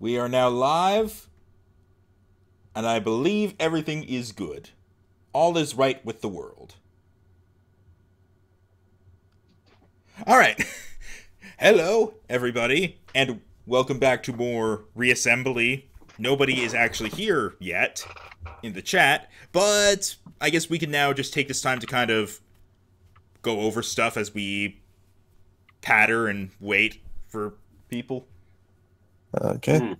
We are now live, and I believe everything is good. All is right with the world. Alright. Hello, everybody, and welcome back to more Reassembly. Nobody is actually here yet in the chat, but I guess we can now just take this time to kind of go over stuff as we patter and wait for people. Okay.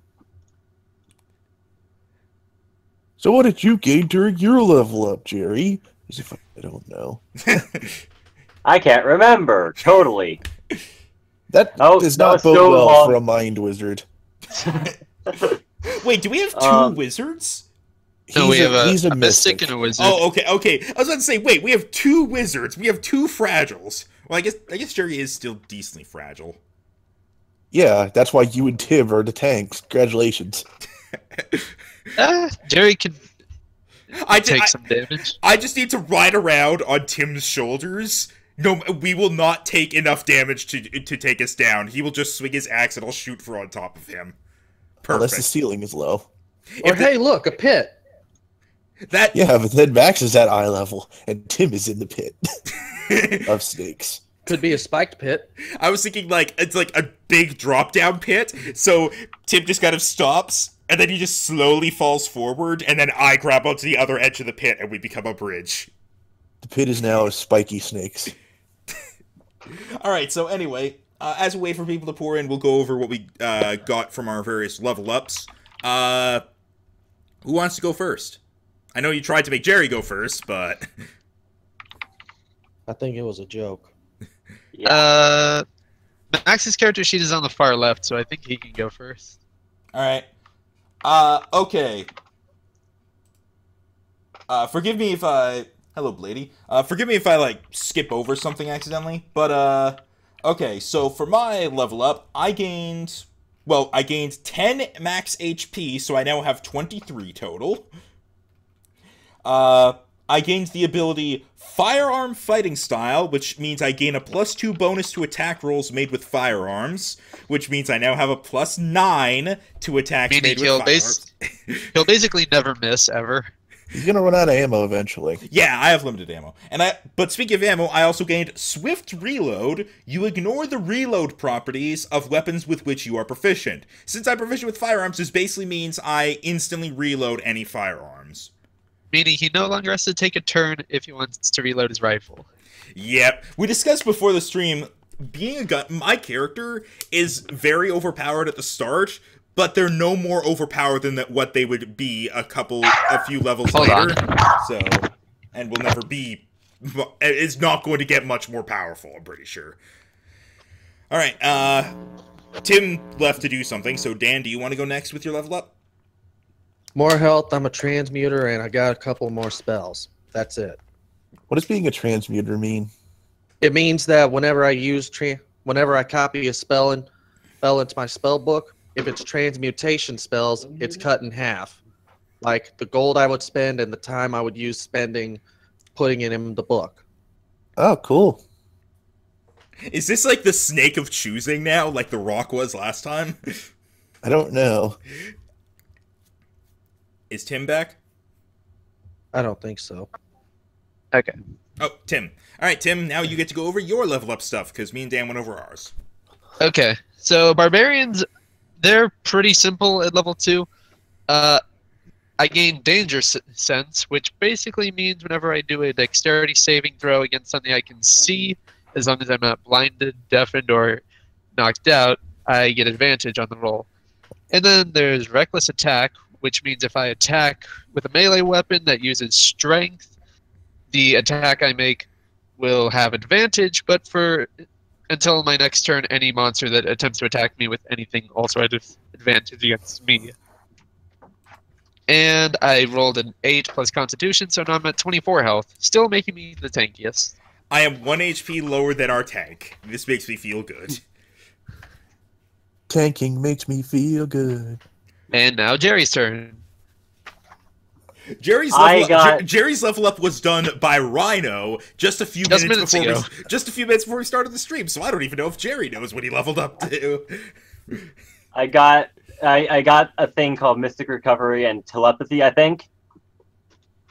So what did you gain during your level up, Jerry? As if I don't know. I can't remember. Totally. That does not bode well for a mind wizard. Wait, do we have two wizards? No, we have a mystic and a wizard. Oh, okay. I was about to say, wait, we have two wizards. We have two fragiles. Well, I guess Jerry is still decently fragile. Yeah, that's why you and Tim are the tanks. Congratulations. Jerry can take some damage. I just need to ride around on Tim's shoulders. No, we will not take enough damage to take us down. He will just swing his axe and I'll shoot for on top of him. Perfect. Unless the ceiling is low. Or hey, look, a pit. Yeah, but then Max is at eye level, and Tim is in the pit of snakes. Could be a spiked pit. I was thinking, like, it's like a big drop-down pit, so Tim just kind of stops, and then he just slowly falls forward, and then I grab onto the other edge of the pit, and we become a bridge. The pit is now spiky snakes. Alright, so anyway, as we wait for people to pour in, we'll go over what we got from our various level ups. Who wants to go first? I know you tried to make Jerry go first, but... I think it was a joke. Max's character sheet is on the far left, so I think he can go first. Alright. Okay. Forgive me if I... Hello, Blady. Forgive me if I, like, skip over something accidentally, but, okay, so for my level up, I gained 10 max HP, so I now have 23 total. I gained the ability Firearm Fighting Style, which means I gain a +2 bonus to attack rolls made with firearms, which means I now have a +9 to attacks made with firearms. He'll basically never miss, ever. He's gonna run out of ammo eventually. Yeah, I have limited ammo. But speaking of ammo, I also gained Swift Reload. You ignore the reload properties of weapons with which you are proficient. Since I'm proficient with firearms, this basically means I instantly reload any firearms. Meaning he no longer has to take a turn if he wants to reload his rifle. Yep. We discussed before the stream, being a gun, my character is very overpowered at the start, but they're no more overpowered than what they would be a few levels later. So, and will never be, it's not going to get much more powerful, I'm pretty sure. Alright, Tim left to do something, so Dan, do you want to go next with your level up? More health, I'm a transmuter, and I got a couple more spells. That's it. What does being a transmuter mean? It means that whenever I copy a spell into my spell book, if it's transmutation spells, it's cut in half. Like the gold I would spend and the time I would use putting it in the book. Oh, cool. Is this like the snake of choosing now, like the rock was last time? I don't know. Is Tim back? I don't think so. Okay. Oh, Tim. Alright, Tim, now you get to go over your level up stuff, because me and Dan went over ours. Okay, so barbarians, they're pretty simple at level 2. I gain danger sense, which basically means whenever I do a dexterity saving throw against something I can see, as long as I'm not blinded, deafened, or knocked out, I get advantage on the roll. And then there's reckless attack, which means if I attack with a melee weapon that uses strength, the attack I make will have advantage, but until my next turn, any monster that attempts to attack me with anything also has advantage against me. And I rolled an 8 plus Constitution, so now I'm at 24 health, still making me the tankiest. I am 1 HP lower than our tank. This makes me feel good. Tanking makes me feel good. And now Jerry's turn. Jerry's level up was done by Rhino just a few minutes before we started the stream, so I don't even know if Jerry knows what he leveled up to. I got I got a thing called Mystic Recovery and Telepathy, I think.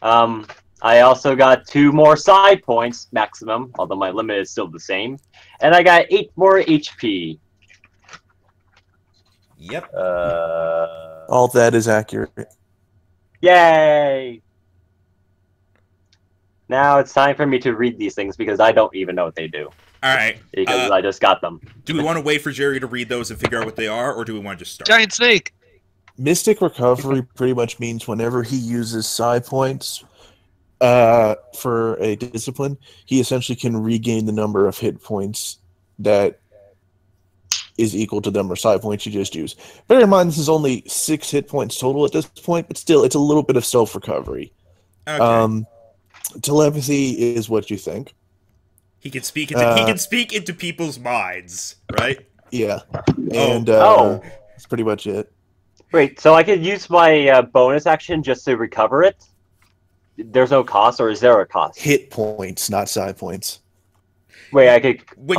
I also got 2 more side points maximum, although my limit is still the same. And I got 8 more HP. Yep. All that is accurate. Yay! Now it's time for me to read these things because I don't even know what they do. All right. Because I just got them. Do we want to wait for Jerry to read those and figure out what they are, or do we want to just start? Giant snake! Mystic Recovery pretty much means whenever he uses side points for a discipline, he essentially can regain the number of hit points that is equal to the number of side points you just used. Bear in mind, this is only 6 hit points total at this point, but still, it's a little bit of self-recovery. Okay. Telepathy is what you think. He can speak into people's minds, right? Yeah. And that's pretty much it. Wait, so I could use my bonus action just to recover it? There's no cost, or is there a cost? Hit points, not side points. Wait, I could... When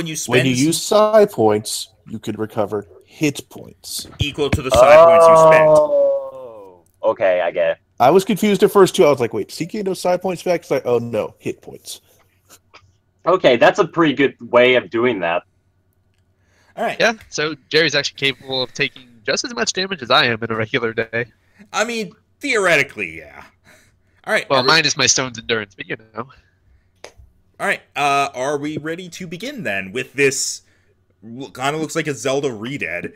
you spend... When you use side points, you could recover hit points. Equal to the side points you spent. Oh, okay, I get it. I was confused at first, too. I was like, wait, does he gain those side points back? It's like, oh, no, hit points. Okay, that's a pretty good way of doing that. All right. Yeah, so Jerry's actually capable of taking just as much damage as I am in a regular day. I mean, theoretically, yeah. All right. Well, mine is my stone's endurance, but you know. All right. Are we ready to begin then with this? Kind of looks like a Zelda Redead.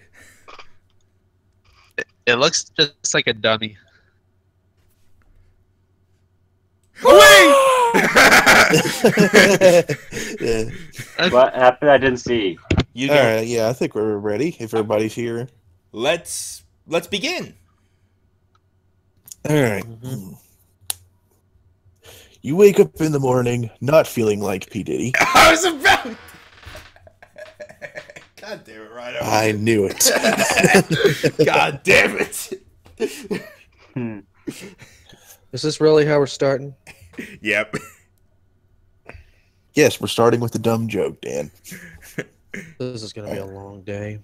It looks just like a dummy. Wait! Yeah. What happened? I didn't see. You All don't- right, yeah, I think we're ready. If everybody's here. Let's begin. All right. You wake up in the morning not feeling like P. Diddy. I was about. God damn it, Rhino. I knew it. God damn it. Is this really how we're starting? Yep. Yes, we're starting with the dumb joke, Dan. This is going to be a long day.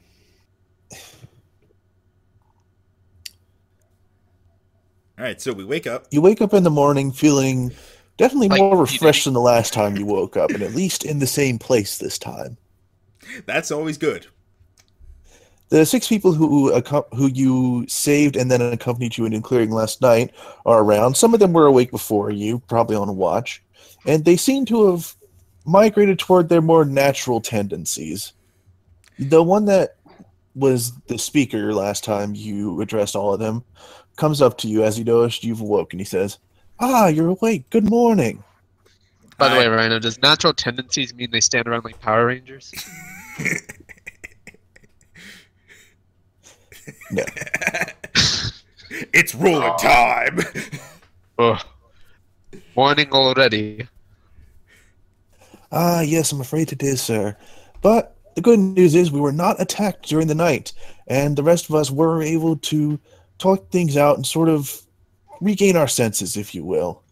All right, so we wake up. You wake up in the morning feeling definitely Like more P. refreshed than the last time you woke up, and at least in the same place this time. That's always good. The 6 people who you saved and then accompanied you in clearing last night are around. Some of them were awake before you, probably on watch, and they seem to have migrated toward their more natural tendencies. The one that was the speaker last time you addressed all of them comes up to you as he knows you've awoken. He says, "Ah, you're awake. Good morning." By the way, Rhino, does natural tendencies mean they stand around like Power Rangers? No. It's rolling time. Ugh. Morning already. Ah, yes, I'm afraid it is, sir. But the good news is we were not attacked during the night, and the rest of us were able to talk things out and sort of regain our senses, if you will.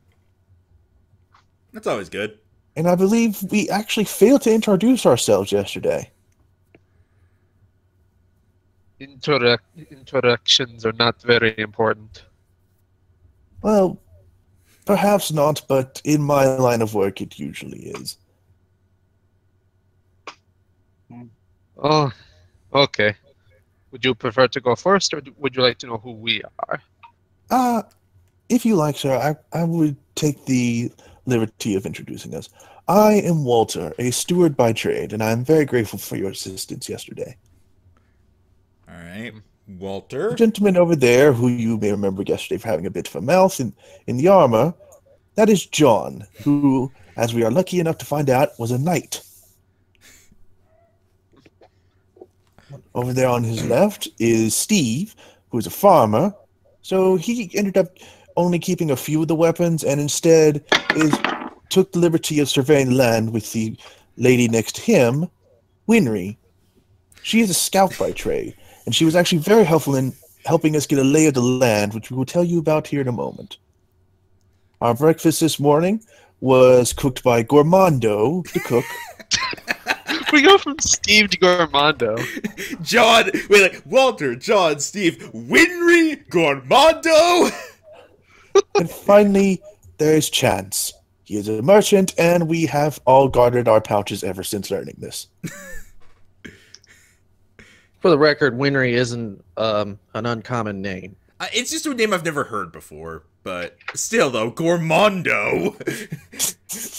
That's always good. And I believe we actually failed to introduce ourselves yesterday. Introductions are not very important. Well, perhaps not, but in my line of work it usually is. Oh, okay. Would you prefer to go first, or would you like to know who we are? If you like, sir, I would take the liberty of introducing us. I am Walter, a steward by trade, and I am very grateful for your assistance yesterday. All right, Walter. The gentleman over there, who you may remember yesterday for having a bit of a mouth in the armor, that is John, who, as we are lucky enough to find out, was a knight. Over there on his left is Steve, who is a farmer. So he ended up only keeping a few of the weapons and instead took the liberty of surveying the land with the lady next to him, Winry. She is a scout by trade, and she was actually very helpful in helping us get a lay of the land, which we will tell you about here in a moment. Our breakfast this morning was cooked by Gourmando, the cook. We go from Steve to Gormando. John, wait, like Walter, John, Steve, Winry, Gormando. And finally, there's Chance. He is a merchant, and we have all guarded our pouches ever since learning this. For the record, Winry isn't an uncommon name. It's just a name I've never heard before, but still, though, Gormando.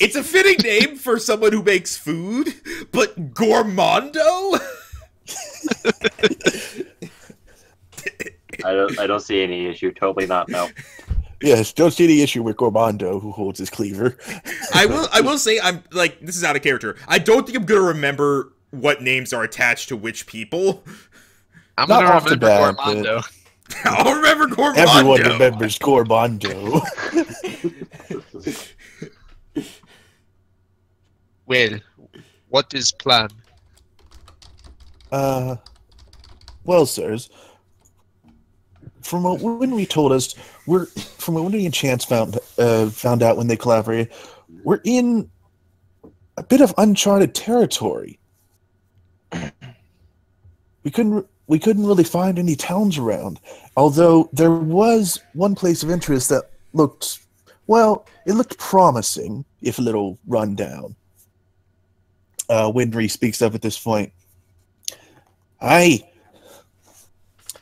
It's a fitting name for someone who makes food, but Gormando? I don't see any issue. Totally not. No. Yes, don't see the issue with Gormando, who holds his cleaver. I will say, I'm like, this is out of character. I don't think I'm gonna remember what names are attached to which people. I'm Not gonna off the remember bat, Gormando. I'll remember Gormando. Everyone remembers Gormando. Well, what is plan? Well, sirs, from what Winry told us, from what Winry and Chance found out when they collaborated, we're in a bit of uncharted territory. We couldn't really find any towns around, although there was one place of interest that looked, well, it looked promising, if a little run down. Winry speaks up at this point. Aye,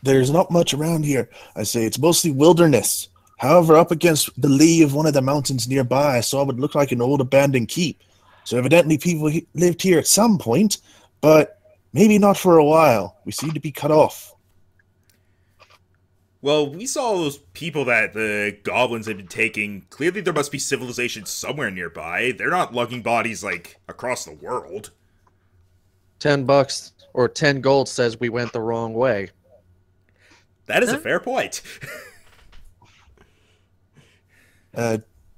there's not much around here. I say it's mostly wilderness. However, up against the lee of one of the mountains nearby, I saw what looked like an old abandoned keep. So evidently people lived here at some point, but maybe not for a while. We seem to be cut off. Well, we saw those people that the goblins had been taking. Clearly there must be civilization somewhere nearby. They're not lugging bodies, like, across the world. $10 or 10 gold says we went the wrong way. That is a fair point.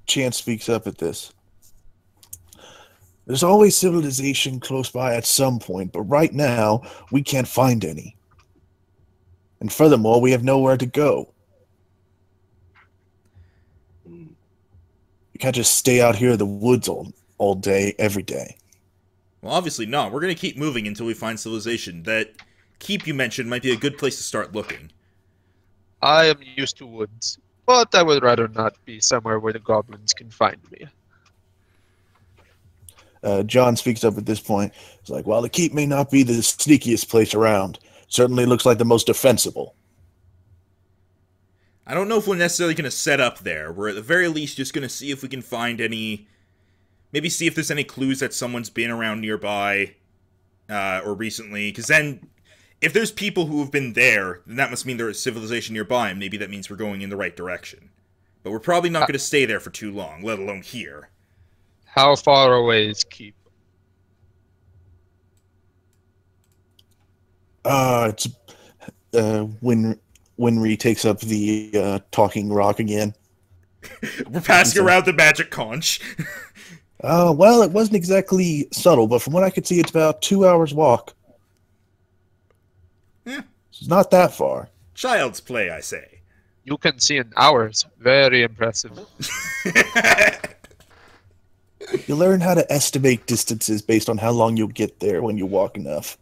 Chance speaks up at this. There's always civilization close by at some point, but right now, we can't find any. And furthermore, we have nowhere to go. We can't just stay out here in the woods all day, every day. Well, obviously not. We're going to keep moving until we find civilization. That keep you mentioned might be a good place to start looking. I am used to woods, but I would rather not be somewhere where the goblins can find me. John speaks up at this point. He's like, while the keep may not be the sneakiest place around, certainly looks like the most defensible. I don't know if we're necessarily going to set up there. We're at the very least just going to see if we can find any... Maybe see if there's any clues that someone's been around nearby or recently. Because then, if there's people who have been there, then that must mean there is civilization nearby, and maybe that means we're going in the right direction. But we're probably not going to stay there for too long, let alone here. How far away is keep? It's Winry takes up the talking rock again. We're passing around the magic conch. Well, it wasn't exactly subtle, but from what I could see, it's about 2 hours walk. Yeah. It's not that far. Child's play, I say. You can see in hours. Very impressive. You learn how to estimate distances based on how long you'll get there when you walk enough.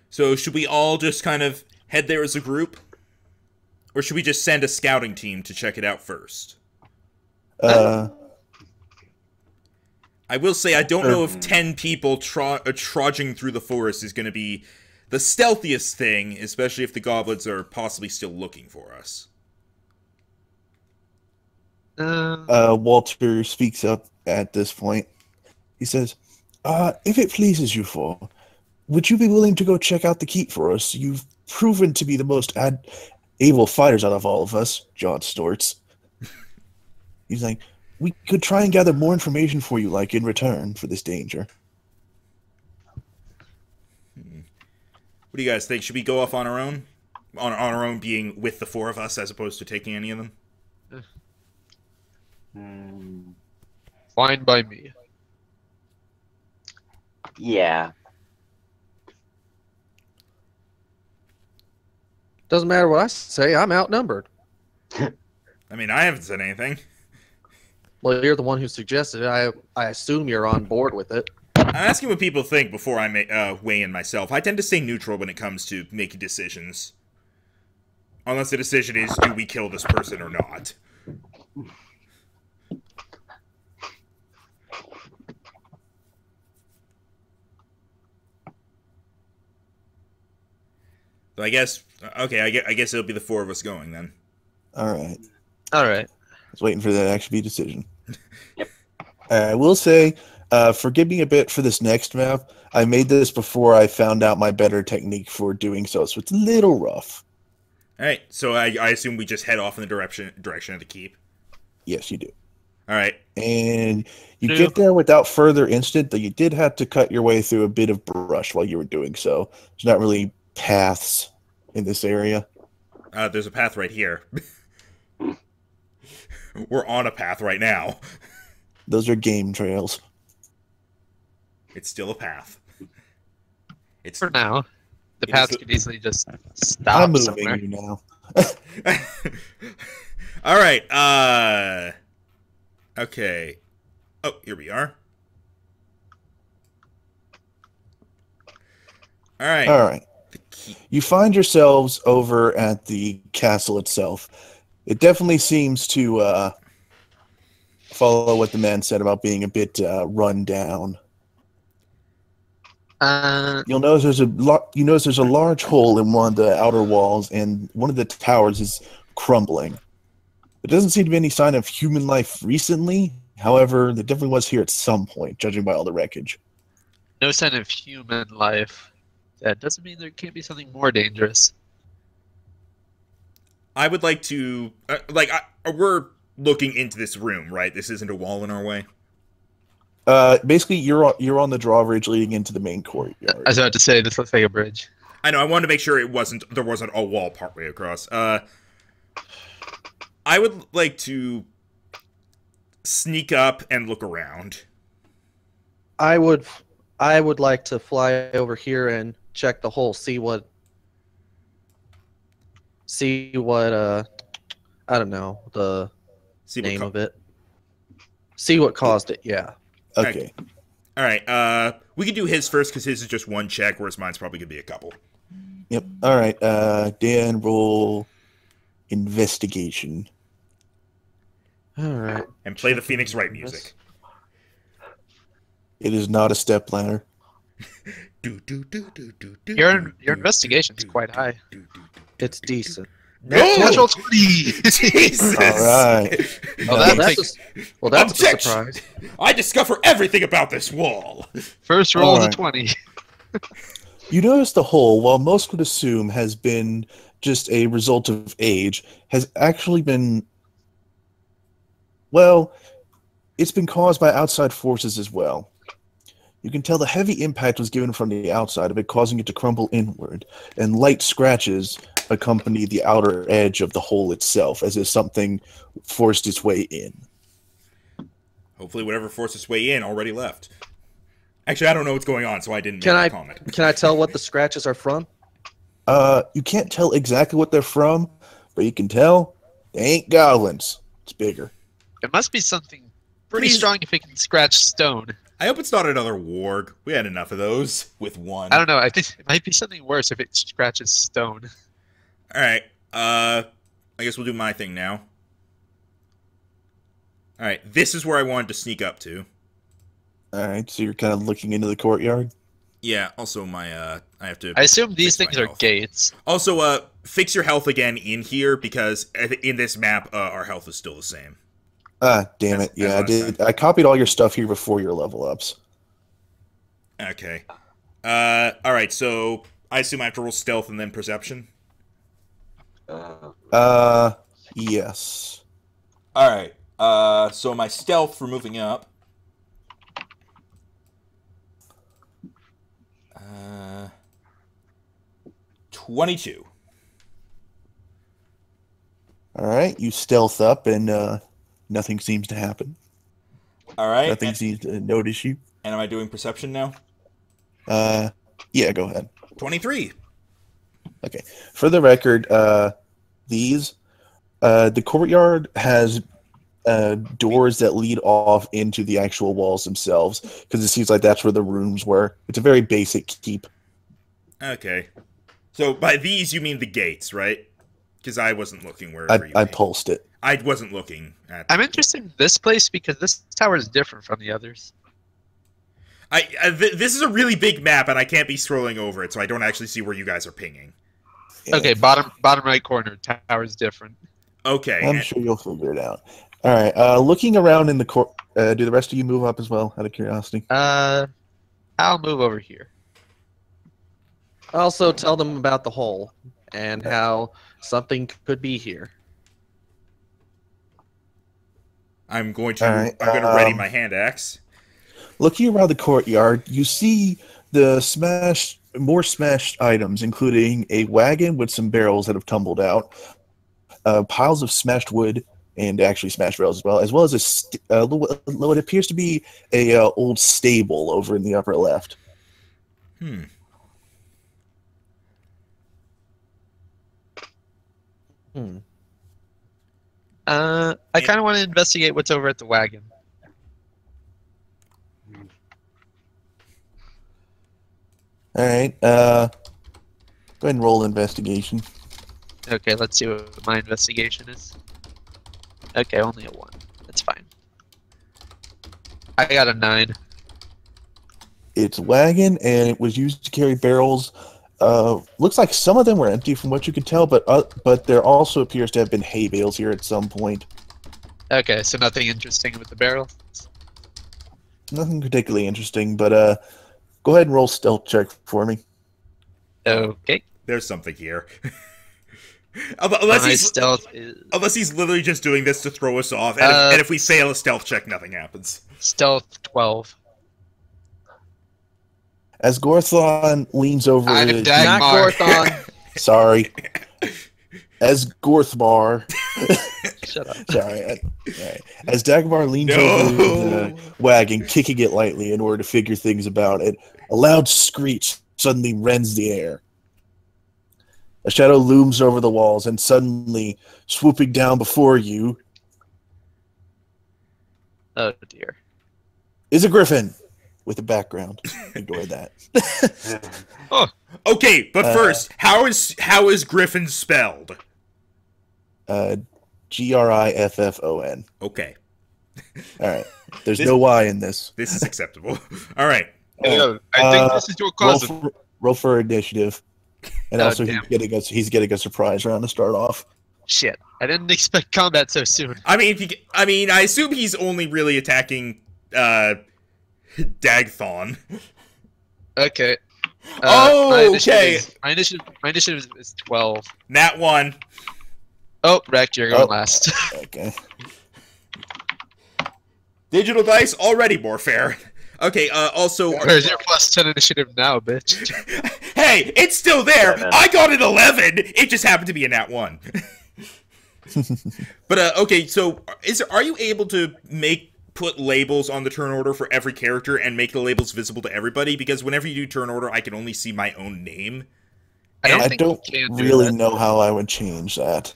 So should we all just kind of head there as a group? Or should we just send a scouting team to check it out first? I will say, I don't know if 10 people trudging through the forest is going to be the stealthiest thing, especially if the goblins are possibly still looking for us. Walter speaks up at this point. He says, if it pleases you four, would you be willing to go check out the keep for us? You've proven to be the most able fighters out of all of us. John snorts. He's like, we could try and gather more information for you, like, in return for this danger. What do you guys think? Should we go off on our own? On our own being with the four of us as opposed to taking any of them? Fine by me. Yeah. Doesn't matter what I say, I'm outnumbered. I mean, I haven't said anything. Well, you're the one who suggested it. I assume you're on board with it. I'm asking what people think before I weigh in myself. I tend to stay neutral when it comes to making decisions. Unless the decision is, do we kill this person or not? So I guess, okay, I guess it'll be the four of us going then. All right. All right. I was waiting for that to actually be a decision. I will say, forgive me a bit for this next map. I made this before I found out my better technique for doing so it's a little rough. All right, so I assume we just head off in the direction of the keep. Yes, you do. All right. And you get there without further incident, though you did have to cut your way through a bit of brush while you were doing so. There's not really paths in this area. There's a path right here. We're on a path right now. Those are game trails. It's still a path. It's For now. The paths could easily just stop I'm moving somewhere. you now. All right. Okay. Oh, here we are. All right. All right. You find yourselves over at the castle itself. It definitely seems to follow what the man said about being a bit run down. You'll notice there's a large hole in one of the outer walls, and one of the towers is crumbling. There doesn't seem to be any sign of human life recently. However, there definitely was here at some point, judging by all the wreckage. No sign of human life. That doesn't mean there can't be something more dangerous. I would like to, we're looking into this room, right? This isn't a wall in our way. Basically, you're on the drawbridge leading into the main courtyard. I was about to say, this looks like a bridge. I know. I wanted to make sure there wasn't a wall partway across. I would like to sneak up and look around. I would like to fly over here and check the hole, see what I don't know the name of it. See what caused it. Yeah. Okay. All right. We can do his first because his is just one check, whereas mine's probably gonna be a couple. Yep. All right. Dan, roll investigation. All right. And play the Phoenix Wright music. It is not a step ladder. Your investigation is quite high. It's decent. Natural 20! Jesus! All right. That's a Objection! surprise. I discover everything about this wall. First roll is a Alright. 20. You notice the hole, while most would assume has been just a result of age, has actually been, well, it's been caused by outside forces as well. You can tell the heavy impact was given from the outside of it, causing it to crumble inward, and light scratches accompany the outer edge of the hole itself, as if something forced its way in. Hopefully whatever forced its way in already left. Actually, I don't know what's going on, so I didn't make a comment. Can I tell what the scratches are from? You can't tell exactly what they're from, but you can tell they ain't goblins. It's bigger. It must be something pretty Please. strong if it can scratch stone. I hope it's not another warg. We had enough of those with one. I don't know. I think it might be something worse if it scratches stone. All right. I guess we'll do my thing now. All right. This is where I wanted to sneak up to. All right, so you're kind of looking into the courtyard. Yeah. Also, my I have to. I assume these fix my things are health. gates. Also, fix your health again in here because in this map, our health is still the same. Ah, damn it. Yeah, I did. I copied all your stuff here before your level ups. Okay. All right. So I assume I have to roll stealth and then perception. Yes. All right. So my stealth for moving up. 22. All right, you stealth up, and nothing seems to happen. All right. Nothing seems to notice you. And am I doing perception now? Yeah, go ahead. 23. Okay. For the record, the courtyard has doors that lead off into the actual walls themselves, because it seems like that's where the rooms were. It's a very basic keep. Okay. So by these, you mean the gates, right? Because I wasn't looking wherever you I mean. pulsed it. I wasn't looking at... I'm interested in this place because this tower is different from the others. This is a really big map, and I can't be scrolling over it, so I don't actually see where you guys are pinging. Yeah. Okay, bottom right corner, tower is different. Okay. I'm sure you'll figure it out. All right. Looking around in the court, do the rest of you move up as well, out of curiosity? I'll move over here. Also, tell them about the hole and how something could be here. I'm going to All right, ready my hand axe. Looking around the courtyard, you see the more smashed items, including a wagon with some barrels that have tumbled out, piles of smashed wood, and actually smashed barrels as well as what appears to be a old stable over in the upper left. I kind of want to investigate what's over at the wagon. All right. Go ahead and roll investigation. Okay, let's see what my investigation is. Okay, only a 1. That's fine. I got a 9. It's a wagon, and it was used to carry barrels. Looks like some of them were empty from what you could tell, but there also appears to have been hay bales here at some point. Okay, so nothing interesting with the barrels? Nothing particularly interesting, but go ahead and roll stealth check for me. Okay. There's something here. unless My he's literally just doing this to throw us off, and if we fail a stealth check, nothing happens. Stealth 12. As Gorthon leans over I'm his... Dagmar. Not Gorthon. Sorry. As Gorthmar... Shut up. Sorry. Right. As Dagmar leans over the wagon, kicking it lightly in order to figure things about it, a loud screech suddenly rends the air. A shadow looms over the walls, and suddenly, swooping down before you, Oh dear. is a griffin with a background. Ignore that. Oh. Okay, but first, how is Griffin spelled? Griffon. Okay. All right. There's no Y in this. This is acceptable. All right. I think this is your cousin. Roll for initiative. And Oh, also, damn. he's getting a surprise round to start off. Shit. I didn't expect combat so soon. I mean, I assume he's only really attacking Dagthon. Okay. Okay. My initiative is 12. Nat 1. Oh, Rex, you're going last. Okay. Digital dice already more fair. Okay. Also, Where's your plus 10 initiative now, bitch? hey, it's still there. I got an 11. It just happened to be a nat 1. But okay. So, are you able to put labels on the turn order for every character and make the labels visible to everybody? Because whenever you do turn order, I can only see my own name. I think don't you can do really that. know how I would change that.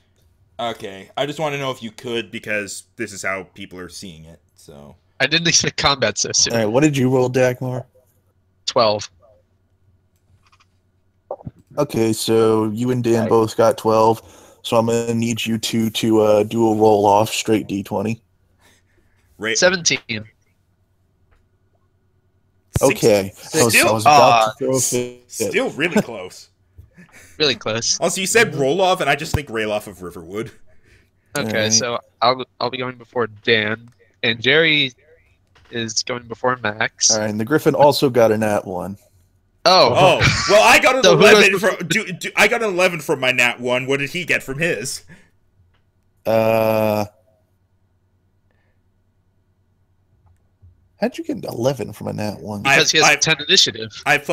Okay, I just want to know if you could, because this is how people are seeing it. So I didn't expect combat so soon. All right, what did you roll, Dagmar? 12. Okay, so you and Dan both got 12. So I'm gonna need you two to do a roll off straight D20. right. 17. Okay, I was about to throw a fit. Still really close. Really close. Also, you said Roloff, and I just think Rayloff of Riverwood. Okay, Alright. so I'll be going before Dan, and Jerry is going before Max. All right, and the Griffin also got a nat 1. Oh, well, I got an So who 11 goes from. I got an 11 from my nat 1. What did he get from his? How'd you get an 11 from a nat 1? Because he has 10 initiative. I have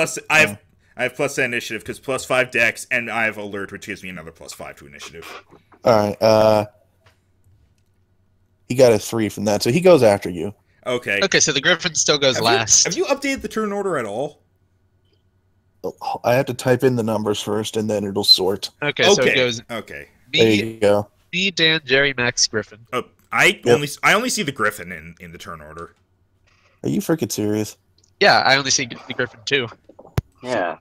plus 10 initiative because plus 5 dex, and I have alert, which gives me another plus 5 to initiative. All right, he got a 3 from that, so he goes after you. Okay. Okay, so the Griffin still goes last. Have you updated the turn order at all? I have to type in the numbers first, and then it'll sort. Okay, so it goes Okay. There me, you go. Dan, Jerry, Max, Griffin. Oh, I only see the Griffin in the turn order. Are you freaking serious? Yeah, I only see the Griffin too. Yeah.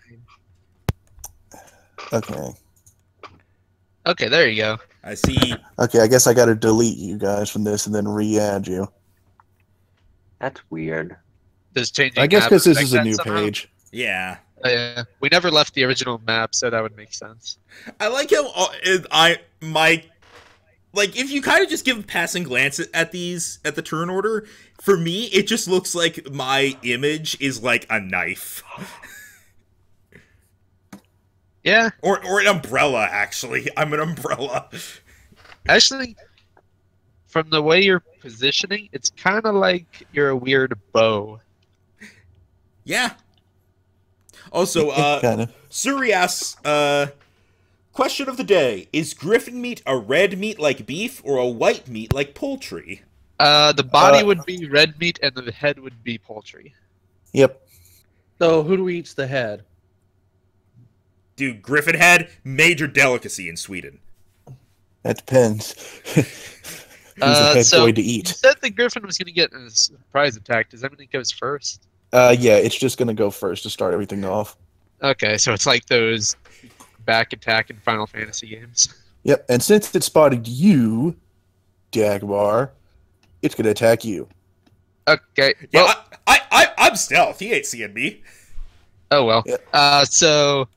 Okay. Okay, there you go. I see. Okay, I guess I got to delete you guys from this and then re-add you. That's weird. Does changing I guess map because this affect is a that new somehow? page. Yeah. Yeah, we never left the original map, so that would make sense. I like how like if you kind of just give a passing glance at the turn order, for me it just looks like my image is like a knife. Yeah, Or an umbrella, actually. I'm an umbrella. actually, from the way you're positioning, it's kind of like you're a weird bow. Yeah. Also, Kind of. Suri asks, question of the day. Is griffin meat a red meat like beef or a white meat like poultry? The body would be red meat, and the head would be poultry. Yep. So who eats the head? Dude, griffin head, major delicacy in Sweden. That depends. Who's the head so going to You eat? said the griffin was going to get a surprise attack. Does that mean it goes first? Yeah, it's just going to go first to start everything off. Okay, so it's like those back attack in Final Fantasy games. Yep, and since it spotted you, Dagmar, it's going to attack you. Okay. Yeah, Well, I'm stealth. He ain't seeing me. oh well. Yeah. So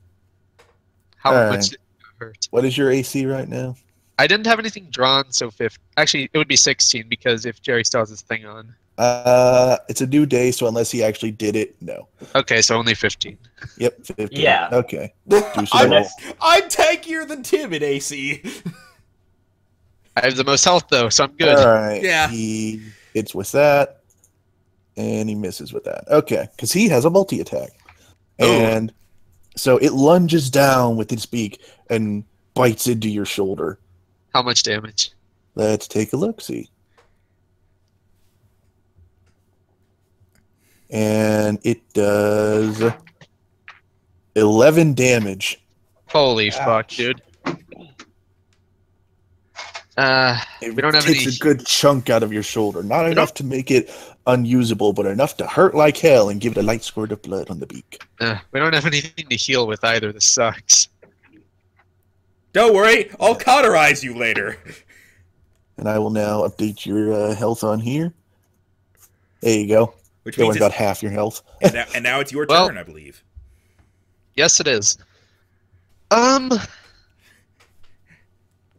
how All much right. did it hurt? What is your AC right now? I didn't have anything drawn, so actually it would be 16 because if Jerry still has his thing on. It's a new day, so unless he actually did it, no. Okay, so only 15. Yep, 15. Yeah. Okay. Do some I'm, roll. I'm tankier than Tim in AC. I have the most health though, so I'm good. All right. Yeah. He hits with that, and he misses with that. Okay, because he has a multi-attack. And so it lunges down with its beak and bites into your shoulder. How much damage? Let's take a look-see. And it does 11 damage. Holy fuck, dude. It We don't have takes any- a good chunk out of your shoulder. Not enough to make it unusable, but enough to hurt like hell and give it a light squirt of blood on the beak. we don't have anything to heal with either. This sucks. Don't worry, I'll cauterize you later. And I will now update your health on here. There you go. Which Going means about half your health. and now it's your Well- turn, I believe. Yes, it is.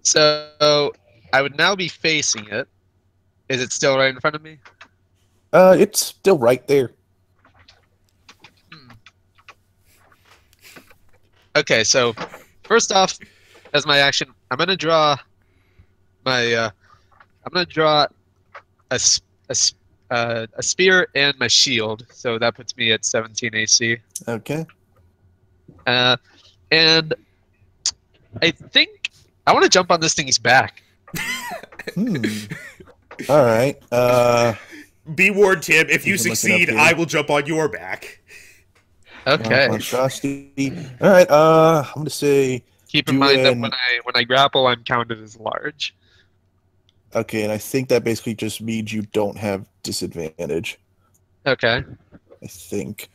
So I would now be facing it. Is it still right in front of me? It's still right there. Okay, so first off, as my action, I'm gonna draw my. I'm gonna draw a spear and my shield, so that puts me at 17 AC. Okay. And I think I want to jump on this thing's back. All right. Be warned, Tim, if you I'm looking up succeed, here. I will jump on your back. Okay. Monstrosity. All right. I'm gonna say Keep in do mind that an- when I grapple, I'm counted as large. okay, and I think that basically just means you don't have disadvantage. Okay. I think.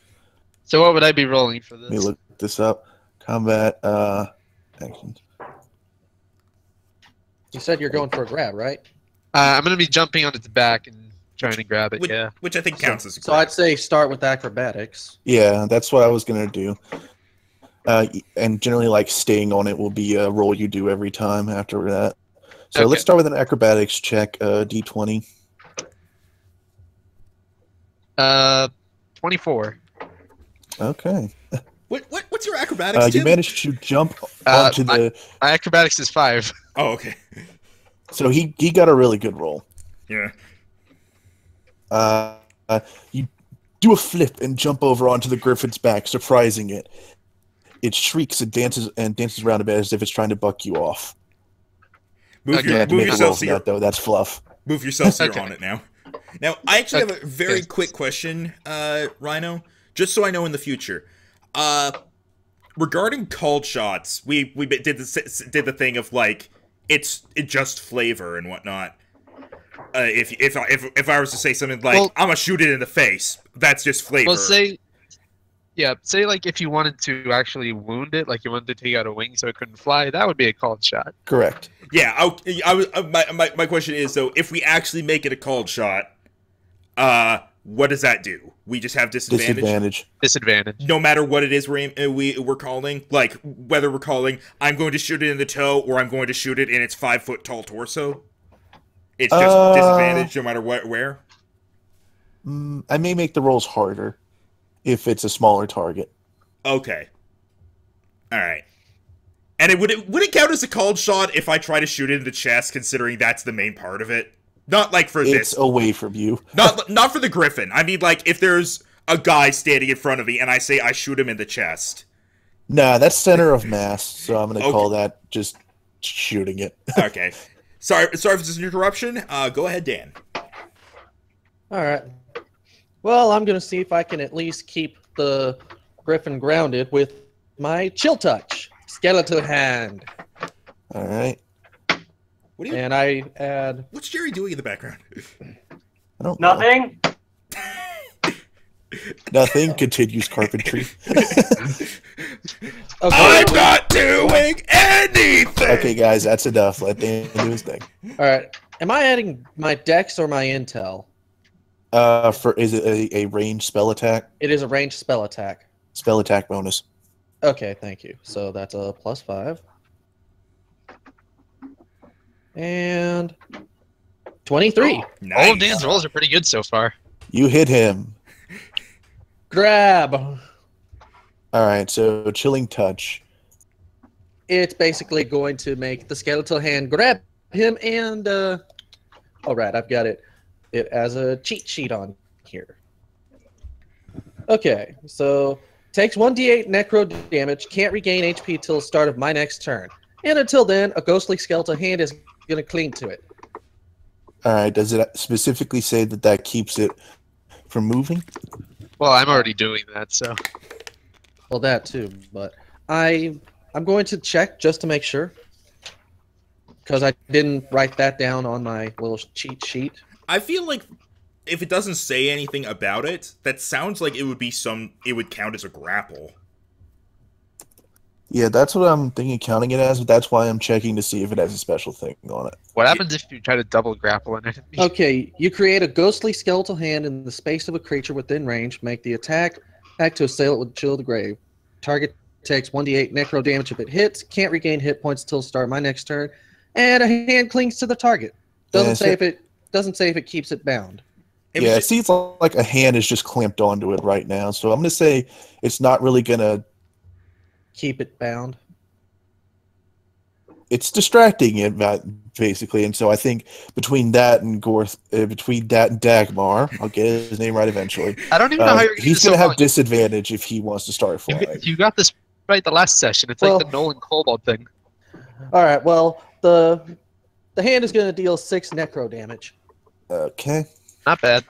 So what would I be rolling for Let me this? look this up. Combat actions. You said you're going for a grab, right? I'm gonna be jumping on its back and trying to grab it. Which, Yeah. which I think counts as a So I'd say start with acrobatics. Yeah, that's what I was gonna do. And generally, like staying on it will be a roll you do every time after that. So Okay. let's start with an acrobatics check. D20. 24. Okay. What's your acrobatics, You Tim? managed to jump onto the. My acrobatics is 5. Oh, okay. So he got a really good roll. Yeah. You do a flip and jump over onto the griffin's back, surprising it. It shrieks and dances around a bit as if it's trying to buck you off. Move, Okay. You your, have to move make a roll yourself for so you're, that, though. That's fluff. move yourself so you're Okay. on it now. Now, I actually have a very Okay. quick question, Rhino, just so I know in the future. Regarding called shots, we did the thing of like it just flavor and whatnot. If I was to say something like, Well- I'm gonna shoot it in the face, that's just flavor. Well, say like if you wanted to actually wound it, like you wanted to take out a wing so it couldn't fly, that would be a called shot. Correct. Yeah, my question is, though, if we actually make it a called shot, what does that do? We just have disadvantage? Disadvantage. No matter what it is we're calling? Like, whether we're calling, I'm going to shoot it in the toe, or I'm going to shoot it in its 5-foot-tall torso? It's just disadvantage no matter where? I may make the rolls harder if it's a smaller target. Okay. Alright. And would it count as a called shot if I try to shoot it in the chest, considering that's the main part of it? Not like for It's this. away from you. Not for the griffin. I mean, like, if there's a guy standing in front of me and I say I shoot him in the chest. Nah, that's center of mass, so I'm going to call that just shooting it. Okay. Sorry for this interruption. Go ahead, Dan. All right. Well, I'm going to see if I can at least keep the griffin grounded with my chill touch. Skeletal hand. All right. And I add... What's Jerry doing in the background? I don't know. Nothing. Nothing. Continues carpentry. Okay. I'm not doing anything! Okay, guys, that's enough. Let Dan do his thing. All right. Am I adding my dex or my intel? Is it a ranged spell attack? It is a ranged spell attack. Spell attack bonus. Okay, thank you. So that's a +5. And 23. Nice. All of Dan's rolls are pretty good so far. You hit him. Grab. All right, so chilling touch. It's basically going to make the skeletal hand grab him and all right, I've got it as a cheat sheet on here. Okay, so takes 1d8 necro damage, can't regain HP till the start of my next turn. And until then, a ghostly skeletal hand is going to cling to it. All right, does it specifically say that keeps it from moving? Well, I'm already doing that, so. Well, that too, but I'm going to check just to make sure. Because I didn't write that down on my little cheat sheet. I feel like if it doesn't say anything about it, that sounds like it would count as a grapple. Yeah, that's what I'm thinking counting it as, but that's why I'm checking to see if it has a special thing on it. What happens if you try to double grapple an enemy? Okay, you create a ghostly skeletal hand in the space of a creature within range. Make the attack to assail it with Chill of the Grave. Target takes 1d8 necro damage if it hits. Can't regain hit points until the start of my next turn. And a hand clings to the target. Doesn't say if it keeps it bound. Yeah, it seems like a hand is just clamped onto it right now, so I'm going to say it's not really going to... Keep it bound. It's distracting it, basically, and so I think between that and Dagmar, I'll get his name right eventually. I don't even know how you're he's going to have disadvantage if he wants to start flying. You got this right the last session. It's like the Nolan Kobold thing. All right, well, the hand is going to deal 6 necro damage. Okay. Not bad.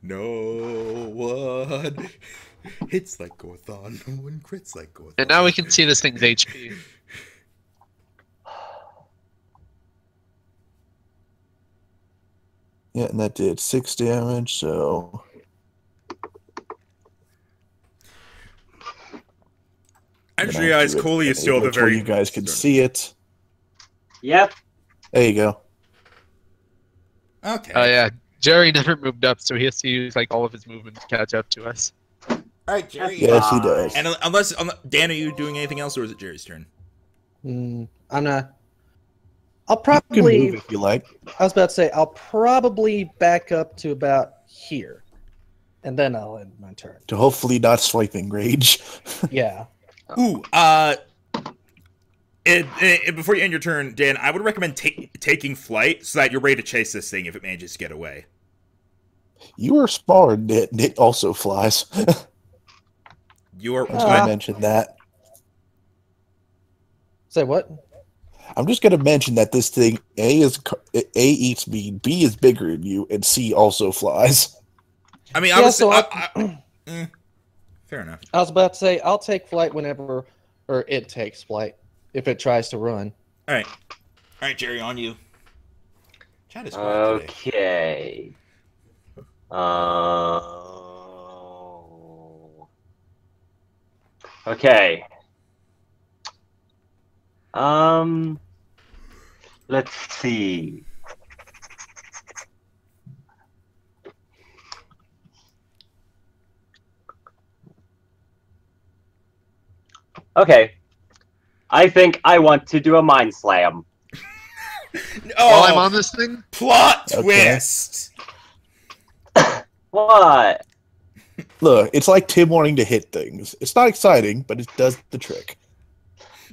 No one hits like Gorthon. No one crits like Gorthon. And now we can see this thing's HP. Yeah, and that did 6 damage, so... Actually, guys, Coaly is still the very... You guys can see it. Yep. There you go. Okay. Oh, yeah. Jerry never moved up, so he has to use like all of his movement to catch up to us. All right, Jerry. Yes, he does. And unless Dan, are you doing anything else, or is it Jerry's turn? I'm not. I'll You can probably. move if you like. I was about to say I'll probably back up to about here, and then I'll end my turn. To hopefully not swiping rage. Yeah. Ooh, before you end your turn, Dan, I would recommend taking flight so that you're ready to chase this thing if it manages to get away. You are smaller, Knit. Knit also flies. You are. I was going to mention that. Say what? I'm just going to mention that this thing, A eats me, B is bigger than you, and C also flies. I mean, Yeah, fair enough. I was about to say I'll take flight whenever, or it takes flight if it tries to run. All right, Jerry, on you. Chat is quiet today. Okay. Okay. Let's see. Okay. I think I want to do a mind slam. While I'm on this thing? Plot Okay. twist! What? Look, it's like Tim wanting to hit things. It's not exciting, but it does the trick.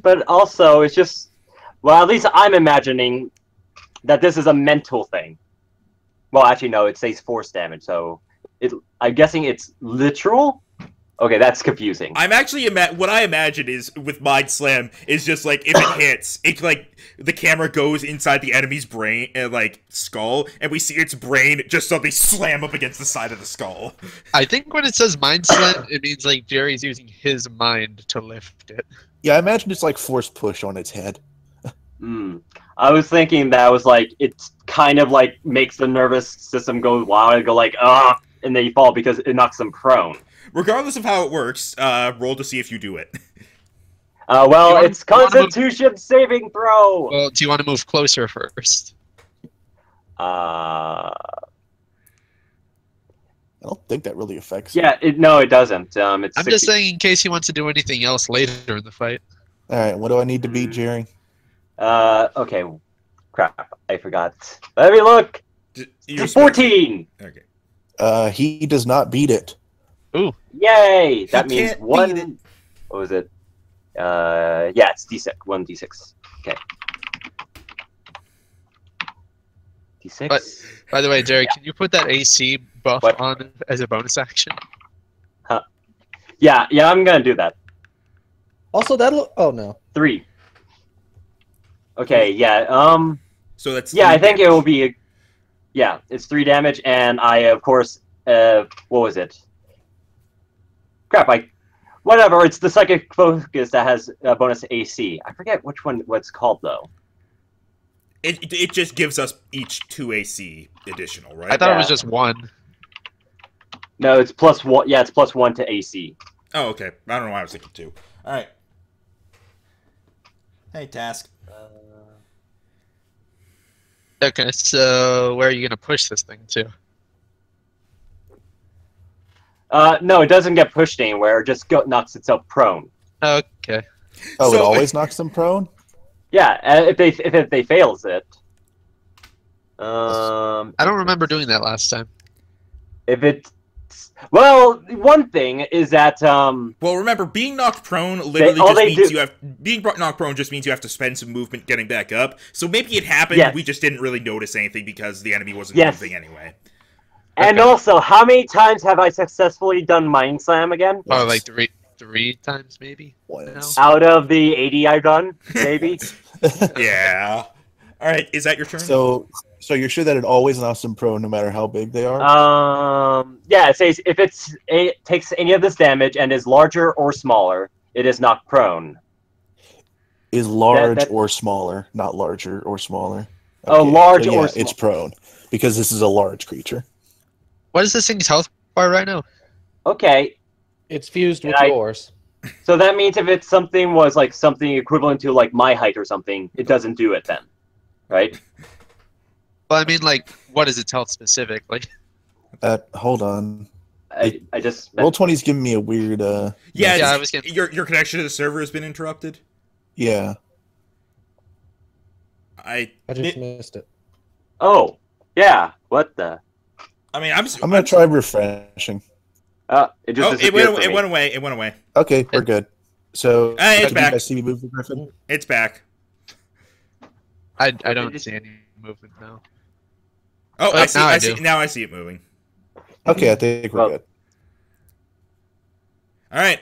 But also, it's just... Well, at least I'm imagining that this is a mental thing. Well, actually, no, it says force damage, so... I'm guessing it's literal? Okay, that's confusing. I'm actually what I imagine is with Mind Slam is just like if it hits, it like the camera goes inside the enemy's brain and like skull, and we see its brain just suddenly slam up against the side of the skull. I think when it says mind slam, it means like Jerry's using his mind to lift it. Yeah, I imagine it's like force push on its head. I was thinking that was like, it's kind of like makes the nervous system go wild and go like, ah, and then you fall because it knocks them prone. Regardless of how it works, roll to see if you do it. Well, it's Constitution saving throw! Well, do you want to move closer first? I don't think that really affects it. Yeah, no, it doesn't. It's I'm 60. just saying in case he wants to do anything else later in the fight. Alright, what do I need to beat, Jerry? Okay. Crap, I forgot. Let me look! You're 14! Okay. He does not beat it. Ooh. Yay! That He means can't one... beat it. What was it? Yeah, it's D6. 1d6. Okay. D6? But, by the way, Jerry, can you put that AC buff What? on as a bonus action? Yeah, I'm gonna do that. Also, that'll. Oh no. 3. Okay, yeah, So that's yeah, I 3 think it damage. will be... Yeah, it's 3 damage, and I, of course, what was it? Crap, whatever, it's the Psychic Focus that has a bonus AC. I forget what it's called, though. It just gives us each 2 AC additional, right? I thought it was Yeah. just 1. No, it's +1. Yeah, it's +1 to AC. Oh, okay. I don't know why I was thinking 2. All right. Hey, Task. Okay, so where are you going to push this thing to? No, it doesn't get pushed anywhere. It just knocks itself prone. Okay. Oh, it So- always knocks them prone? Yeah, if they fails it. I don't remember doing that last time. If it's... Well, one thing is that, Well, remember, being knocked prone literally all just they means do- you have... Being knocked prone just means you have to spend some movement getting back up. So maybe it happened, Yes. we just didn't really notice anything because the enemy wasn't Yes. moving anyway. And Okay. also, how many times have I successfully done Mind Slam again? Oh, like three times maybe? Once. Out of the 80 I've done, maybe? Yeah. All right, is that your turn? So you're sure that it always knocks them prone no matter how big they are? Yeah, it says if it takes any of this damage and is larger or smaller, it is knocked prone. Is large that- or smaller, not larger or smaller. Oh, large so or yeah, small. it's prone because this is a large creature. What is this thing's health bar right now? Okay, It's fused with And I- yours. so that means if it's something was like something equivalent to like my height or something, it doesn't do it then, right? Well, I mean, like, what is its health specifically? Hold on. I just Roll 20's giving me a weird. yeah, Yeah, it's- I was getting- your connection to the server has been interrupted. Yeah. I just missed it. Oh, yeah. What the? I mean, I'm gonna try refreshing. It just Oh, it disappeared went, for it me. went away. It went away. Okay, we're good. So, Hey, it's did back. you guys see me move the griffin? It's back. I don't see any movement now. Oh, Oh, I see. now I I see. do. Now I see it moving. Okay, I think we're Well- good. All right.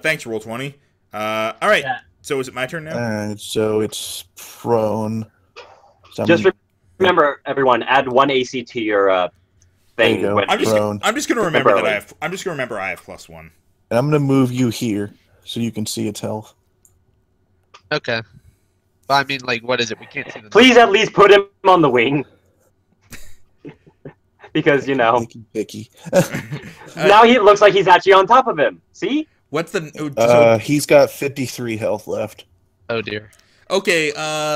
Thanks, Roll20. All right. Yeah. So is it my turn now? Alright, so it's prone. So Just remember, everyone, add 1 AC to your There thing. you go. when- Prone. I'm just gonna remember that Temporarily. I'm just gonna remember I have +1. And I'm gonna move you here so you can see its health. Okay. But I mean, like, what is it? We can't see the Please at least put him on the wing. because Picky. now he looks like he's actually on top of him. See? What's the? He's got 53 health left. Oh dear. Okay,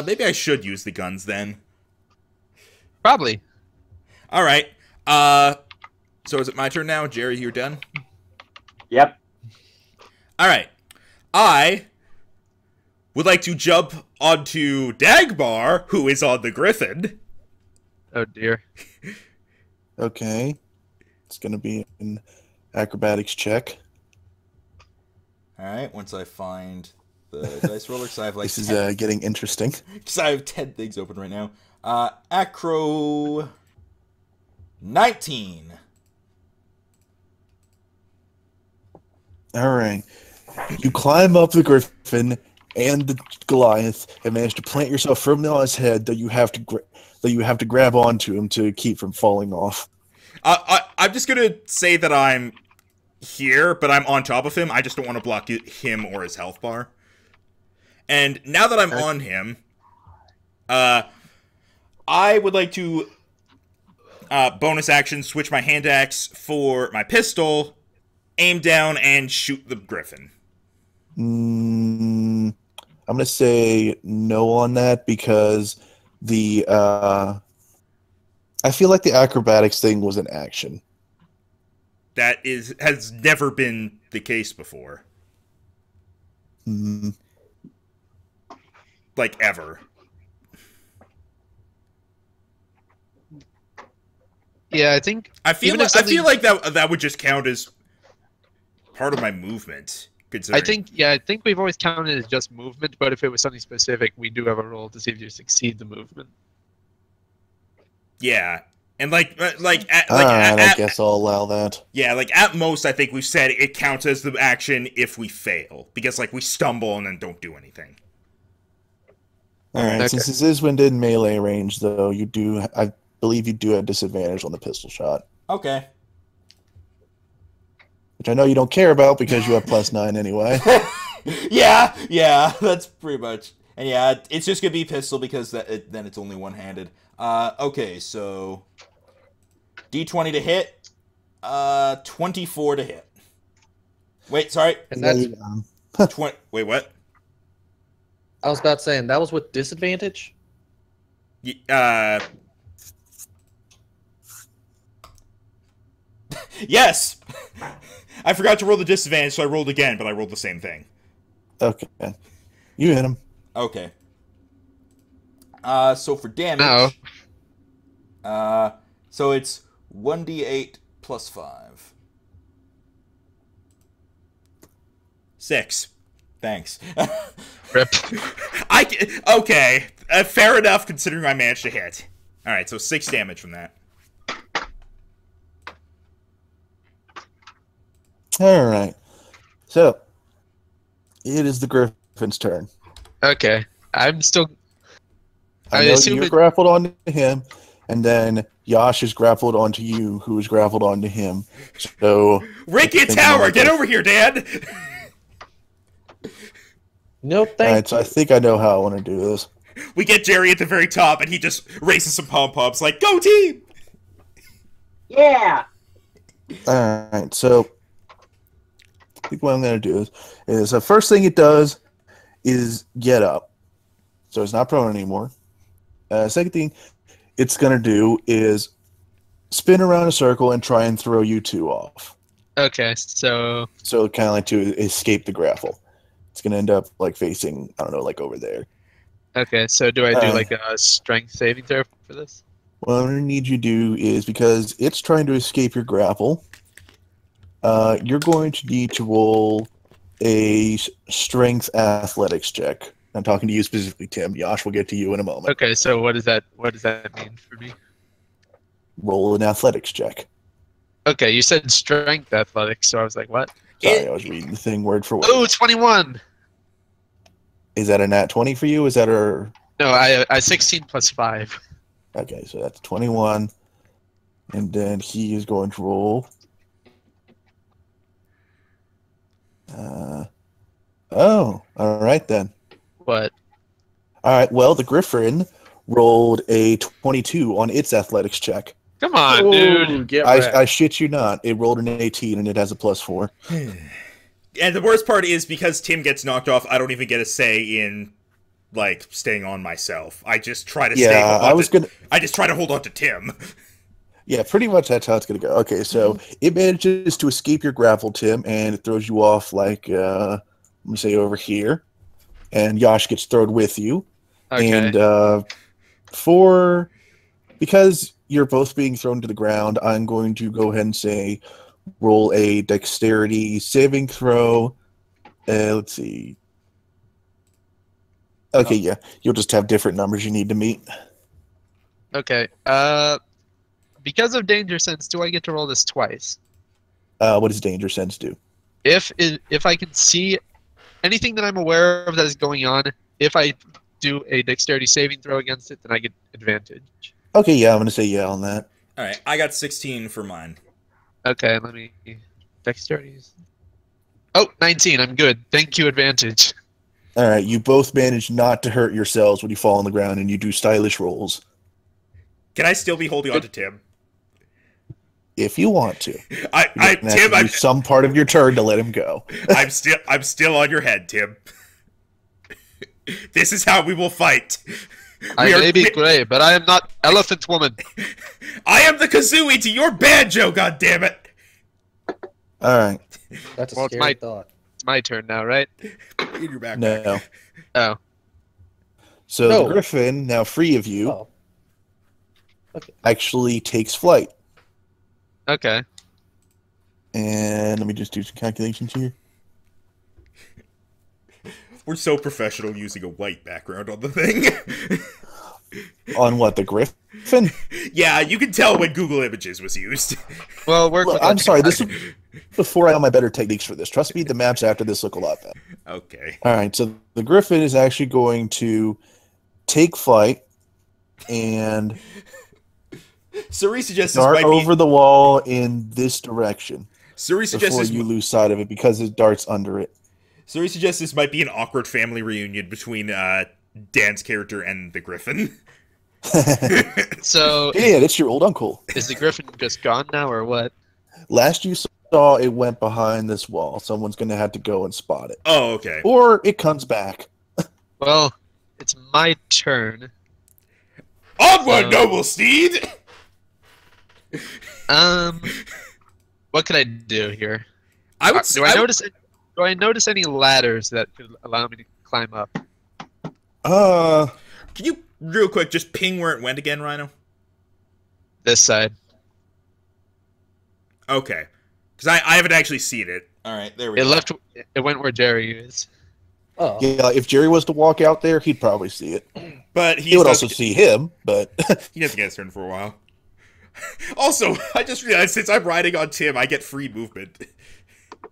maybe I should use the guns then. Probably. All right. So is it my turn now, Jerry? You're done. Yep. All right. I would like to jump onto Dagmar, who is on the Griffin. Oh dear. Okay. It's going to be an acrobatics check. All right. Once I find the dice roller, because I have like This is getting interesting. because I have 10 things open right now. Acro 19. All right. You climb up the Griffin and the Goliath and manage to plant yourself firmly on his head that you have to grab onto him to keep from falling off. I'm just gonna say that I'm here, but I'm on top of him. I just don't want to block him or his health bar. And now that I'm on him, I would like to bonus action switch my hand axe for my pistol, aim down, and shoot the Griffin. I'm going to say no on that because I feel like the acrobatics thing was an action. That has never been the case before. Like, ever. Yeah, I think. I feel like that would just count as part of my movement. I think we've always counted as just movement, but if it was something specific, we do have a roll to see if you succeed the movement. Yeah, and I guess I'll allow that. Yeah, like at most, I think we've said it counts as the action if we fail because like we stumble and then don't do anything. All right. Okay. Since this is within melee range, though, I believe you do have disadvantage on the pistol shot. Okay. Which I know you don't care about because you have +9 anyway. yeah, that's pretty much. And yeah, it's just gonna be pistol because then it's only one-handed. Okay, so D20 to hit, 24 to hit. Wait, sorry. And that's 20. Wait, what? I was about saying that was with disadvantage. Yes. I forgot to roll the disadvantage, so I rolled again, but I rolled the same thing. Okay. You hit him. Okay. So for damage... so it's 1d8 plus 5. 6. Thanks. Rip. Okay. Fair enough, considering I managed to hit. Alright, so 6 damage from that. All right. So, it is the Griffin's turn. Okay. I'm still... I know you're grappled onto him, and then Yash is grappled onto you, who is grappled onto him. So... Ricky Tower, get over here, Dad! No, thank Alright, so I think I know how I want to do this. We get Jerry at the very top, and he just raises some pom-poms like, go team! Yeah! Alright, so... I think what I'm going to do is the first thing it does is get up. So it's not prone anymore. Second thing it's going to do is spin around a circle and try and throw you two off. Okay, so... So kind of like to escape the grapple. It's going to end up like facing, I don't know, like over there. Okay, so do I do like a strength saving throw for this? What I'm going to need you to do is, because it's trying to escape your grapple, you're going to need to roll a strength athletics check. I'm talking to you specifically, Tim. Yash will get to you in a moment. Okay, so what does that mean for me? Roll an athletics check. Okay, you said strength athletics, so I was like, what? Sorry, I was reading the thing word for word. Oh, 21! Is that a nat 20 for you? Is that a... No, I 16 plus 5. Okay, so that's 21. And then he is going to roll... Oh, all right then. What? All right, well, the Griffin rolled a 22 on its athletics check. Come on, dude. Get wrecked. I shit you not. It rolled an 18 and it has a +4. And the worst part is because Tim gets knocked off, I don't even get a say in like staying on myself. I just try to stay. I just try to hold on to Tim. Yeah, pretty much that's how it's gonna go. Okay, so it manages to escape your grapple, Tim, and it throws you off like let me say over here, and Yash gets thrown with you. Okay. And because you're both being thrown to the ground, I'm going to go ahead and say roll a dexterity saving throw. Let's see. Okay, yeah, you'll just have different numbers you need to meet. Okay. Because of danger sense, do I get to roll this twice? What does danger sense do? If I can see anything that I'm aware of that is going on, if I do a dexterity saving throw against it, then I get advantage. Okay, yeah, I'm going to say yeah on that. All right, I got 16 for mine. Okay, let me dexterity. Oh, 19. I'm good. Thank you, advantage. All right, you both manage not to hurt yourselves when you fall on the ground, and you do stylish rolls. Can I still be holding on to Tim? If you want to. Tim, I'm some part of your turn to let him go. I'm still on your head, Tim. This is how we will fight. I may be gray, but I am not Elephant Woman. I am the kazooie to your banjo, goddammit! All right. That's a Well, scary thought. It's my turn now, right? In your backpack. No. Oh. So No. the griffin, now free of you, Oh. actually takes flight. Okay. And let me just do some calculations here. We're so professional using a white background on the thing. On what, the griffin? Yeah, you can tell when Google Images was used. Well, work Look, with I'm that. sorry, this is before I have my better techniques for this. Trust me, the maps after this look a lot better. Okay. All right, so the griffin is actually going to take flight and Suri suggests this dart might over be... the wall in this direction Suri suggests before this... you lose sight of it because it darts under it. Suri suggests this might be an awkward family reunion between Dan's character and the griffin. So, Yeah, that's your old uncle. is the griffin just gone now, or what? Last you saw, it went behind this wall. Someone's going to have to go and spot it. Oh, okay. Or it comes back. Well, it's my turn. Onward, So- noble steed! What could I do here? I would Do I notice any ladders that could allow me to climb up? Can you, real quick, just ping where it went again, Rhino? This side. Okay. Because I haven't actually seen it. Alright, there we go. It went where Jerry is. Oh. Yeah, if Jerry was to walk out there, he'd probably see it. But He would also see him, but he doesn't get his turn for a while. Also, I just realized since I'm riding on Tim, I get free movement.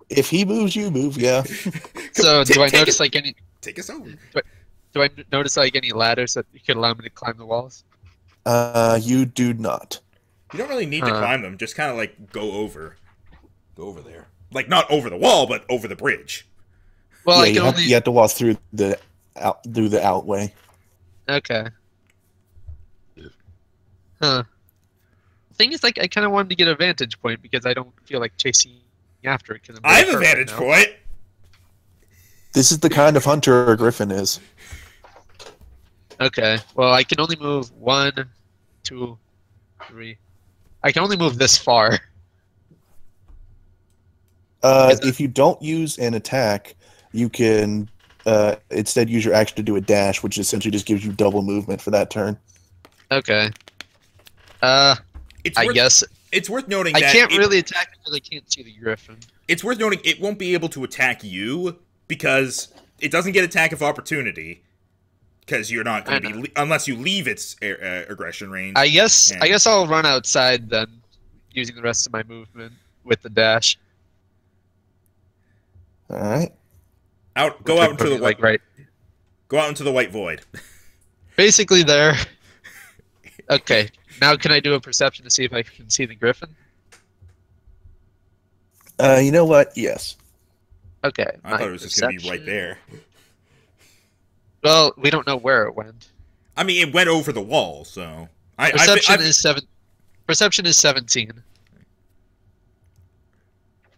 if he moves, you move, yeah. So, do I take notice it- like any? Take us home. Do I notice like any ladders that could allow me to climb the walls? You do not. You don't really need to Huh. climb them. Just kind of like go over. Go over there. Like not over the wall, but over the bridge. Well, Yeah, I can you only. have to walk through the outway. Okay. Huh. Thing is, like, I kind of wanted to get a vantage point because I don't feel like chasing after it. Cause I have a hurt right vantage now. point. This is the kind of hunter a griffin is. Okay. Well, I can only move 1, 2, 3. I can only move this far. If you don't use an attack, you can instead use your action to do a dash, which essentially just gives you double movement for that turn. Okay. It's I worth, guess it's worth noting I that can't really attack because I can't see the griffin. It's worth noting it won't be able to attack you because it doesn't get attack of opportunity because you're not going to be unless you leave its aggression range. I guess Yeah. I'll run outside then, using the rest of my movement with the dash. All right. Go out into the like right. Go out into the white void. Basically there. Okay. Now can I do a perception to see if I can see the griffin? You know what? Yes. Okay. I my thought it was just going to be right perception- there. Well, we don't know where it went. I mean, it went over the wall, so Perception is Perception is 17.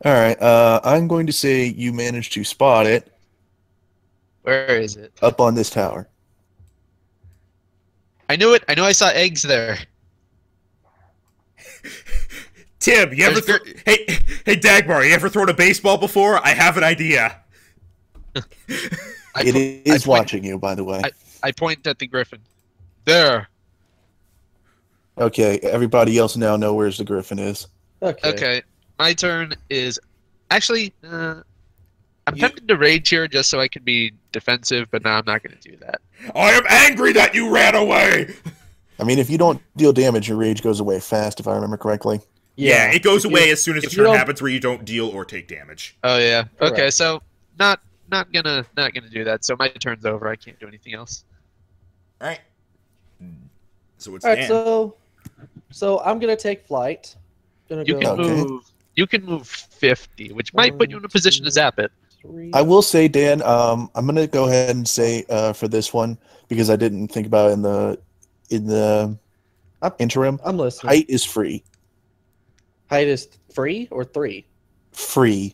All right. I'm going to say you managed to spot it Where is it? up on this tower. I knew it. I know I saw eggs there. Tim, you ever hey Dagmar, you ever thrown a baseball before? I have an idea. It is watching you, by the way. I point at the griffin. There. Okay, everybody else now know where the griffin is. Okay. My turn is actually. I'm tempted to rage here just so I can be defensive, but no, I'm not going to do that. I am angry that you ran away. I mean, if you don't deal damage, your rage goes away fast, if I remember correctly. Yeah, it goes away as soon as the turn happens where you don't deal or take damage. Oh yeah. Okay, Correct. so not gonna do that. So my turn's over. I can't do anything else. All right. So it's All right, Dan. so I'm gonna take flight. You can Okay. move. You can move 50, which might put you in a position to zap it. I will say, Dan, I'm going to go ahead and say for this one, because I didn't think about it in the interim, I'm listening. height is free. Height is 3 or 3? Free.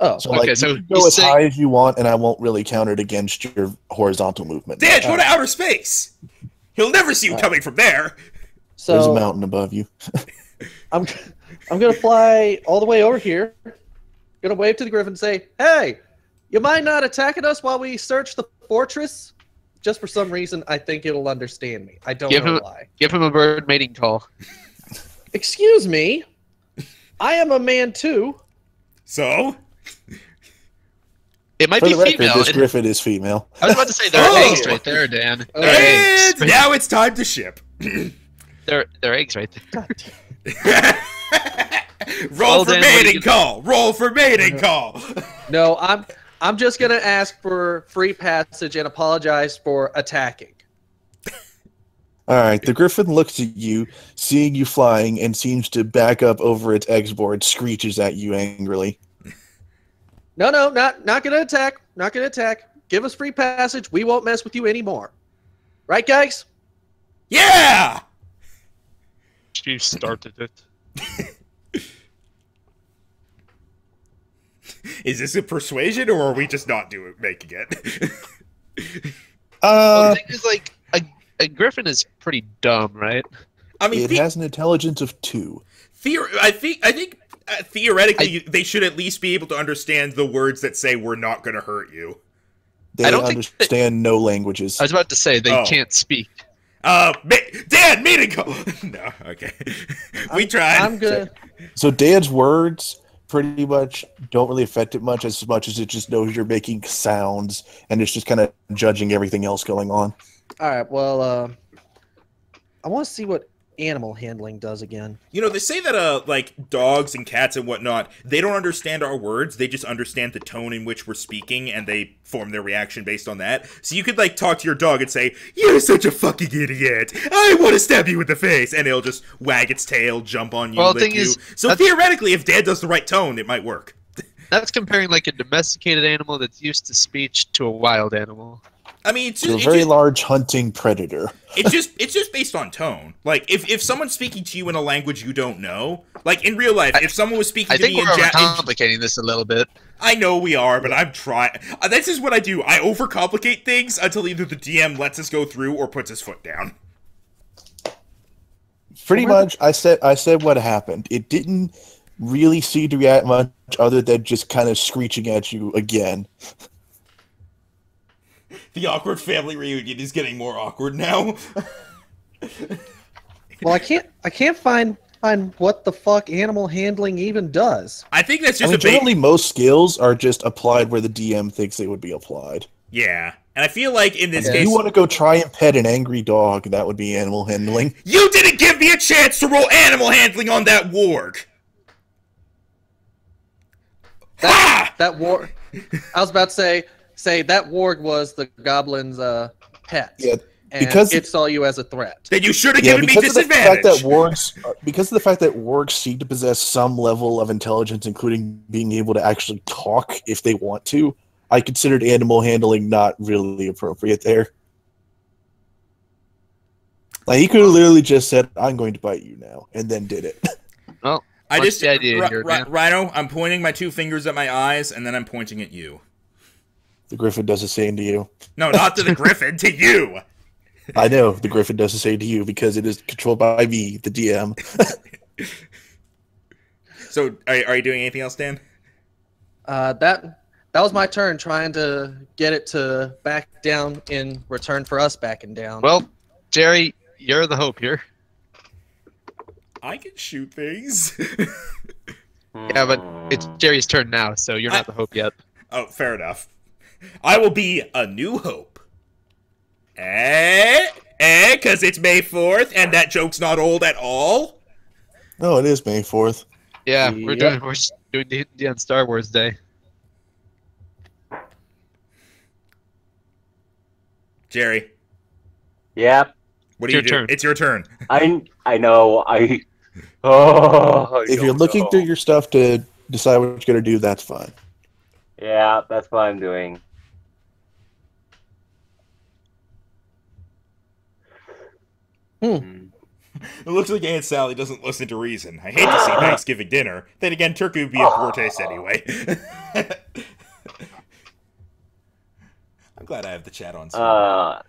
Oh, So, Okay, like, so you can go you as say- high as you want, and I won't really count it against your horizontal movement. Dan, go to outer space. He'll never see you coming from there. There's a so mountain above you. I'm gonna fly all the way over here. Gonna wave to the griffin and say, "Hey, you mind not attacking us while we search the fortress?" Just for some reason, I think it'll understand me. I don't know why. Give him a bird mating call. Excuse me, I am a man too. So? It might For be the record, female. this griffin is female. I was about to say there are Oh! eggs right there, Dan. There are And eggs. now it's time to ship. There are eggs right there. Roll Well, for Dan, what are mating you call. Roll for mating call. No, I'm just gonna ask for free passage and apologize for attacking. All right, the griffin looks at you, seeing you flying, and seems to back up over its eggs board, screeches at you angrily. No, not gonna attack. Not gonna attack. Give us free passage. We won't mess with you anymore. Right, guys? Yeah! She started it. Is this a persuasion, or are we just not making it? Well, the thing is, like, a griffin is pretty dumb, right? I mean, It has an intelligence of 2. I think theoretically they should at least be able to understand the words that say "we're not going to hurt you." They I don't think understand no languages. I was about to say they Oh. can't speak. Dan, meeting call. No, okay. We tried. I'm gonna. So Dan's words pretty much don't really affect it much as it just knows you're making sounds, and it's just kind of judging everything else going on. All right. Well, I want to see what animal handling does again. You know, they say that like dogs and cats and whatnot, they don't understand our words. They just understand the tone in which we're speaking, and they form their reaction based on that. So you could like talk to your dog and say, "You're such a fucking idiot. I want to stab you in the face," and it'll just wag its tail, jump on you, Well, the lick thing you. is, So that's- theoretically, if Dan does the right tone, it might work. That's comparing like a domesticated animal that's used to speech to a wild animal. I mean, it's To a just, very large hunting predator. it's just based on tone. Like if someone's speaking to you in a language you don't know, like in real life, if someone was speaking I to think me we're in overcomplicating this a little bit. I know we are, but I'm trying. This is what I do. I overcomplicate things until either the DM lets us go through or puts his foot down. Pretty much, I said what happened. It didn't really seem to react much other than just kind of screeching at you again. The awkward family reunion is getting more awkward now. Well, I can't find what the fuck animal handling even does. I think that's I just mean, a bait. generally, most skills are just applied where the DM thinks they would be applied. Yeah, and I feel like in this If case, you want to go try and pet an angry dog, that would be animal handling. you didn't give me a chance to roll animal handling on that warg. That war. I was about to say that warg was the goblin's pet. Yeah, and because- it saw you as a threat. Then you should have Yeah, given me because of the fact disadvantage. that wargs seem to possess some level of intelligence, including being able to actually talk if they want to, I considered animal handling not really appropriate there. Like he could have literally just said, "I'm going to bite you now," and then did it. Well, I what's just the idea here, man? Rhino, I'm pointing my 2 fingers at my eyes, and then I'm pointing at you. The Griffin does the same to you. No, not to the Griffin, to you. I know the Griffin does the same to you because it is controlled by me, the DM. So, are you doing anything else, Dan? That was my turn, trying to get it to back down in return for us backing down. Well, Jerry, you're the hope here. I can shoot things. Yeah, but it's Jerry's turn now, so you're not the hope yet. Oh, fair enough. I will be a new hope. Because it's May 4th, and that joke's not old at all? No, it is May 4th. Yeah, Yep. we're doing D&D on Star Wars Day. Jerry, Yep. what do you do? Turn. It's your turn. I know. Oh. If you're looking through your stuff to decide what you're going to do, that's fine. Yeah, that's what I'm doing. It looks like Aunt Sally doesn't listen to reason. I hate to see Thanksgiving dinner. Then again, turkey would be a poor taste anyway. I'm glad I have the chat on. So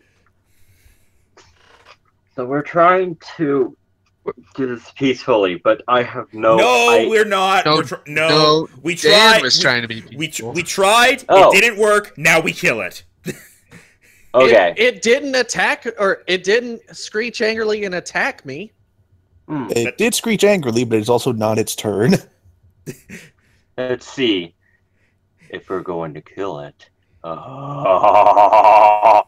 we're trying to do this peacefully, but I have no. We're not. No, No, we Dan tried. was trying to be peaceful. We tried. Oh. It didn't work. Now we kill it. Okay. It didn't attack, or it didn't screech angrily and attack me. It did screech angrily, but it's also not its turn. Let's see if we're going to kill it. I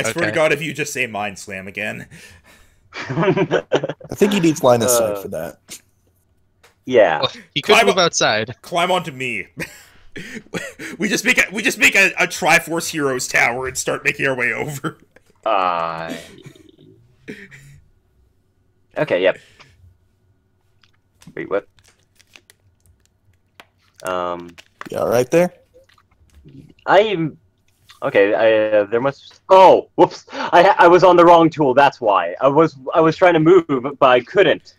swear to God, if you just say Mind Slam again. I think he needs line of sight for that. Yeah. Well, he could move outside. Climb onto me. we just make a Triforce Heroes tower and start making our way over. Okay. Yep. Wait. What? You all right there? Okay. There must. Oh, whoops! I was on the wrong tool. That's why. I was trying to move, but I couldn't.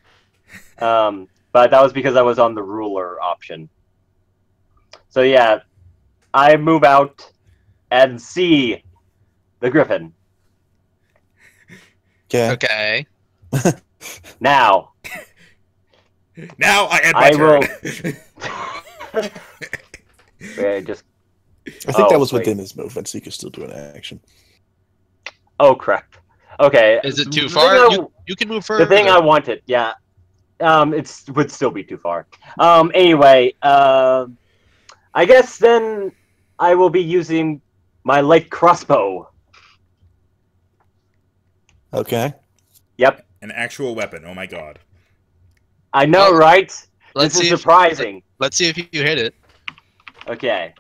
But that was because I was on the ruler option. So yeah, I move out and see the Griffin. Okay. Okay. Now I end my turn. Just. I think that was wait. within his movement, so you can still do an action. Oh crap. Okay. Is it too The far? thing You can move further. The thing I wanted, yeah. It would still be too far. Anyway, I guess then I will be using my light crossbow. Okay. Yep. An actual weapon. Oh my God. I know, Oh, right? Let's This see. is surprising. Let's see if you hit it. Okay.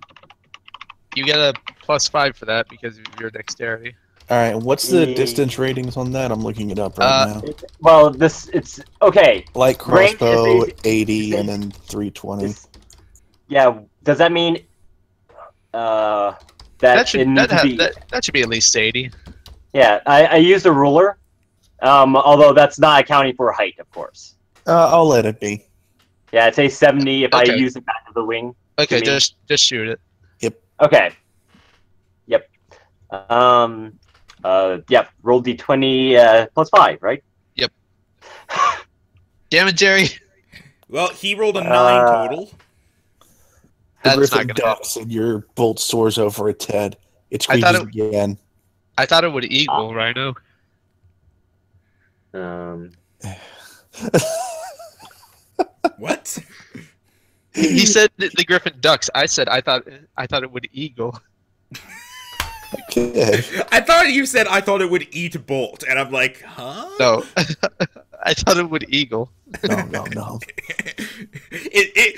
You get a +5 for that because of your dexterity. All right. What's the Yeah. distance ratings on that? I'm looking it up right now. Well, it's okay. Light range is crossbow, basic- 80, and then 320. Yeah. Does that mean that That should it needs to be? that should be at least 80. Yeah, I used a ruler. Although that's not accounting for height, of course. I'll let it be. Yeah, I'd say 70 if Okay. I use the back of the wing. Okay, You mean- just shoot it. Okay. Yep. Yep. Roll d20 +5, right? Damn it, Jerry. Well, he rolled a 9 total. The That's Griffin not gonna ducks and your bolt soars over its head. It I screeches thought again. I thought it would equal Rhino. What? He said the Griffin ducks. I said I thought it would eagle. Okay. I thought you said I thought it would eat Bolt, and I'm like, huh? No, I thought it would eagle. No.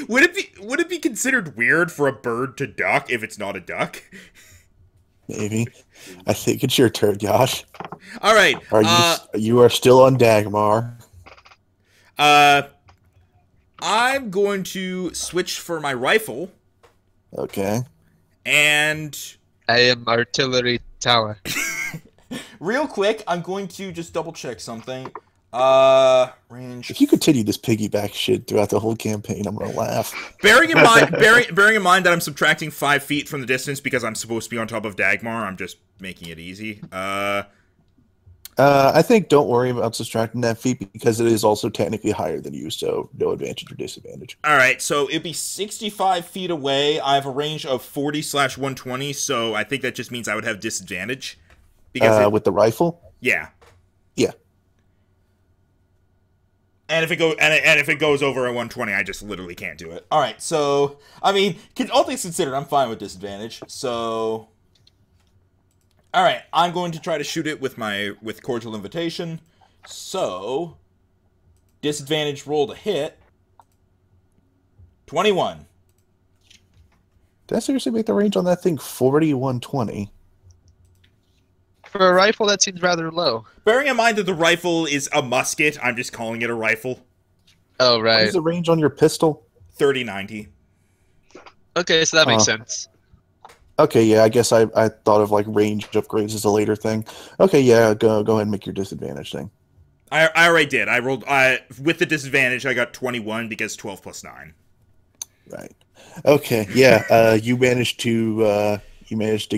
Would it be considered weird for a bird to duck if it's not a duck? Maybe. I think it's your turn, Josh. All right. You are still on Dagmar. I'm going to switch for my rifle, Okay. and I am artillery tower. Real quick, I'm going to just double check something. Range. If you continue this piggyback shit throughout the whole campaign, I'm gonna laugh. Bearing in mind that I'm subtracting 5 feet from the distance because I'm supposed to be on top of Dagmar, I'm just making it easy. I think don't worry about subtracting that feat because it is also technically higher than you, so no advantage or disadvantage. All right, so it'd be 65 feet away. I have a range of 40/120, so I think that just means I would have disadvantage. Because with the rifle? Yeah. Yeah. And if it goes over a 120, I just literally can't do it. All right, so I mean, all things considered, I'm fine with disadvantage. So, all right, I'm going to try to shoot it with cordial invitation. So, disadvantage roll to hit. 21. Did I seriously make the range on that thing 40/120? For a rifle, that seems rather low. Bearing in mind that the rifle is a musket, I'm just calling it a rifle. Oh, What right. is the range on your pistol? 30-90. Okay, so that makes sense. Okay, yeah, I guess I thought of like range upgrades as a later thing. Okay, yeah, go ahead and make your disadvantage thing. I already did. I rolled with the disadvantage. I got 21 because 12 plus 9. Right. Okay, yeah, you managed to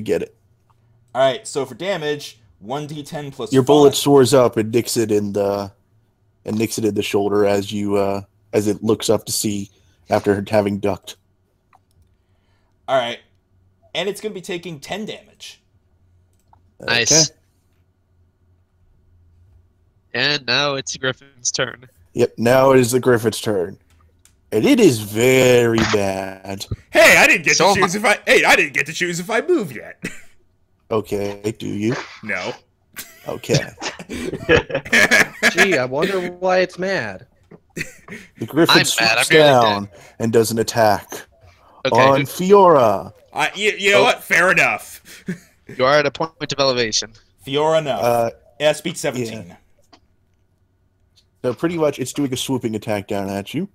get it. All right. So for damage, 1d10 plus. Your 5. bullet soars up and nicks it in the shoulder as it looks up to see after having ducked. All right, and it's going to be taking 10 damage. Nice. Okay. And now it's Griffin's turn. Yep. Now it is the Griffith's turn, and it is very bad. Hey, I didn't get So to choose if I. Hey, I didn't get to choose if I move yet. Okay, do you? No. Okay. Gee, I wonder why it's mad. The Griffin I'm mad, swoops I'm nearly down and does an attack Okay, on Fiora. You know what? Fair enough. you are at a point of elevation. Fiora, enough. Yeah, speed 17. Yeah. So pretty much, it's doing a swooping attack down at you.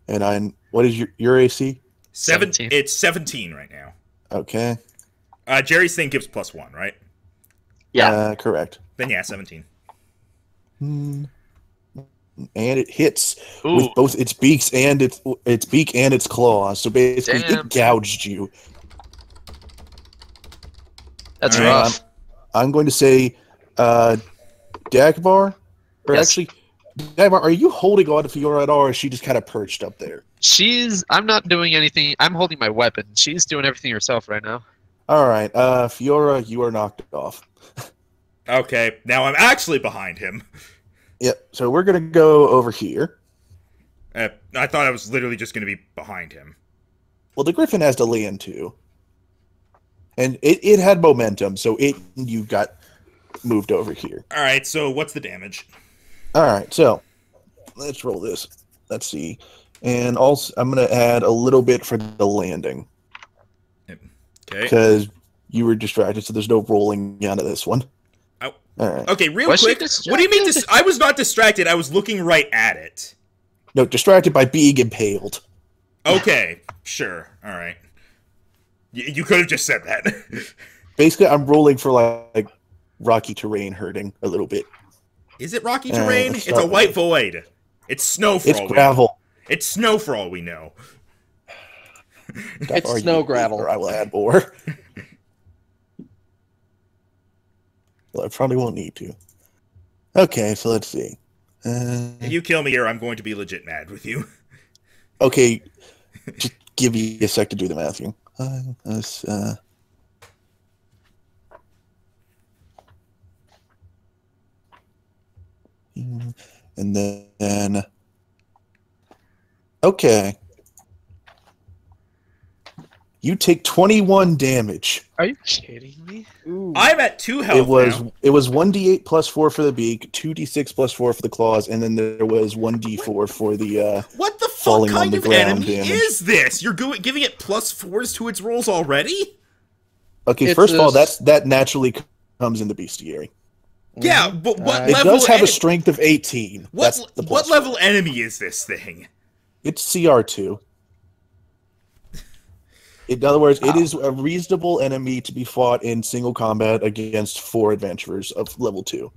And what is your AC? 17. It's 17 right now. Okay. Jerry's thing gives +1, right? Yeah. Correct. Then yeah, 17. And it hits Ooh. with both its beaks and its beak and its claws. So basically, Damn. it gouged you. That's All right. rough. I'm going to say, Dagmar, or Yes. actually, Dagmar, are you holding on to Fiora at all, or is she just kind of perched up there? I'm not doing anything. I'm holding my weapon. She's doing everything herself right now. All right, Fiora, you are knocked off. Okay, now I'm actually behind him. Yep. So we're gonna go over here. I thought I was literally just going to be behind him. Well, the Griffin has to land too, and it had momentum, so you got moved over here. All right, so what's the damage? All right, so let's roll this. Let's see, and also I'm gonna add a little bit for the landing Okay. because you were distracted, so there's no rolling out of this one. Oh. All right. Okay, real Was she quick. What do you mean? distracted? I was not distracted. I was looking right at it. No, distracted by being impaled. Okay, sure. All right. You could have just said that. Basically, I'm rolling for like rocky terrain hurting a little bit. Is it rocky terrain? let's It's a start white with void. It's snow for It's all we know. gravel. It's snow for all we know. It's Or snow you- gravel. Or I will add more. Well, I probably won't need to. Okay, so let's see. If you kill me here, I'm going to be legit mad with you. Okay, just give me a sec to do the math here. And then okay. You take 21 damage. Are you kidding me? Ooh. I'm at 2 health now. It was 1d8 plus 4 for the beak, 2d6 plus 4 for the claws, and then there was 1d4 for the What the fuck falling on kind the of ground enemy damage. is this? You're giving it +4s to its rolls already? Okay, It's first of all, this- that naturally comes in the bestiary. Yeah, but what It level? does have a enemy- strength of 18. That's the what plus level four. enemy is this thing? It's CR2. In other words, it is a reasonable enemy to be fought in single combat against 4 adventurers of level 2.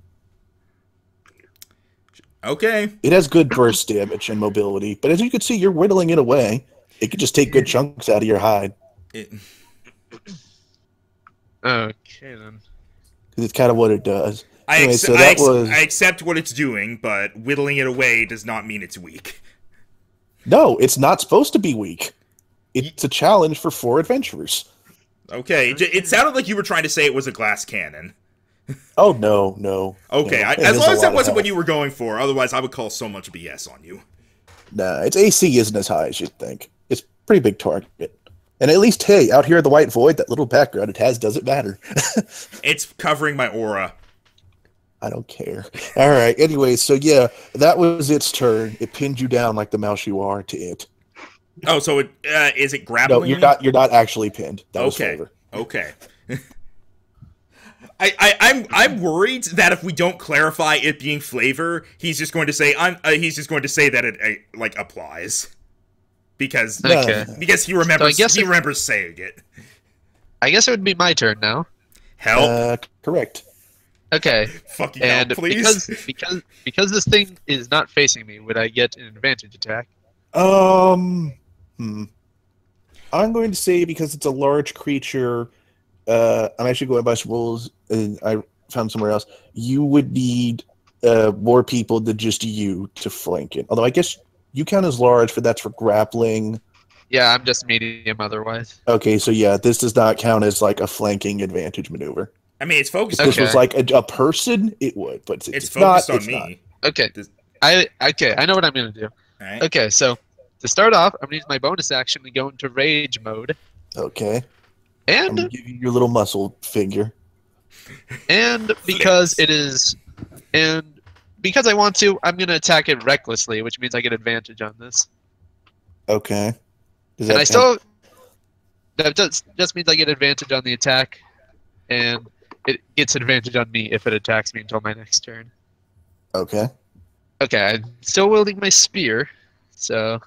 Okay. It has good burst damage and mobility, but as you can see, you're whittling it away. It could just take good chunks out of your hide. Okay, then. Because it's kind of what it does. I Anyway, so that was... I accept what it's doing, but whittling it away does not mean it's weak. No, it's not supposed to be weak. It's a challenge for 4 adventurers. Okay, it sounded like you were trying to say it was a glass cannon. Oh, no. Okay, no. as long as that wasn't what you were going for, otherwise I would call so much BS on you. Nah, its AC isn't as high as you'd think. It's a pretty big target. And at least, hey, out here in the White Void, that little background it has doesn't matter. It's covering my aura. I don't care. All right, anyway, so yeah, that was its turn. It pinned you down like the mouse you are to it. Oh, so it is it grappling? No, you're not actually pinned. That was okay. flavor. Okay. I'm worried that if we don't clarify it being flavor, he's just going to say that it like applies. Because he remembers saying it. I guess it would be my turn now. Help. Correct. Okay. Fucking and help, please. because this thing is not facing me, would I get an advantage attack? I'm going to say because it's a large creature, I'm actually going by some rules, and I found somewhere else. You would need more people than just you to flank it. Although I guess you count as large, but that's for grappling. Yeah, I'm just medium otherwise. Okay, so yeah, this does not count as like a flanking advantage maneuver. I mean, it's focused. If this was like a person, it would, but it's focused on me. Not. Okay. I know what I'm gonna do. All right. Okay, so to start off, I'm gonna use my bonus action to go into rage mode. Okay. I'm And gonna give you your little muscle figure. and because it is, and because I want to, I'm gonna attack it recklessly, which means I get advantage on this. Okay. Does And that I still, that just means I get advantage on the attack, and it gets advantage on me if it attacks me until my next turn. Okay. Okay, I'm still wielding my spear, so.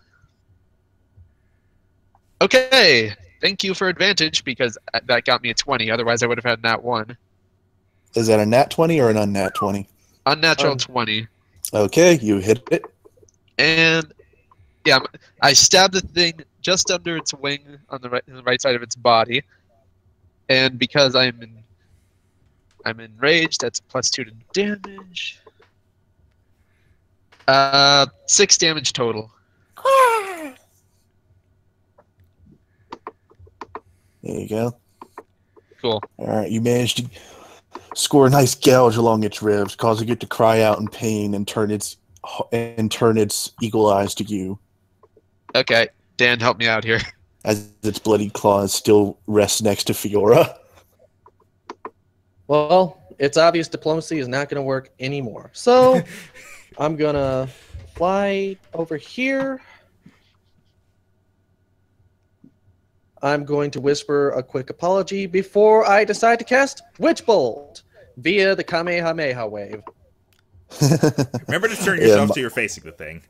Okay, thank you for advantage because that got me a 20. Otherwise, I would have had nat 1. Is that a nat 20 or an unnat 20? Unnatural 20. Okay, you hit it. And yeah, I stabbed the thing just under its wing on the right side of its body. And because I'm enraged, that's +2 to damage. 6 damage total. There you go. Cool. All right, you managed to score a nice gouge along its ribs, causing it to cry out in pain and turn its eagle eyes to you. Okay, Dan, help me out here. As its bloody claws still rest next to Fiora. Well, it's obvious diplomacy is not going to work anymore. So I'm going to fly over here. I'm going to whisper a quick apology before I decide to cast Witch Bolt via the Kamehameha wave. Remember to turn yourself so you're facing the thing.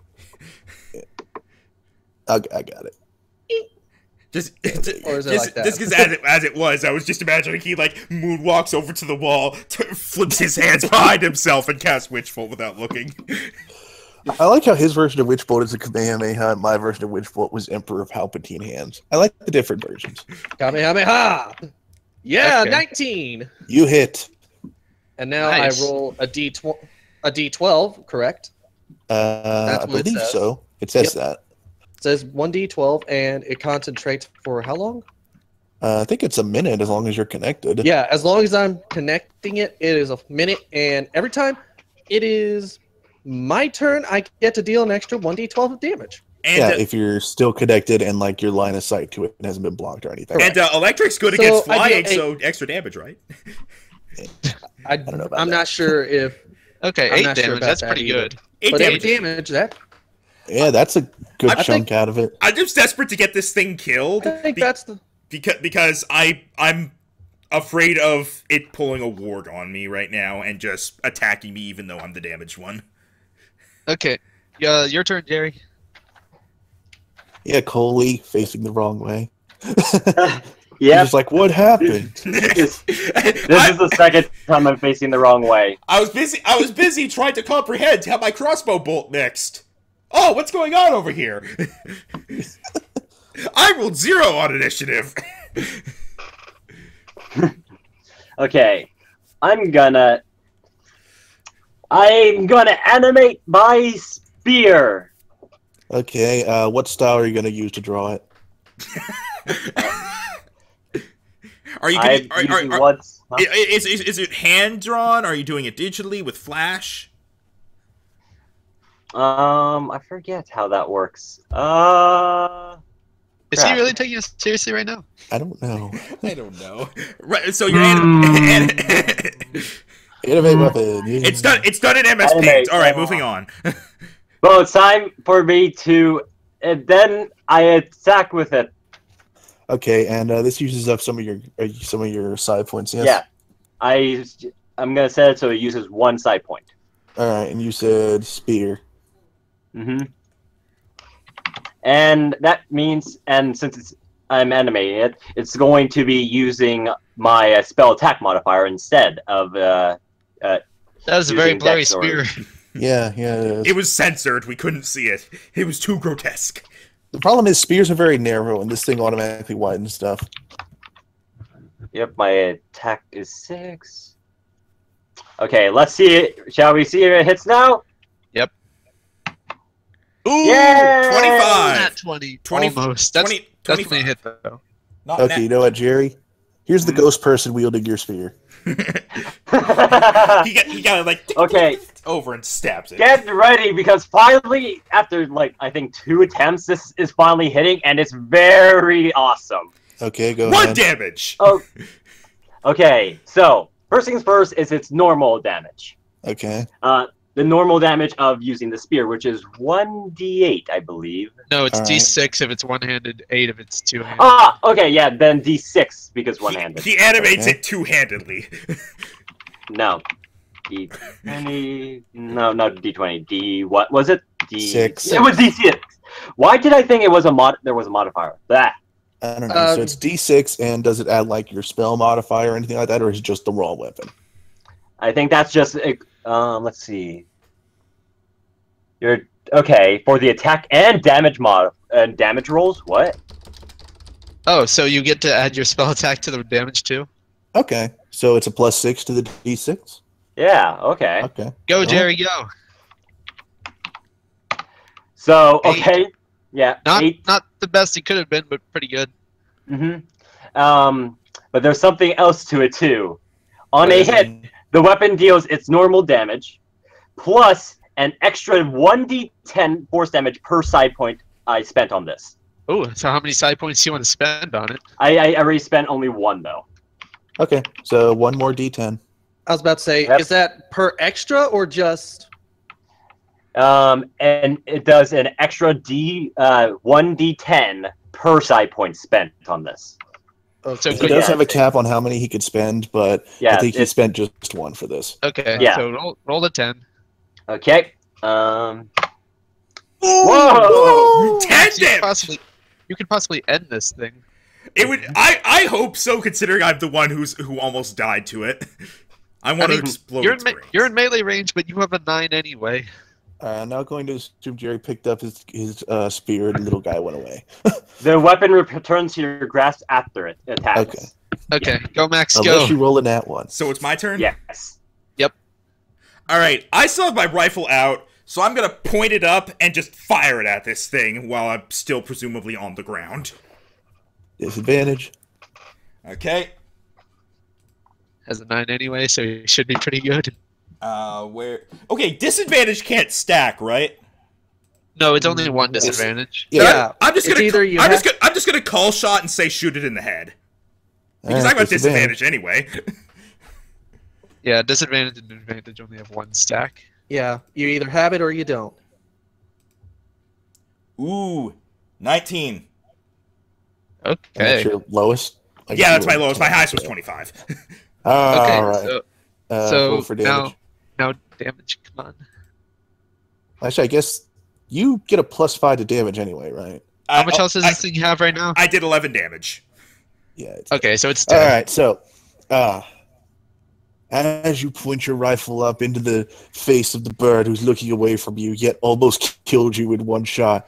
I got it. Just because as it was, I was just imagining he like moonwalks over to the wall, flips his hands behind himself, and casts Witch Bolt without looking. I like how his version of Witch Bolt is a Kamehameha, and my version of Witch Bolt was Emperor Palpatine hands. I like the different versions. Kamehameha! Yeah, Okay. 19! You hit. And now Nice. I roll a D12, correct? I what it believe says. so. It says Yep. that. It says 1D12, and it concentrates for how long? I think it's a minute as long as you're connected. Yeah, as long as I'm connecting it, it is a minute, and every time it is my turn, I get to deal an extra 1d12 of damage. And, Yeah, if you're still connected and like your line of sight to it hasn't been blocked or anything. and electric's good So against I flying, deal so extra damage, right? I don't know about I'm that. not sure if. Okay, I'm 8 not sure damage. about That's that pretty either. good. 8 But damage. 8 damage, that Yeah, that's a good I chunk out of it. I'm just desperate to get this thing killed. I think that's the. Because I'm afraid of it pulling a ward on me right now and just attacking me even though I'm the damaged one. Okay, your turn, Jerry. Yeah, Coaly facing the wrong way. He's Yep. just like, what happened? This is the second time I'm facing the wrong way. I was busy trying to comprehend how my crossbow bolt mixed. Oh, what's going on over here? I rolled 0 on initiative. Okay, I'm gonna animate my spear. Okay, what style are you going to use to draw it? Are you I'm gonna, using what's huh? is it hand drawn? Are you doing it digitally with flash? I forget how that works. Is he really taking us seriously right now? I don't know. I don't know. Right, so you're Innovate weapon. It's done in MS Paint. All right, moving on. Well, it's time for me to, and then I attack with it. Okay, and this uses up some of your side points. Yes. Yeah, I'm gonna set it so it uses 1 side point. All right, and you said spear. Mm-hmm. And that means, and since I'm animating it, it's going to be using my spell attack modifier instead of That was a very using blurry dex or- spear. Yeah, it is. It was censored. We couldn't see it. It was too grotesque. The problem is spears are very narrow, and this thing automatically widens stuff. Yep, my attack is 6. Okay, let's see it. Shall we see if it hits now? Yep. Ooh, Yay! 25. Not 20. 20 Almost. That's 20 definitely a hit, though. Not Okay, you know what, Jerry? Here's the ghost person wielding your spear. he got it like Okay. over and stabs it. Get ready, because finally, after like I think 2 attempts, this is finally hitting, and it's very awesome. Okay, go 1 ahead. damage. Oh, okay. So first things first is its normal damage. Okay. The normal damage of using the spear, which is 1d8, I believe. No, it's All right. D6 if it's one-handed, 8 if it's two-handed. Ah, okay, yeah, then d6 because one-handed. He animates Okay. it two-handedly. No. D20. No, not D20. D. What was it? Six. It was D6. Why did I think it was a mod? There was a modifier. That. I don't know. So it's D6, and does it add like your spell modifier or anything like that, or is it just the raw weapon? I think that's just. Let's see. You're okay for the attack and damage damage rolls. What? Oh, so you get to add your spell attack to the damage too? Okay. So it's a +6 to the D6? Yeah. Okay. Okay. Go, Well, Jerry, go. So 8. okay. Yeah. Not 8. not the best it could have been, but pretty good. But there's something else to it too. On a hit, the weapon deals its normal damage, plus an extra 1d10 force damage per side point I spent on this. Oh, so how many side points do you want to spend on it? I already spent only 1 though. Okay. So 1 more D10. I was about to say, Yep. is that per extra or just? And it does an extra 1d10 per side point spent on this. So He good. does yeah, have a cap on how many he could spend, but Yeah, I think he it's- spent just 1 for this. Okay, Yeah. so roll the 10. Okay. Whoa! Whoa! 10 You could damage. possibly end this thing. It would. I hope so, considering I'm the one who almost died to it. I want to explode. You're its in, brains. you're in melee range, but you have a 9 anyway. I'm now going to assume Jerry picked up his spear and the little guy went away. The weapon returns to your grasp after it attacks. Okay. Okay, go Max, Unless go. you roll a nat 1. So it's my turn. Yes. All right. I still have my rifle out, so I'm gonna point it up and just fire it at this thing while I'm still presumably on the ground. Disadvantage. Okay. Has a 9 anyway, so you should be pretty good. Where? Okay, disadvantage can't stack, right? No, it's only 1 disadvantage. Yeah. I'm just It's gonna. either you I'm have- just gonna call shot and say shoot it in the head because Alright, I got disadvantage anyway. Yeah, disadvantage and advantage only have 1 stack. Yeah, you either have it or you don't. Ooh, 19. And Okay. that's your lowest? Like, Yeah, that's you my rolled lowest. My 20. highest was 25. Okay, All right. so roll for damage. now damage, come on. Actually, I guess you get a +5 to damage anyway, right? How much else does this thing have right now? I did 11 damage. Yeah. Okay, so it's All 10. right. So, as you point your rifle up into the face of the bird who's looking away from you, yet almost killed you in one shot,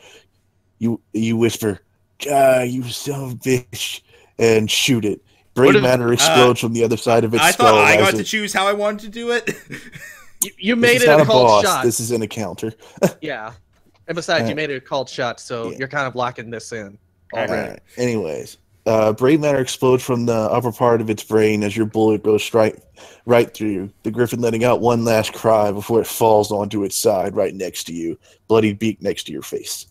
you whisper, you son of a bitch, and shoot it. Brain matter explodes from the other side of its I skull. thought I got to choose how I wanted to do it. You made This it is not a a called boss. shot. This is an encounter. Yeah. And besides, you Alright. made it a called shot, so Yeah. you're kind of locking this in already. Alright. Anyways, brain matter explodes from the upper part of its brain as your bullet goes right through you. The griffin letting out one last cry before it falls onto its side right next to you, bloody beak next to your face.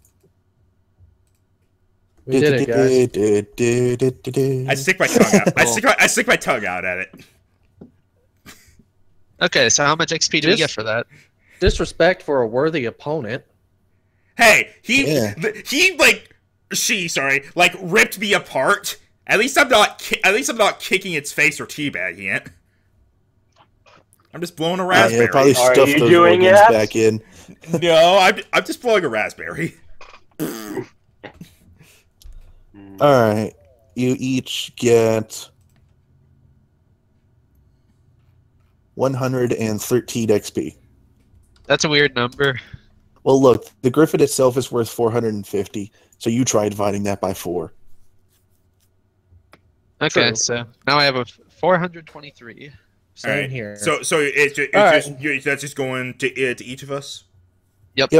We did it, guys. I stick my tongue out. I stick my tongue out at it. Okay, so how much XP do we get for that? Disrespect for a worthy opponent. Hey, he ripped me apart. At least I'm not kicking its face or teabagging it. I'm just blowing a raspberry. Yeah, probably Are stuff you those doing organs it? back in. No, I'm just blowing a raspberry. Alright. You each get 113 XP. That's a weird number. Well, look, the griffin itself is worth 450, so you try dividing that by 4. Okay, True. so now I have a 423. Same Alright, here. So that's just going to each of us. Yep.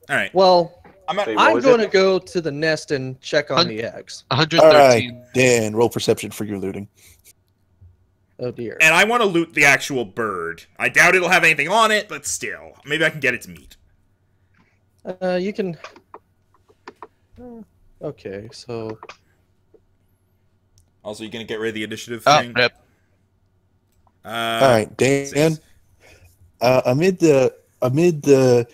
All right. Well, I'm at, Wait, what I'm was going to it? go to the nest and check on the eggs. 113. Alright, Dan, roll perception for your looting. Oh dear. and I want to loot the actual bird. I doubt it'll have anything on it, but still, maybe I can get its meat. You can. Okay, so Also, you gonna get rid of the initiative Oh, thing? rip. Alright, Dan, amid the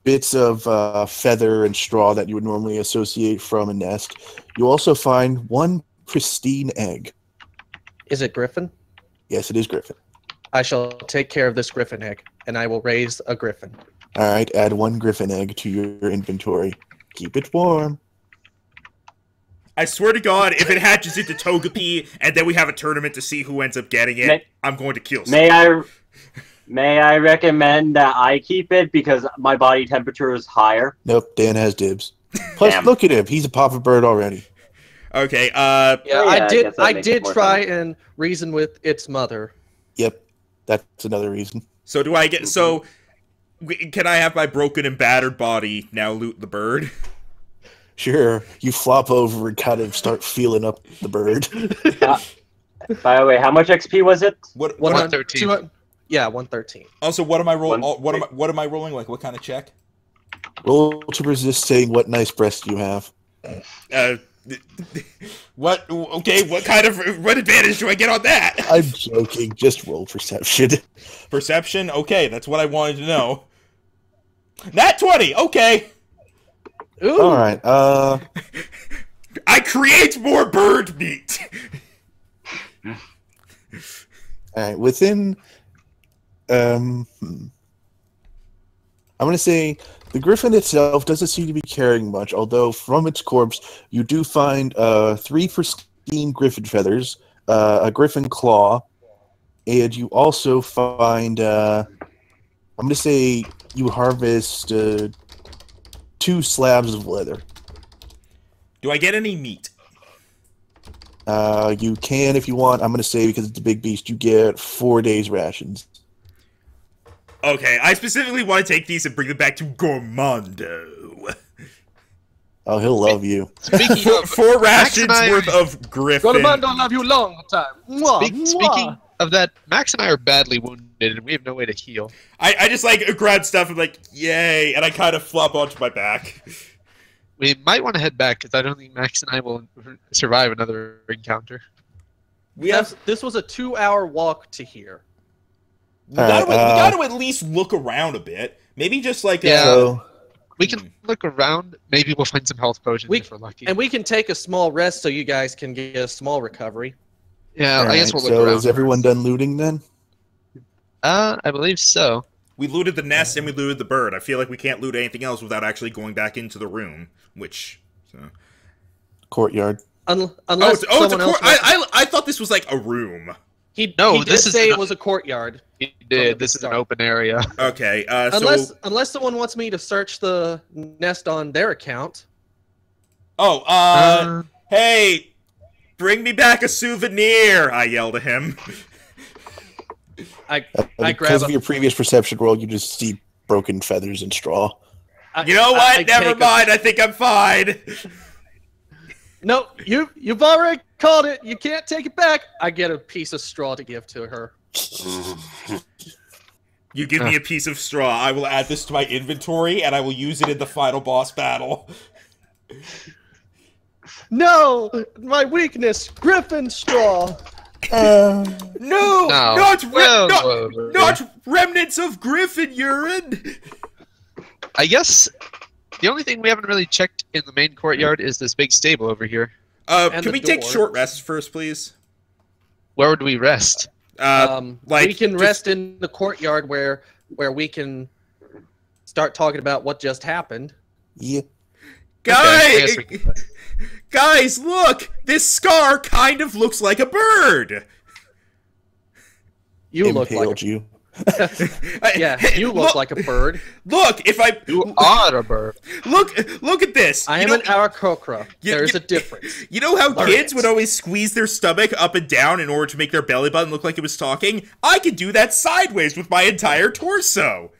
bits of feather and straw that you would normally associate from a nest, you also find one pristine egg. is it Griffin? Yes, it is griffin. I shall take care of this Griffin egg, and I will raise a Griffin. Alright, add one griffin egg to your inventory. Keep it warm. I swear to God, if it hatches into Togepi and then we have a tournament to see who ends up getting it, I'm going to kill someone. May I recommend that I keep it because my body temperature is higher? Nope, Dan has dibs. Plus, Damn. look at him. He's a papa bird already. Okay, Yeah, yeah, I did. guess that I makes did more try sense. and reason with its mother. Yep, that's another reason. so do I get... So, can I have my broken and battered body now loot the bird? Sure, you flop over and kind of start feeling up the bird. By the way, how much XP was it? What 113. 200 Yeah, 113. Also, what am I rolling? One- What am I rolling? Like, what kind of check? Roll to resist saying what nice breasts you have. What? Okay, what advantage do I get on that? I'm joking. Just roll perception. Perception? Okay, that's what I wanted to know. Nat 20, okay. Ooh. All right. I create more bird meat. All right. Within, I'm gonna say the griffin itself doesn't seem to be carrying much. Although from its corpse, you do find 3 pristine griffin feathers, a griffin claw, and you also find. I'm gonna say you harvest 2 slabs of leather. Do I get any meat? You can if you want. I'm gonna say because it's a big beast, you get 4 days rations. Okay, I specifically want to take these and bring them back to Gormando. Oh, he'll love you. Speaking of, Four rations Max and I- worth of griffin. don't have you long time. speaking of that, Max and I are badly wounded, and we have no way to heal. I just like grab stuff and like, yay, and I kind of flop onto my back. We might want to head back, because I don't think Max and I will survive another encounter. We have This was a 2-hour walk to here. we gotta at least look around a bit. Maybe just like Yeah. So, We can look around. Maybe we'll find some health potions if we're lucky. And we can take a small rest so you guys can get a small recovery. Yeah, all I guess right, we'll look so around. is everyone done looting then? I believe so. we looted the nest and we looted the bird. I feel like we can't loot anything else without actually going back into the room. Which, so courtyard. It's Unless a someone else. I thought this was like a room. He No, did this is say an- it was a courtyard. He did. This is an open area. Okay, Unless someone wants me to search the nest on their account. Hey, bring me back a souvenir! I yelled at him. I Because grab of your previous perception roll, you just see broken feathers and straw. You know what? Never mind. I think I'm fine. No, you've already called it. You can't take it back. I get a piece of straw to give to her. You give me a piece of straw. I will add this to my inventory, and I will use it in the final boss battle. No, my weakness, griffin straw. No, No. not remnants of griffin urine. I guess the only thing we haven't really checked in the main courtyard is this big stable over here. Can the we take door. short rests first, please? Where would we rest? We can rest in the courtyard where we can start talking about what just happened. Yeah. Guys, Okay, I guess guys, look! This scar kind of looks like a bird. You look Impaled like you. yeah, you look like a bird. Look, if I you are a bird. look at this. I am You an know- Aarakocra. You- There's you- a difference. You know how Learn kids it. would always squeeze their stomach up and down in order to make their belly button look like it was talking? I could do that sideways with my entire torso.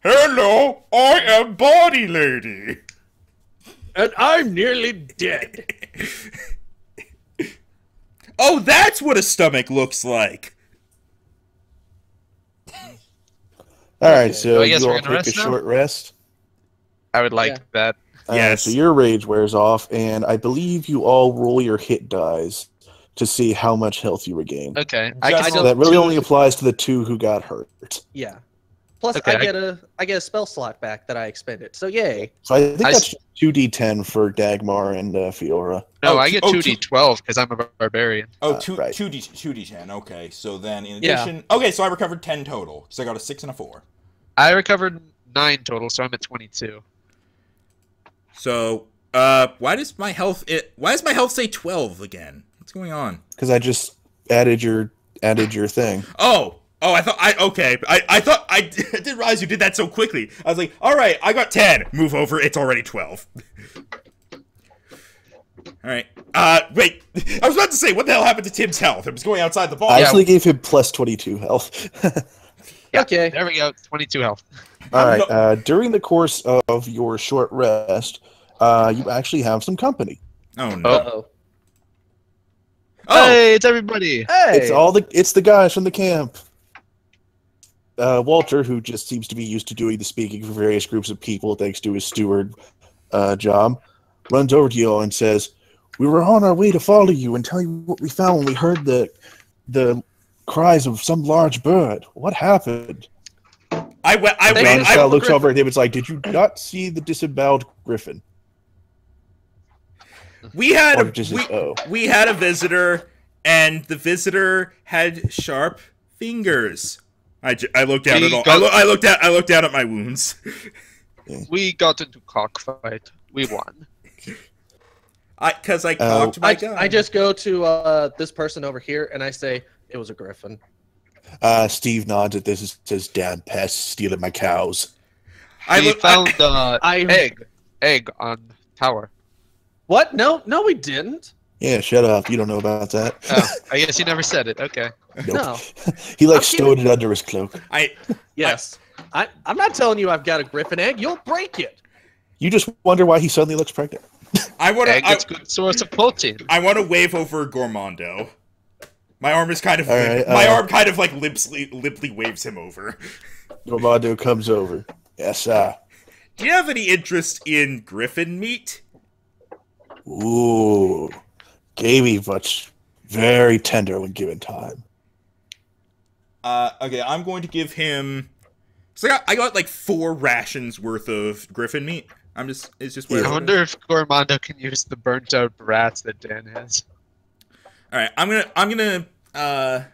Hello, I am Body Lady. And I'm nearly dead. Oh, that's what a stomach looks like. All right, so I guess you we're all gonna take a rest now? short rest. I would like Yeah. that. Yes. So your rage wears off, and I believe you all roll your hit dice to see how much health you regain. Okay. I can just- roll That really two- only applies to the two who got hurt. Yeah. Plus, Okay, I get a spell slot back that I expended. So yay. So I think I that's 2d10 for Dagmar and Fiora. No, Oh, I get oh, 2d12 because I'm a barbarian. Oh, right. 2d10. Okay, so then in Yeah. addition... Okay, so I recovered 10 total. So I got a 6 and a 4. I recovered 9 total, so I'm at 22. So, why does my health say 12 again? What's going on? Because I just added your thing. Oh, I thought I didn't realize you did that so quickly. I was like, all right, I got 10. Move over. It's already 12. All right. Wait. I was about to say, what the hell happened to Tim's health? It was going outside the bar. I actually gave him plus 22 health. Yeah, Okay. There we go. 22 health. All right. During the course of your short rest, you actually have some company. Oh no. Uh-oh. Oh, Hey, it's everybody. Hey. It's the guys from the camp. Walter, who just seems to be used to doing the speaking for various groups of people thanks to his steward job, runs over to you all and says, "We were on our way to follow you and tell you what we found when we heard the cries of some large bird. What happened?" I went. John Scott looks over at him. It's like, "Did you not see the disemboweled griffin?" We had Or just says, "Oh." we had a visitor, and the visitor had sharp fingers. I looked down We at all. got- I looked down at my wounds. We got into cockfight. We won. Because I cocked my gun. I just go to this person over here and I say it was a griffin. Steve nods at this and says, "Damn pests stealing my cows." We found the I- egg on tower. What? No, we didn't. Yeah, shut up. You don't know about that. Oh, I guess you never said it. Okay. Nope. No. He I'm stowed it under his cloak. Yes. I'm not telling you I've got a griffin egg. You'll break it. You just wonder why he suddenly looks pregnant. I want Egg is to. good source of protein. I want to wave over Gormondo. My arm is kind of. All right, my arm kind of like limply waves him over. Romando comes over. Yes, Do you have any interest in griffin meat? Ooh. Gamey, but very tender when given time. Okay, I'm going to give him. So I got like 4 rations worth of griffin meat. It's just I whatever. wonder if Gormondo can use the burnt out brats that Dan has. All right, I'm gonna. I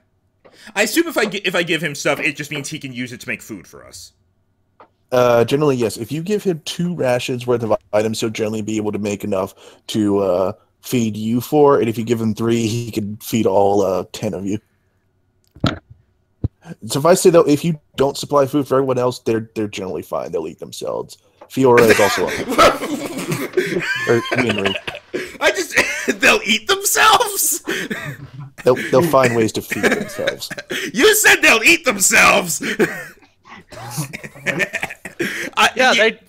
assume if I give him stuff, it just means he can use it to make food for us. Generally, yes. If you give him 2 rations worth of items, he'll generally be able to make enough to feed you 4, and if you give him 3, he can feed all 10 of you. Suffice to say, though, if you don't supply food for everyone else, they're generally fine. They'll eat themselves. Fiora is also or Henry. They'll eat themselves? They'll find ways to feed themselves. You said they'll eat themselves!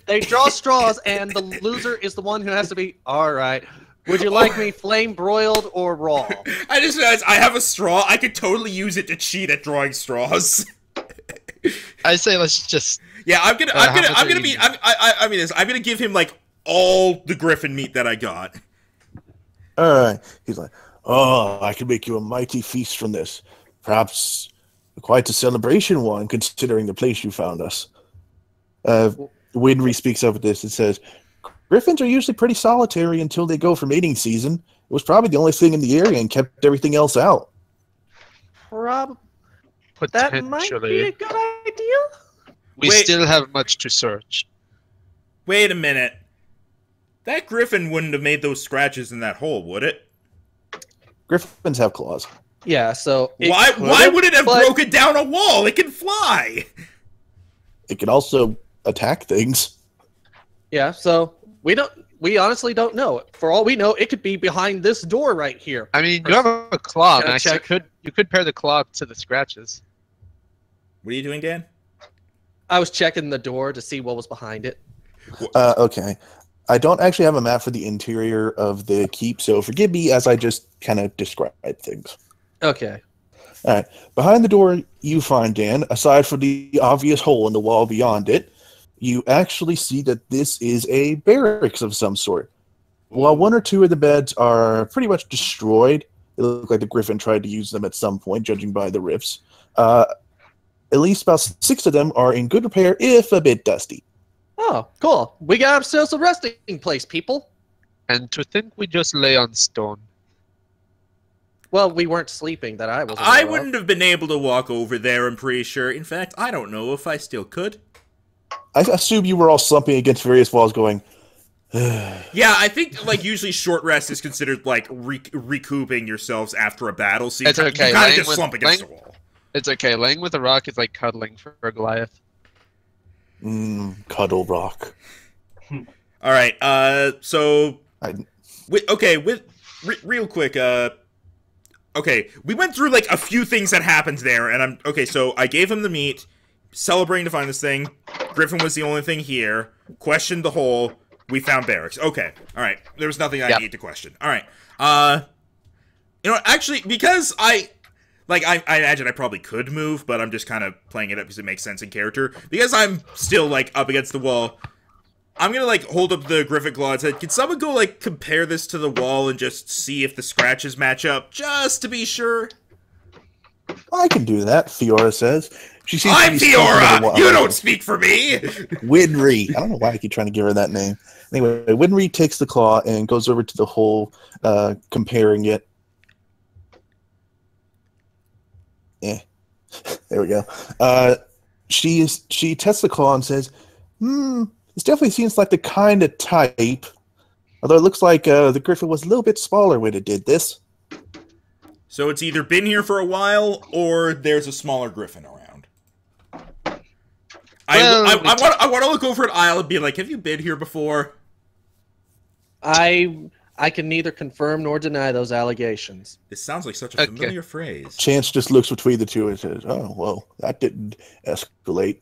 They draw straws, and the loser is the one who has to be, alright, would you like me flame broiled or raw? I just realized I have a straw. I could totally use it to cheat at drawing straws. I say let's just. Yeah, I'm gonna give him like all the griffin meat that I got. Alright. He's like, oh, I can make you a mighty feast from this. Perhaps quite a celebration one, considering the place you found us. Winry speaks up at this and says, Griffins are usually pretty solitary until they go for mating season. It was probably the only thing in the area and kept everything else out. That might be a good idea. We still have much to search. Wait a minute. That griffin wouldn't have made those scratches in that hole, would it? Griffins have claws. Yeah, so... Why would it have broken down a wall? It can fly! It can also attack things. Yeah, so... We honestly don't know. For all we know, it could be behind this door right here. I mean, you have a claw, Max. You could pair the claw to the scratches. What are you doing, Dan? I was checking the door to see what was behind it. Okay. I don't actually have a map for the interior of the keep, so forgive me as I just kind of describe things. Okay. All right. Behind the door you find, Dan, aside from the obvious hole in the wall beyond it, you actually see that this is a barracks of some sort. While 1 or 2 of the beds are pretty much destroyed, it looks like the Griffin tried to use them at some point, judging by the rifts. At least about 6 of them are in good repair, if a bit dusty. Oh, cool. We got ourselves a resting place, people. And to think we just lay on stone. Well, we weren't sleeping, that I was. I wouldn't have been able to walk over there, I'm pretty sure. In fact, I don't know if I still could. I assume you were all slumping against various walls going... Yeah, I think, like, usually short rest is considered, like, recouping yourselves after a battle, so you kind of just slump against the wall. It's okay. Laying with a rock is like cuddling for a Goliath. Cuddle rock. Alright, so... real quick, okay, we went through, like, a few things that happened there, and okay, so I gave him the meat, celebrating to find this thing, Griffin was the only thing here, questioned the hole, we found barracks. Okay, alright, there was nothing I need to question. Alright, you know, actually, because I imagine I probably could move, but I'm just kind of playing it up because it makes sense in character. Because I'm still, like, up against the wall, I'm gonna, like, hold up the Griffin Claw and say, can someone go, like, compare this to the wall and just see if the scratches match up, just to be sure? I can do that, Fiora says. I'm Fiora! You don't speak for me! Winry. I don't know why I keep trying to give her that name. Anyway, Winry takes the claw and goes over to the hole, comparing it. There we go. She tests the claw and says, this definitely seems like the kind of type. Although it looks like the Griffin was a little bit smaller when it did this. So it's either been here for a while, or there's a smaller Griffin around. I want to look over at Aial and be like, have you been here before? I can neither confirm nor deny those allegations. This sounds like such a familiar phrase. Chance just looks between the two and says, oh, well, that didn't escalate.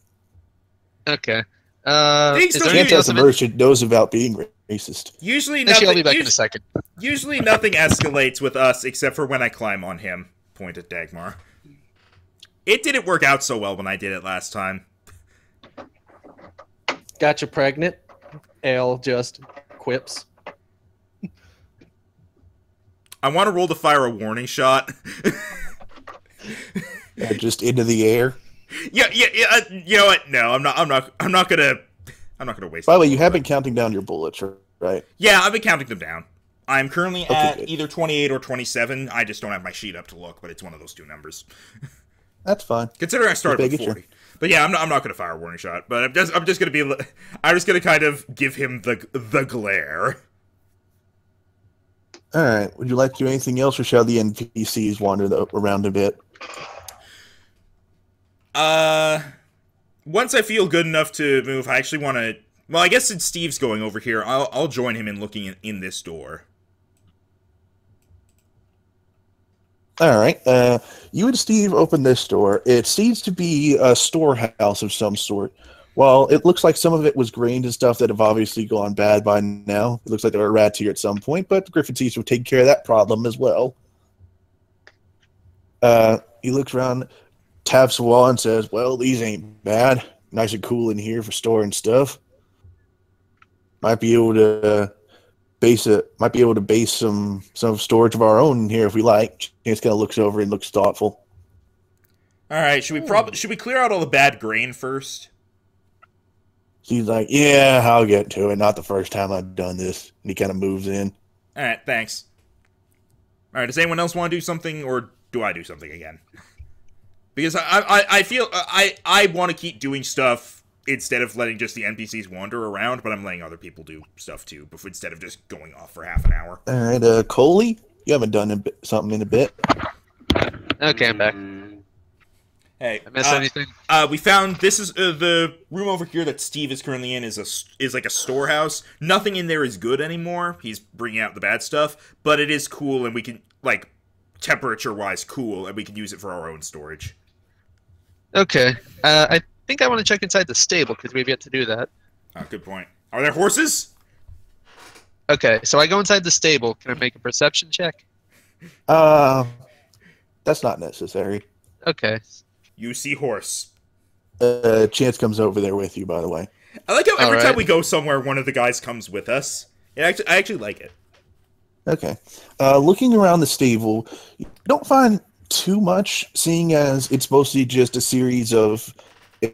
Okay. Chance as a merchant knows about being racist. Usually nothing, I'll be back in a second. Usually nothing escalates with us except for when I climb on him. Point at Dagmar. It didn't work out so well when I did it last time. Got you pregnant? Aial just quips. I want to roll to fire a warning shot. Just into the air. Yeah. You know what? No, I'm not gonna waste. By the way, you have been counting down your bullets, right? Yeah, I've been counting them down. I'm currently at either 28 or 27. I just don't have my sheet up to look, but it's one of those two numbers. That's fine. Considering I started with 40. But yeah, I'm not gonna fire a warning shot. But I'm just gonna kind of give him the glare. All right. Would you like to do anything else, or shall the NPCs wander around a bit? Once I feel good enough to move, I actually want to. Well, I guess since Steve's going over here, I'll join him in looking in this door. All right. You and Steve open this door. It seems to be a storehouse of some sort. Well, it looks like some of it was grains and stuff that have obviously gone bad by now. It looks like there were rats here at some point, but the Griffin seems to have taken care of that problem as well. He looks around, taps the wall, and says, "Well, these ain't bad. Nice and cool in here for storing stuff. Might be able to base some storage of our own in here if we like." Chance kind of looks over and looks thoughtful. All right, should we clear out all the bad grain first? He's like, "Yeah, I'll get to it. Not the first time I've done this." And he kind of moves in. All right, thanks. All right, does anyone else want to do something, or do I do something again? Because I feel I want to keep doing stuff instead of letting just the NPCs wander around, but I'm letting other people do stuff too, instead of just going off for half an hour. All right, Coaly, you haven't done something in a bit. Okay, I'm back. Hey, I missed anything? We found this is the room over here that Steve is currently in is like a storehouse. Nothing in there is good anymore. He's bringing out the bad stuff, but it is cool, and we can like temperature-wise cool, and we can use it for our own storage. Okay. I think I want to check inside the stable because we've yet to do that. Oh, good point. Are there horses? Okay, so I go inside the stable. Can I make a perception check? That's not necessary. Okay. You see horse. Chance comes over there with you, by the way. I like how every All time right. we go somewhere, one of the guys comes with us. I actually like it. Okay. Looking around the stable, you don't find too much, seeing as it's mostly just a series of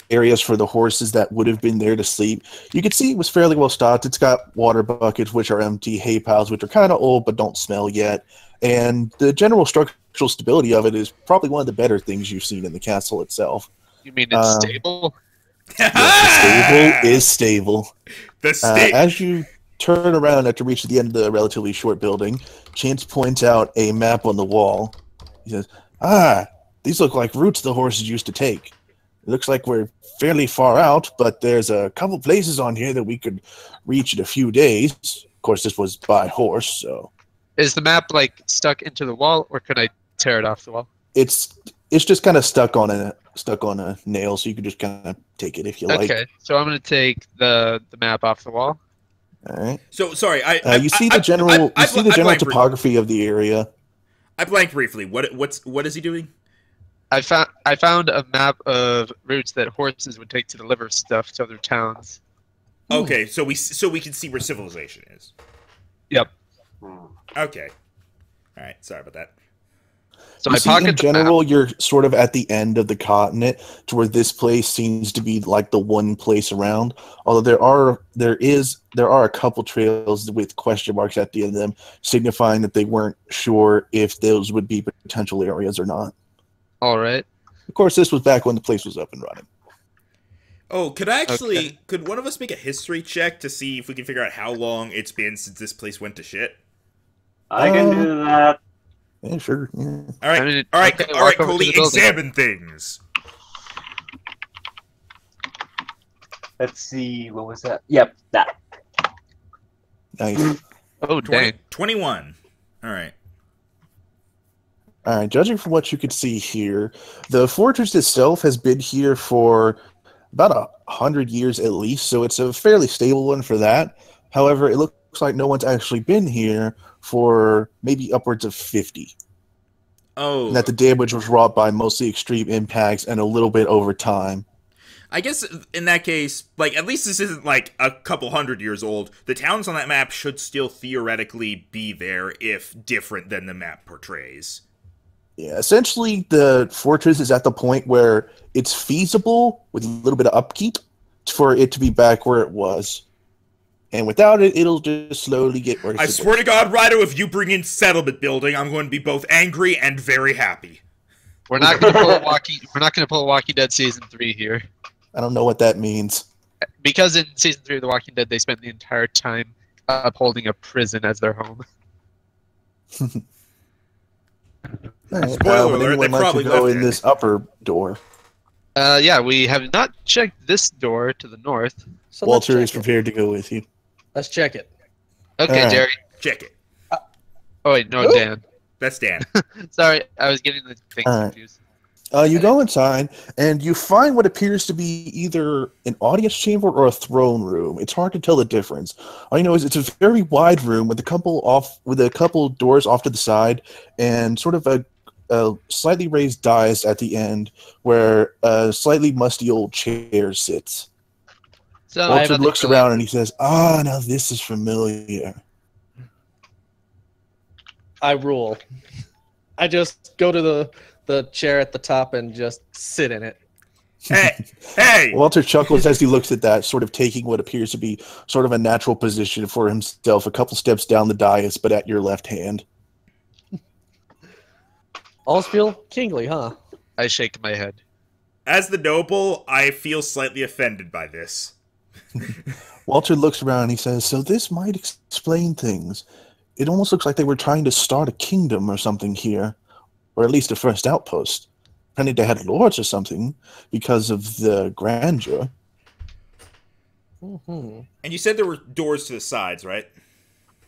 areas for the horses that would have been there to sleep. You can see it was fairly well stocked. It's got water buckets, which are empty, hay piles, which are kind of old but don't smell yet. And the general structural stability of it is probably one of the better things you've seen in the castle itself. You mean it's stable? Yes, the stable is stable. The As you turn around after reaching the end of the relatively short building, Chance points out a map on the wall. He says, these look like routes the horses used to take. It looks like we're fairly far out, but there's a couple places on here that we could reach in a few days. Of course, this was by horse, so... Is the map like stuck into the wall, or can I tear it off the wall? It's just kind of stuck on a nail, so you can just kind of take it if you like. Okay, so I'm gonna take the map off the wall. All right. So sorry, You see the general topography of the area. I blanked briefly. What is he doing? I found a map of routes that horses would take to deliver stuff to other towns. Okay, so we can see where civilization is. Yep. Okay. All right. Sorry about that. So You I see, pocket in general, you're sort of at the end of the continent, to where this place seems to be like the one place around. Although there are a couple trails with question marks at the end of them, signifying that they weren't sure if those would be potential areas or not. All right. Of course, this was back when the place was up and running. Oh, could one of us make a history check to see if we can figure out how long it's been since this place went to shit? I can do that. Yeah, sure. Yeah. All right, I mean, all right, okay, all right, walk over to Coaly, the building. examine things. Let's see, what was that? Yep, that. Nice. Oh, dang. 21. All right. All right, judging from what you could see here, the fortress itself has been here for about 100 years at least, so it's a fairly stable one for that. However, it looks like no one's actually been here for maybe upwards of 50. Oh. And that the damage was wrought by mostly extreme impacts and a little bit over time. I guess in that case, like, at least this isn't like a couple hundred years old. The towns on that map should still theoretically be there, if different than the map portrays. Yeah, essentially the fortress is at the point where it's feasible with a little bit of upkeep for it to be back where it was. And without it, it'll just slowly get worse. I swear to God, Rydo, if you bring in settlement building, I'm going to be both angry and very happy. We're not gonna pull Walking Dead season 3 here. I don't know what that means. Because in season 3 of The Walking Dead, they spent the entire time upholding a prison as their home. All right, Spoiler would alert, anyone they like probably to go left in it. this upper door? Yeah, we have not checked this door to the north. So Walter let's is check it. prepared to go with you. Let's check it. Okay, Alright. Jerry. Check it. Oh wait, no, Who? Dan. That's Dan. Sorry, I was getting the things Alright. confused. You go inside, and you find what appears to be either an audience chamber or a throne room. It's hard to tell the difference. All you know is it's a very wide room with a couple doors off to the side, and sort of a slightly raised dais at the end where a slightly musty old chair sits. So I have Walter nothing looks really- around and he says, "Ah, now this is familiar." I rule. I just go to the chair at the top and just sit in it. Hey! Walter chuckles as he looks at that, sort of taking what appears to be sort of a natural position for himself, a couple steps down the dais, but at your left hand. All's feel kingly, huh? I shake my head. As the noble, I feel slightly offended by this. Walter looks around and he says, "So this might explain things. It almost looks like they were trying to start a kingdom or something here, or at least a first outpost. Apparently they had lords or something because of the grandeur." Mm-hmm. And you said there were doors to the sides, right?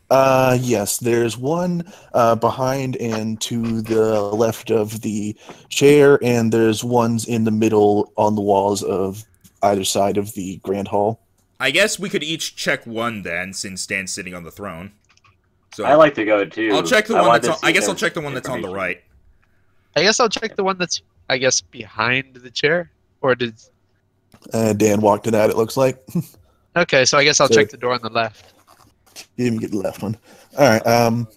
Yes, there's one behind and to the left of the chair, and there's ones in the middle on the walls of either side of the grand hall. I guess we could each check one then, since Dan's sitting on the throne. So I like to go too. I'll check the I one wanted that's to on, I see guess I'll their check the one that's on the information. right. I guess I'll check the one that's, I guess, behind the chair. Or did... Dan walked in at it, looks like. Okay, so I guess I'll So- check the door on the left. You didn't get the left one. All right. I'm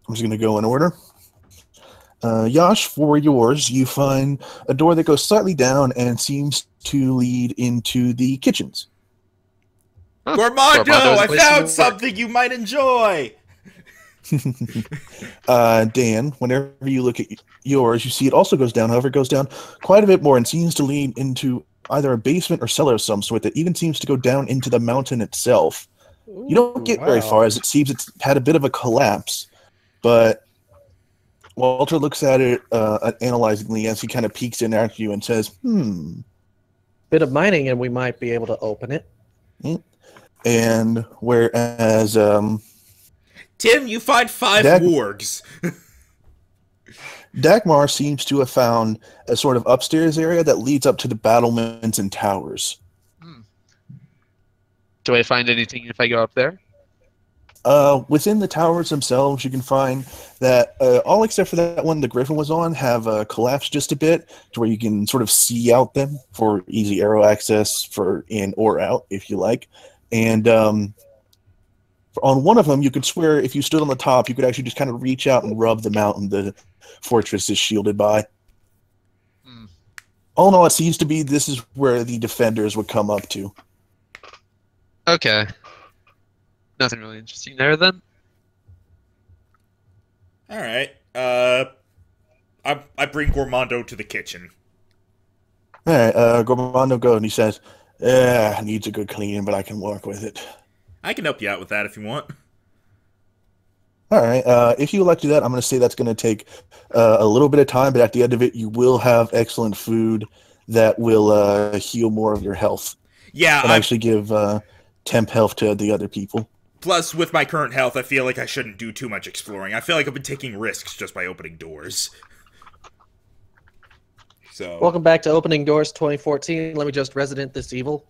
just going to go in order. Yash, for yours, you find a door that goes slightly down and seems to lead into the kitchens. Huh. Gormando, Gormando's I place to found work. something you might enjoy! Dan, whenever you look at yours, you see it also goes down. However, it goes down quite a bit more and seems to lead into either a basement or cellar of some sort that even seems to go down into the mountain itself. You don't get very far, as it seems it's had a bit of a collapse. But Walter looks at it analyzingly as he kind of peeks in at you and says, Bit of mining, and we might be able to open it. And whereas Tim, you find 5 That- wargs. Dagmar seems to have found a sort of upstairs area that leads up to the battlements and towers. Do I find anything if I go up there? Within the towers themselves, you can find that all except for that one the Griffin was on have collapsed just a bit to where you can sort of see out them for easy arrow access for in or out if you like. And on one of them, you could swear if you stood on the top, you could actually just kind of reach out and rub the mountain the fortress is shielded by. All in all, it seems to be this is where the defenders would come up to. Okay. Nothing really interesting there then. Alright, I bring Gormando to the kitchen. All right, Gormando goes and he says, needs a good cleaning, but I can work with it. I can help you out with that if you want. All right, if you would like to do that, I'm going to say that's going to take a little bit of time, but at the end of it, you will have excellent food that will heal more of your health Yeah, and actually give temp health to the other people. plus, with my current health, I feel like I shouldn't do too much exploring. I feel like I've been taking risks just by opening doors. So... Welcome back to Opening Doors 2014. Let me just resident this evil.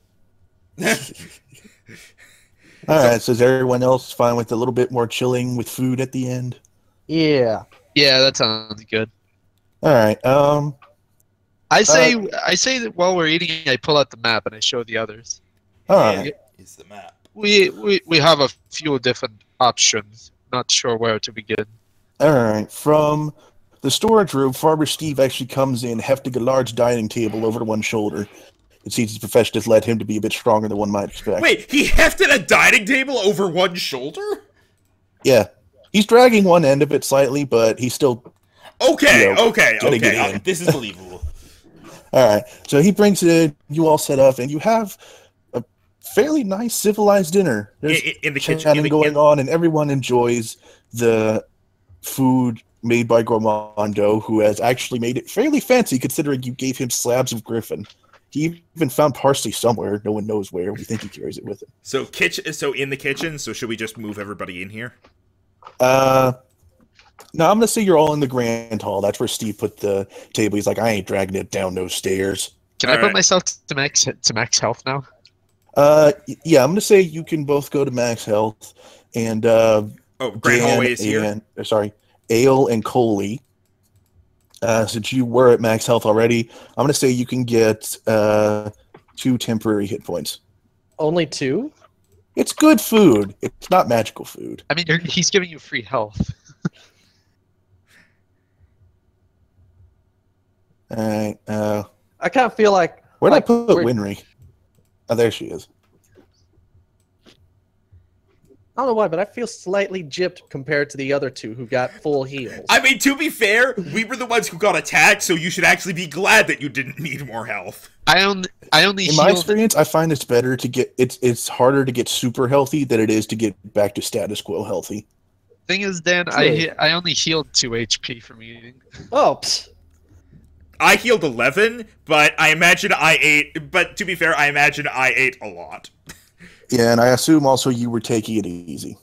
All right, so is everyone else fine with a little bit more chilling with food at the end? Yeah. Yeah, that sounds good. All right, I say that while we're eating, I pull out the map and I show the others. all right. Is the map. We have a few different options. Not sure where to begin. All right, from the storage room, Farmer Steve actually comes in, hefting a large dining table over one shoulder. It seems his profession has led him to be a bit stronger than one might expect. Wait, he hefted a dining table over one shoulder? Yeah. He's dragging one end of it slightly, but he's still... Okay, You know, okay. gotta get in. This is believable. All right. So he brings it in, you all set up, and you have fairly nice, civilized dinner. There's In the kitchen, chatting going on, and everyone enjoys the food made by Gormando, who has actually made it fairly fancy, considering you gave him slabs of griffin. He even found parsley somewhere. No one knows where. We think he carries it with him. So in the kitchen. So should we just move everybody in here? No, I'm gonna say you're all in the grand hall. That's where Steve put the table. He's like, I ain't dragging it down those stairs. Can I put myself to max health now? Yeah, I'm gonna say you can both go to max health, and grand hallway is here. Aial and Coaly. Since you were at max health already, I'm gonna say you can get 2 temporary hit points. Only 2? It's good food. It's not magical food. I mean, he's giving you free health. All right. I kind of feel like... Where'd I put Winry? Oh, there she is. I don't know why, but I feel slightly gypped compared to the other 2 who got full heals. I mean, to be fair, we were the ones who got attacked, so you should actually be glad that you didn't need more health. I only in my experience, I find it's better to get it's harder to get super healthy than it is to get back to status quo healthy. Thing is, Dan, I only healed 2 HP from eating. Oh, psst. I healed 11, but I imagine I ate. But to be fair, I imagine I ate a lot. Yeah, and I assume also you were taking it easy.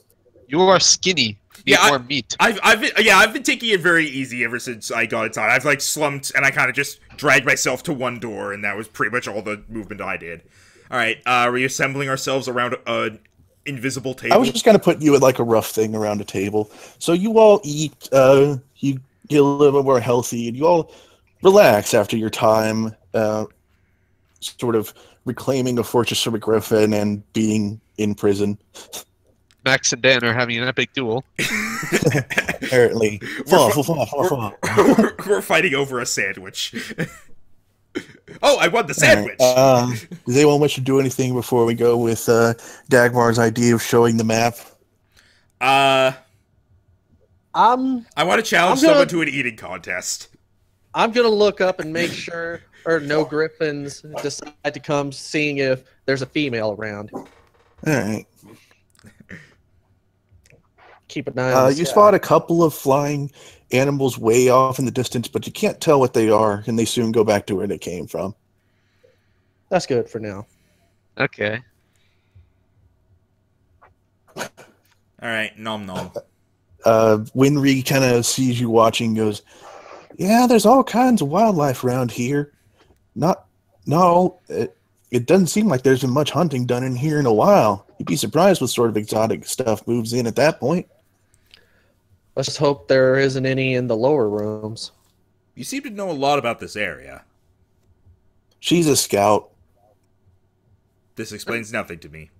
You are skinny. Eat more meat. I've been taking it very easy ever since I got inside. I've like slumped and I kind of just dragged myself to one door, and that was pretty much all the movement I did. All right, reassembling ourselves around an invisible table. I was just gonna put you at like a rough thing around a table, so you all eat. You get a little bit more healthy, and you all relax after your time, sort of reclaiming a fortress from a griffin and being in prison. Max and Dan are having an epic duel. Apparently. We're fighting over a sandwich. Oh, I won the sandwich! Right. Does anyone wish to do anything before we go with Dagmar's idea of showing the map? I want to challenge someone to an eating contest. I'm going to look up and make sure no griffins decide to come, seeing if there's a female around. All right. Keep an eye on you spot a couple of flying animals way off in the distance, but you can't tell what they are, and they soon go back to where they came from. That's good for now. Okay. All right, nom nom. Winry kind of sees you watching and goes, yeah, there's all kinds of wildlife around here. It doesn't seem like there's been much hunting done in here in a while. You'd be surprised what sort of exotic stuff moves in at that point. Let's just hope there isn't any in the lower rooms. You seem to know a lot about this area. She's a scout. This explains nothing to me.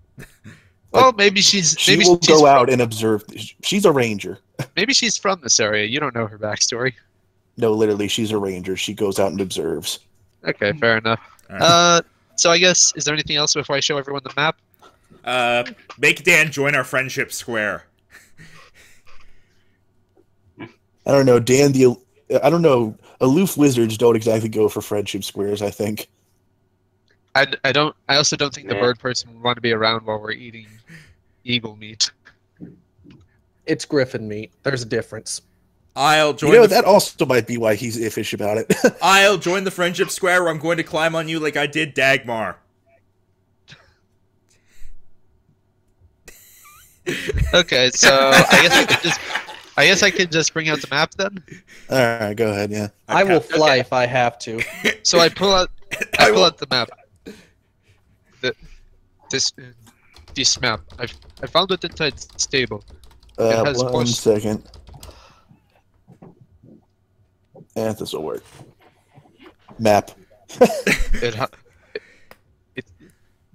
Well, maybe she will go out and observe. She's a ranger. Maybe she's from this area. You don't know her backstory. No, literally, she's a ranger. She goes out and observes. Okay, fair enough. Right. So I guess, is there anything else before I show everyone the map? Make Dan join our friendship square. I don't know, I don't know. Aloof wizards don't exactly go for friendship squares, I think. I also don't think the bird person would want to be around while we're eating eagle meat. It's griffin meat. There's a difference. I'll join. That also might be why he's iffish about it. I'll join the friendship square where I'm going to climb on you like I did Dagmar. Okay, so I guess I could just bring out the map then. All right, go ahead. Yeah, I will fly if I have to. So I pull out the map. This map. I found it inside the stable. It has 1 second. Yeah, this will work. Map.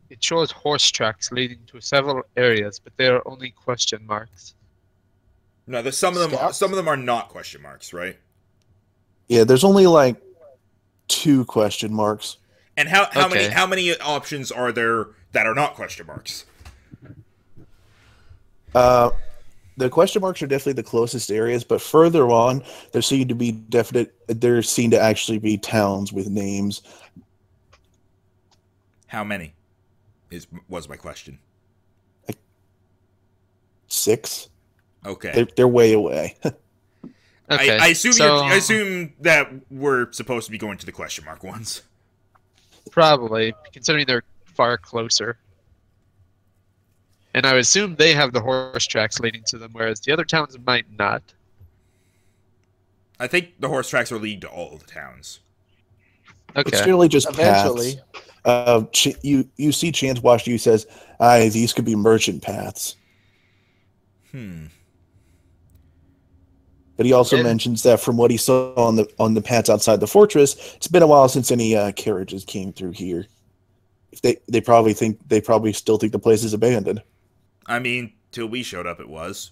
It shows horse tracks leading to several areas, but they are only question marks. No, there's some of them are not question marks, right? Yeah, there's only like 2 question marks. And how many options are there that are not question marks? The question marks are definitely the closest areas, but further on, there seem to actually be towns with names. How many? was my question. 6. Okay. They're way away. Okay. I assume so I assume that we're supposed to be going to the question mark ones. probably, considering they're far closer. And I would assume they have the horse tracks leading to them, whereas the other towns might not. I think the horse tracks are leading to all of the towns. Okay. It's generally just Eventually. paths. You see Chance watched you says, these could be merchant paths. But he also And- mentions that from what he saw on the paths outside the fortress, it's been a while since any carriages came through here. If they probably still think the place is abandoned. I mean, till we showed up, it was.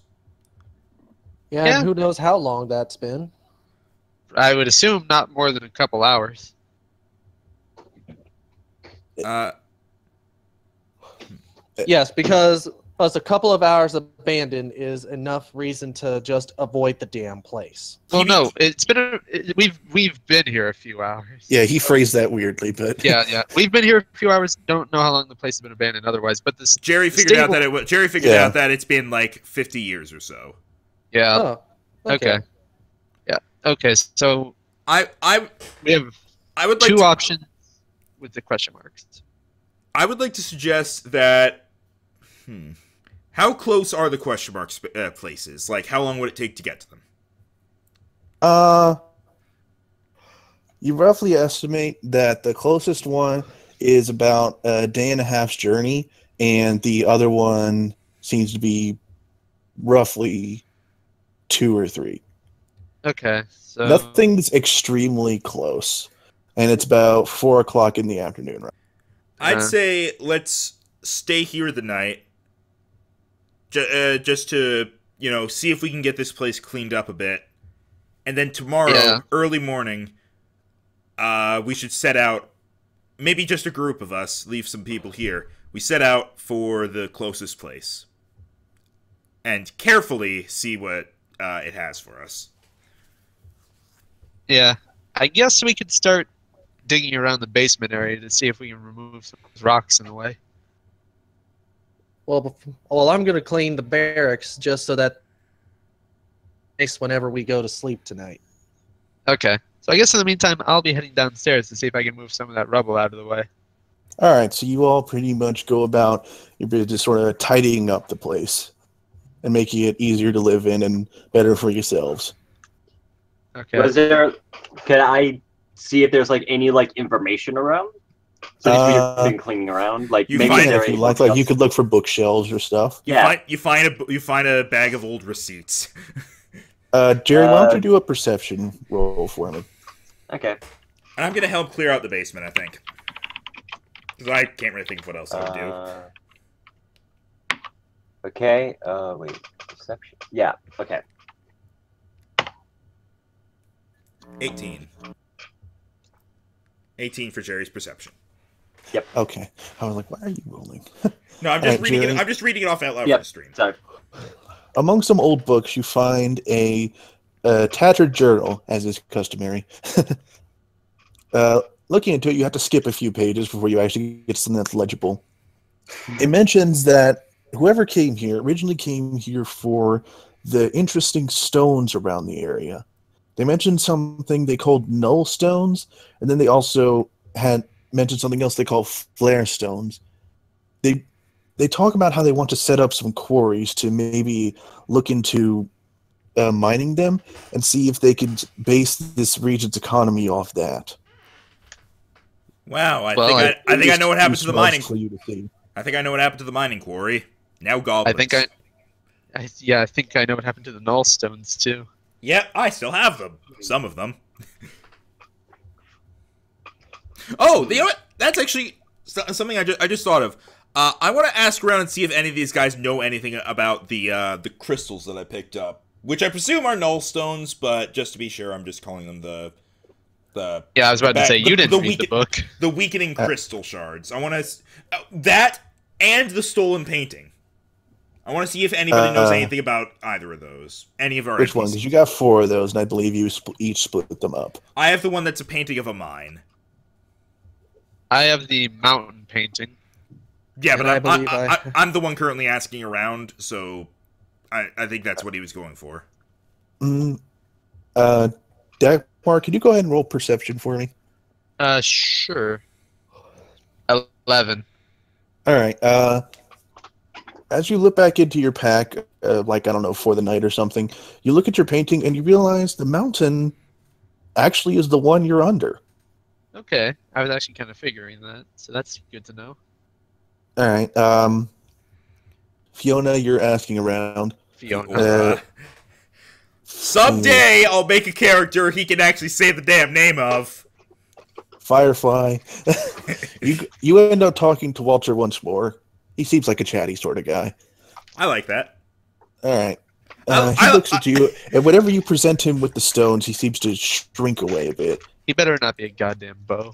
Yeah, Yeah. and who knows how long that's been. I would assume not more than a couple hours. Yes, because a couple of hours abandoned is enough reason to just avoid the damn place. Well, no, it's been we've been here a few hours. Yeah, he phrased that weirdly, but Yeah, we've been here a few hours. Don't know how long the place has been abandoned otherwise, but this Jerry figured out that it's been like 50 years or so. yeah. Oh, Okay. Yeah. Okay. So I we have would like two to, options with the question marks. I would like to suggest that. How close are the question mark places? Like, how long would it take to get to them? you roughly estimate that the closest one is about a day and a half's journey, and the other one seems to be roughly 2 or 3. Okay. So Nothing's extremely close, and it's about 4 o'clock in the afternoon. Right? I'd say let's stay here the night, just to see if we can get this place cleaned up a bit, and then tomorrow, early morning, we should set out. Maybe just a group of us, leave some people here. We set out for the closest place, and carefully see what it has for us. yeah, I guess we could start digging around the basement area to see if we can remove some of those rocks in the way. Well, I'm going to clean the barracks just so that whenever we go to sleep tonight. Okay. So I guess in the meantime, I'll be heading downstairs to see if I can move some of that rubble out of the way. All right, so you all pretty much go about your business, sort of tidying up the place and making it easier to live in and better for yourselves. Okay. Can I see if there's any information around? So just we've been cleaning around, You maybe find there If you ain't like, much you else. could look for bookshelves or stuff. Yeah. You find a bag of old receipts. Jerry, why don't you do a perception roll for me? Okay. And I'm gonna help clear out the basement, I think. Because I can't really think of what else I would do. Okay. Wait. Perception. Yeah. Okay. 18. 18 for Jerry's perception. Okay. I was like, why are you rolling? No, I'm just Alright, reading Jerry. it. I'm just reading it off out loud Yep. for the stream. Sorry. Among some old books, you find a tattered journal, as is customary. Looking into it, you have to skip a few pages before you actually get something that's legible. It mentions that whoever came here originally came here for the interesting stones around the area. They mentioned something they called null stones, and then they also had mentioned something else they call flare stones. They talk about how they want to set up some quarries to maybe look into mining them and see if they could base this region's economy off that. Wow, I Well, think I know what happened to the mining. For you to see. I think I know what happened to the mining quarry. Now goblins. I think I know what happened to the null stones too. Yeah, I still have them. Some of them. Oh, you know what? That's actually something I just thought of. I want to ask around and see if any of these guys know anything about the crystals that I picked up, which I presume are null stones, but just to be sure, I'm just calling them the. Yeah, I was about to say you didn't read the weaken- book. The weakening crystal shards. I want to that and the stolen painting. I want to see if anybody knows anything about either of those. Any of our Which one? NPCs. Because you got 4 of those, and I believe you each split them up. I have the one that's a painting of a mine. I have the mountain painting. Yeah, but And I'm the one currently asking around, so I think that's what he was going for. Dagmar, can you go ahead and roll perception for me? Sure. 11. All right. As you look back into your pack, like, I don't know, for the night or something, you look at your painting and you realize the mountain actually is the one you're under. Okay, I was actually kind of figuring that, so that's good to know. All right. Fiona, you're asking around. Fiona. Someday I'll make a character he can actually say the damn name of. Firefly. You end up talking to Walter once more. He seems like a chatty sort of guy. I like that. All right. He looks at you, and whenever you present him with the stones, he seems to shrink away a bit. He better not be a goddamn bow.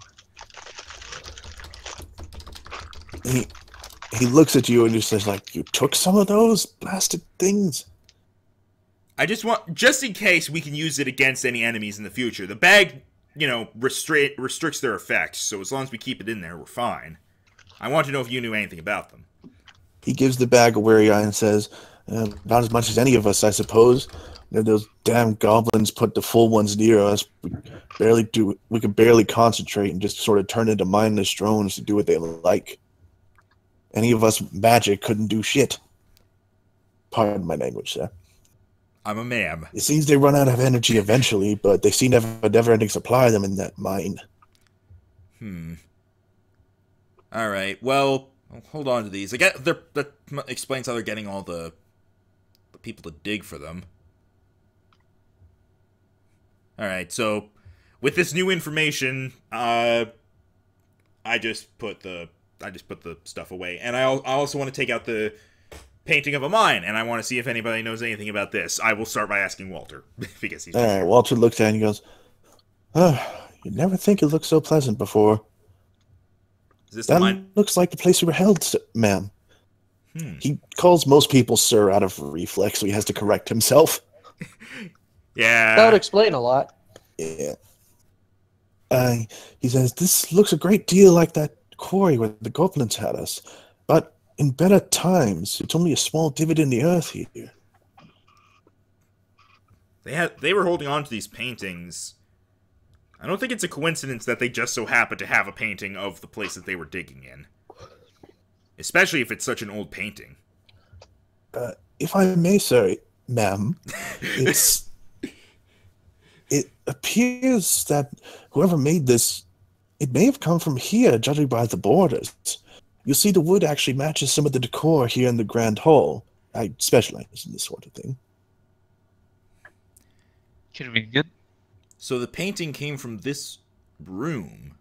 He looks at you and he says, like, you took some of those blasted things? I just want, just in case we can use it against any enemies in the future. The bag, you know, restricts their effects, so as long as we keep it in there, we're fine. I want to know if you knew anything about them. He gives the bag a wary eye and says, not as much as any of us, I suppose. You know, those damn goblins put the full ones near us. We can barely concentrate and just sort of turn into mindless drones to do what they like. Any of us magic couldn't do shit. Pardon my language, sir. I'm a man. It seems they run out of energy eventually, but they seem to have a never-ending supply of them in that mine. All right. Well, I'll hold on to these. That explains how they're getting all the people to dig for them. All right. So, with this new information, I just put the stuff away, and I also want to take out the painting of a mine, and I want to see if anybody knows anything about this. I will start by asking Walter because he's. All right. Walter looks at it and he goes, "Oh, you'd never think it looked so pleasant before." Is this that the mine? Looks like the place we were held, ma'am. He calls most people sir out of reflex, so he has to correct himself. Yeah. That would explain a lot. Yeah. He says, this looks a great deal like that quarry where the goblins had us. But in better times, it's only a small divot in the earth here. They were holding on to these paintings. I don't think it's a coincidence that they just so happen to have a painting of the place that they were digging in. Especially if it's such an old painting. If I may, sir, ma'am, it appears that whoever made this, it may have come from here, judging by the borders. You'll see the wood actually matches some of the decor here in the Grand Hall. I specialize in this sort of thing. Convenient. So the painting came from this room.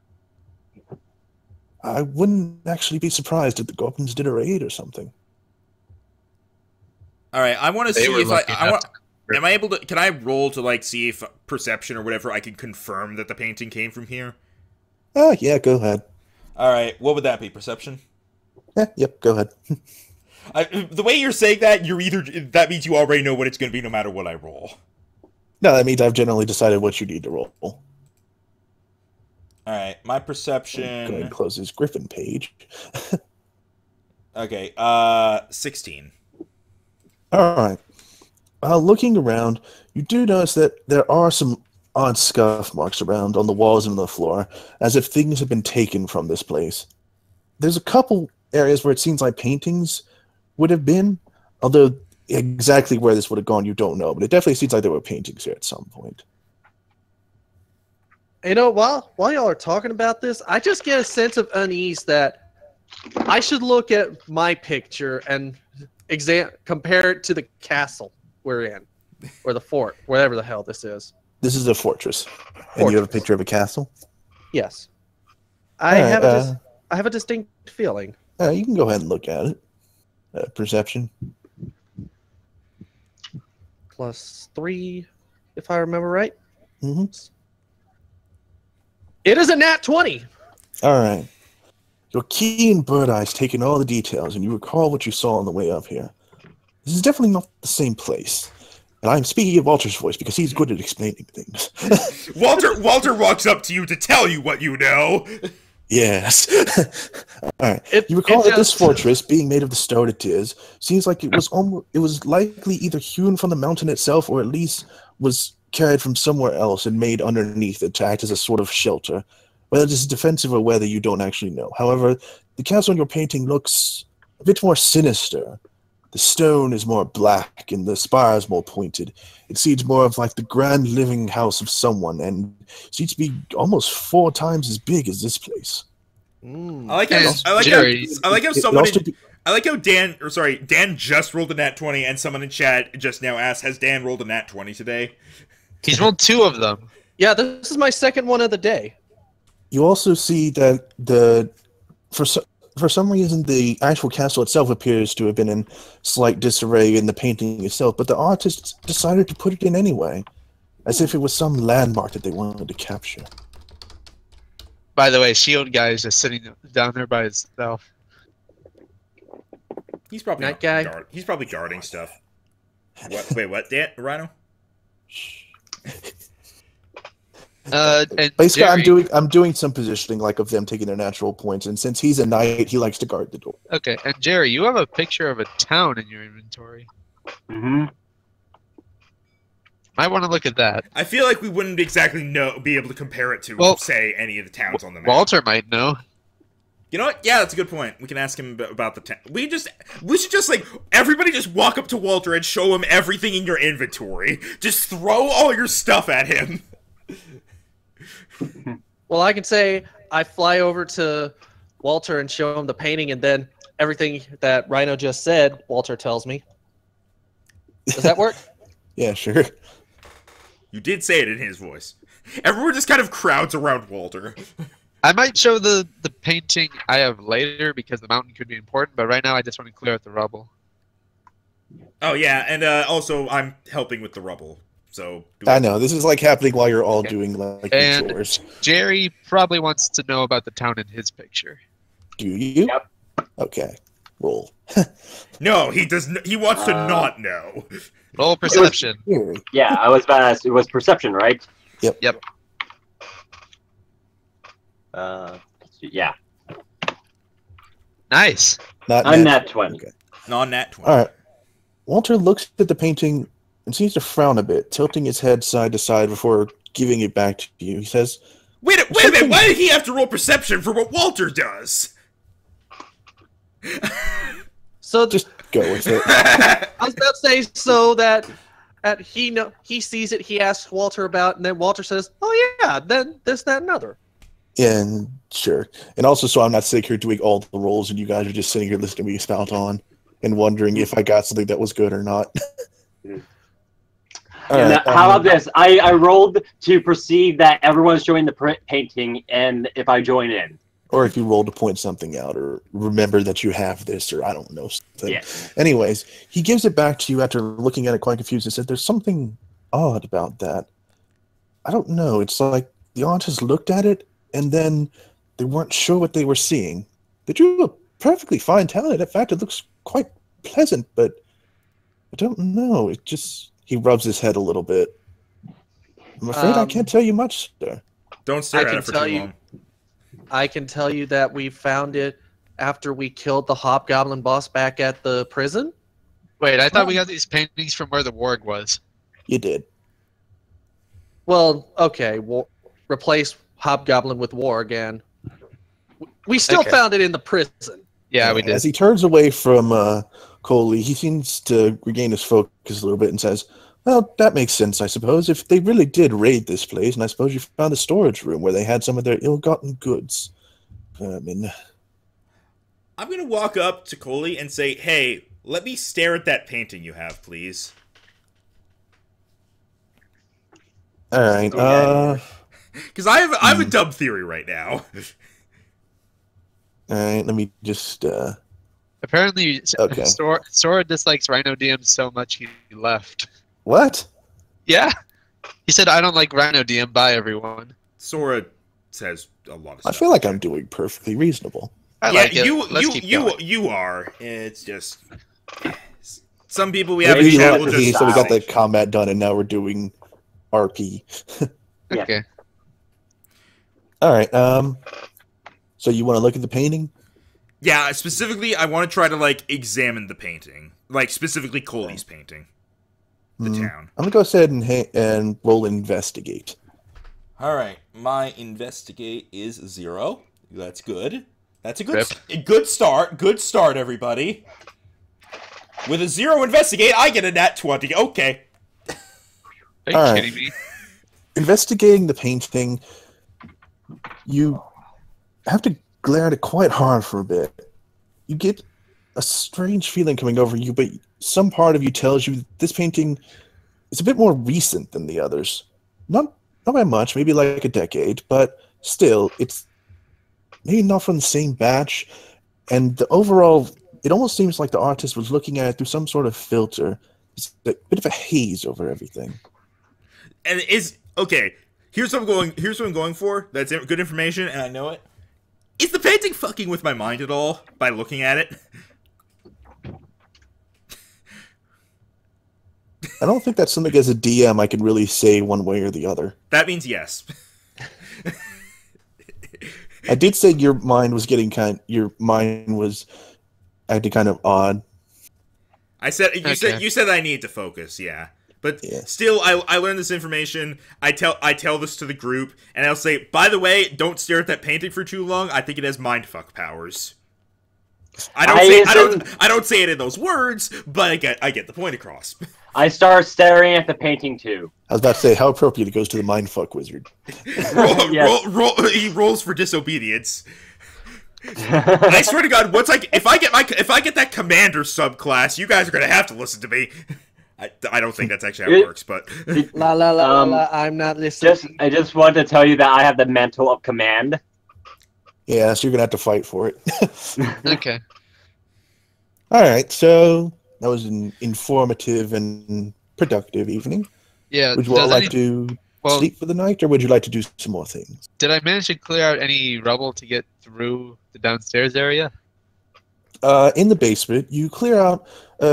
I wouldn't actually be surprised if the goblins did a raid or something. All right, I want to see if am I able to? Can I roll to like see if perception or whatever I can confirm that the painting came from here? Oh yeah, go ahead. All right, what would that be? Perception? Yep, go ahead. The way you're saying that, that means you already know what it's going to be, no matter what I roll. No, that means I've generally decided what you need to roll. All right, my perception. Go ahead and close this Griffin page. Okay, 16. All right. Looking around, you do notice that there are some odd scuff marks around on the walls and the floor, as if things have been taken from this place. There's a couple areas where it seems like paintings would have been, although exactly where this would have gone, you don't know. But it definitely seems like there were paintings here at some point. You know, while y'all are talking about this, I just get a sense of unease that I should look at my picture and compare it to the castle we're in, or the fort, whatever the hell this is. This is a fortress. And you have a picture of a castle? Yes. I have a distinct feeling. You can go ahead and look at it. Perception. +3, if I remember right. Mm-hmm. It is a nat 20. All right. Your keen bird eye's taking all the details, and you recall what you saw on the way up here. This is definitely not the same place. And I'm speaking of Walter's voice because he's good at explaining things. Walter walks up to you to tell you what you know. Yes. All right. It- You recall it that this just- fortress, being made of the stone it is, seems like it was likely either hewn from the mountain itself, or at least was carried from somewhere else and made underneath it to act as a sort of shelter. Whether this is defensive or whether you don't actually know. However, the castle in your painting looks a bit more sinister. The stone is more black and the spire is more pointed. It seems more of like the grand living house of someone, and seems to be almost 4 times as big as this place. Mm. I like how And I like Jerry- how I like how It someone also in, be- I like how Dan just rolled a nat 20, and someone in chat just now asked, has Dan rolled a nat 20 today? He's rolled 2 of them. Yeah, this is my second one of the day. You also see that for some reason the actual castle itself appears to have been in slight disarray in the painting itself, but the artist decided to put it in anyway, as if it was some landmark that they wanted to capture. By the way, Shield guy is just sitting down there by himself. He's probably That guy? He's probably guarding stuff. What? Wait, what? Dan Rhino? And Basically, Jerry, I'm doing some positioning like of them taking their natural points, and since he's a knight, he likes to guard the door. okay, and Jerry, you have a picture of a town in your inventory. Mm-hmm. Might want to look at that. I feel like we wouldn't exactly be able to compare it to, Well, say, any of the towns on the map. Walter might know. You know what? Yeah, that's a good point. We can ask him about the town. We should just, like, everybody just walk up to Walter and show him everything in your inventory. Just throw all your stuff at him. Well, I can say I fly over to Walter and show him the painting, and then everything that Rhino just said, Walter tells me. Does that work? Yeah, sure. You did say it in his voice. Everyone just kind of crowds around Walter. I might show the painting I have later because the mountain could be important, but right now I just want to clear out the rubble. Oh, yeah, and also I'm helping with the rubble. So I know this is like happening while you're all doing like And- your chores. Jerry probably wants to know about the town in his picture. Do you? Yep. Okay. Roll. No, he does. He wants to not know. Roll perception. Here. Yeah, I was about to ask, it was perception, right? Yep. Yeah. Nice. Not I'm nat- nat 20. Okay. Non-nat 20. All right. Walter looks at the painting and seems to frown a bit, tilting his head side to side before giving it back to you. He says, Wait a minute. Why did he have to roll perception for what Walter does? So "Just go with it." I was about to say so that he sees it, he asks Walter about, and then Walter says, "Oh yeah, then this, that, and other." And sure. And also, so I'm not sitting here doing all the rolls, and you guys are just sitting here listening to me spout on and wondering if I got something that was good or not. All And right, how about this? I rolled to perceive that everyone's showing the painting, and if I join in. or if you roll to point something out, or remember that you have this, or I don't know. Something. Yeah. Anyways, he gives it back to you after looking at it quite confused and said, "There's something odd about that. I don't know. It's like the artist looked at it, and then they weren't sure what they were seeing. They drew a perfectly fine talent. In fact, it looks quite pleasant, but I don't know. It just..." He rubs his head a little bit. "I'm afraid I can't tell you much, sir." Don't stare I at can it for tell too you- long. I can tell you that we found it after we killed the hobgoblin boss back at the prison. Wait, I thought we got these paintings from where the warg was. You did. Well, okay, replace hobgoblin with war again. We still Okay. found it in the prison. Yeah, we did. As he turns away from Coaly, he seems to regain his focus a little bit and says, "Well, that makes sense, I suppose. If they really did raid this place, and I suppose you found the storage room where they had some of their ill-gotten goods. I mean, I'm gonna walk up to Coaly and say, "Hey, let me stare at that painting you have, please." all right. Because I have a dumb theory right now. All right. Let me just. Apparently, Okay. Sora dislikes Rhino DM so much he left. What? Yeah. He said, "I don't like Rhino DM. Bye, everyone." Sora says a lot of I stuff. feel like I'm doing perfectly reasonable. I Yeah, like it. Let's keep going. you are. It's just some people we Yeah, have in you chat know, will Okay, just. so we got the combat done, and now we're doing RP. Yeah. Okay. All right. So you want to look at the painting? Yeah, specifically, I want to try to, like, examine the painting. Like, specifically Coaly's painting. The town. I'm going to go ahead and roll investigate. Alright, my investigate is 0. That's good. That's a good start. Good start, everybody. With a 0 investigate, I get a nat 20. Okay. Are you kidding me? Investigating the painting, you have to glare at it quite hard for a bit. You get a strange feeling coming over you, but some part of you tells you that this painting is a bit more recent than the others. Not by much, maybe like a decade, but still, it's maybe not from the same batch. And the overall, it almost seems like the artist was looking at it through some sort of filter. It's a bit of a haze over everything. And okay, here's what I'm going for. That's good information, and I know it. Is the painting fucking with my mind at all by looking at it? I don't think that's something as a DM I can really say one way or the other. That means yes. I did say your mind was acting kind of odd. You said I need to focus, yeah. But still, I learned this information. I tell this to the group, and I'll say, by the way, don't stare at that painting for too long. I think it has mindfuck powers. I don't say it in those words, but I get the point across. I start staring at the painting too. I was about to say, how appropriate it goes to the mindfuck wizard. He rolls for disobedience. I swear to God, if I get that commander subclass, you guys are gonna have to listen to me. I don't think that's actually how it works, but I'm not listening. I just want to tell you that I have the mantle of command. Yeah, so you're gonna have to fight for it. Okay. All right, so that was an informative and productive evening. Yeah. Would you all like to sleep for the night, or would you like to do some more things? Did I manage to clear out any rubble to get through the downstairs area? In the basement, you clear out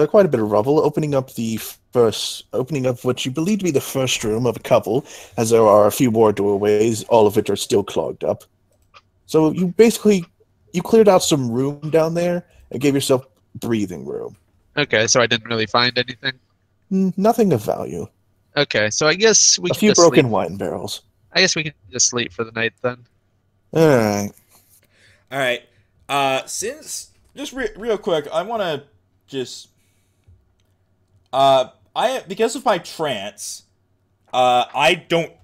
quite a bit of rubble, opening up what you believe to be the first room of a couple, as there are a few more doorways, all of which are still clogged up. So you cleared out some room down there and gave yourself breathing room. Okay, so I didn't really find anything? Nothing of value. Okay, so I guess we A can few just broken sleep. wine barrels. I guess we can just sleep for the night then. All right. Since just real quick, I want to just because of my trance, I don't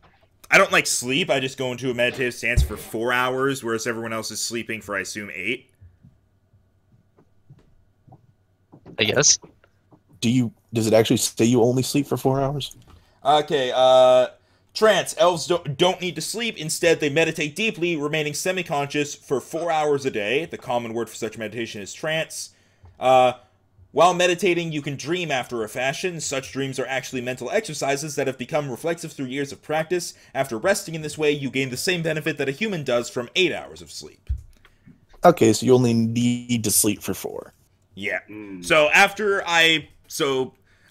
like sleep. I just go into a meditative stance for 4 hours, whereas everyone else is sleeping for, I assume, 8. I guess. Does it actually say you only sleep for 4 hours? Okay, trance. Elves don't need to sleep. Instead, they meditate deeply, remaining semi-conscious for 4 hours a day. The common word for such meditation is trance. While meditating, you can dream after a fashion. Such dreams are actually mental exercises that have become reflexive through years of practice. After resting in this way, you gain the same benefit that a human does from 8 hours of sleep. Okay, so you only need to sleep for 4. Yeah. So I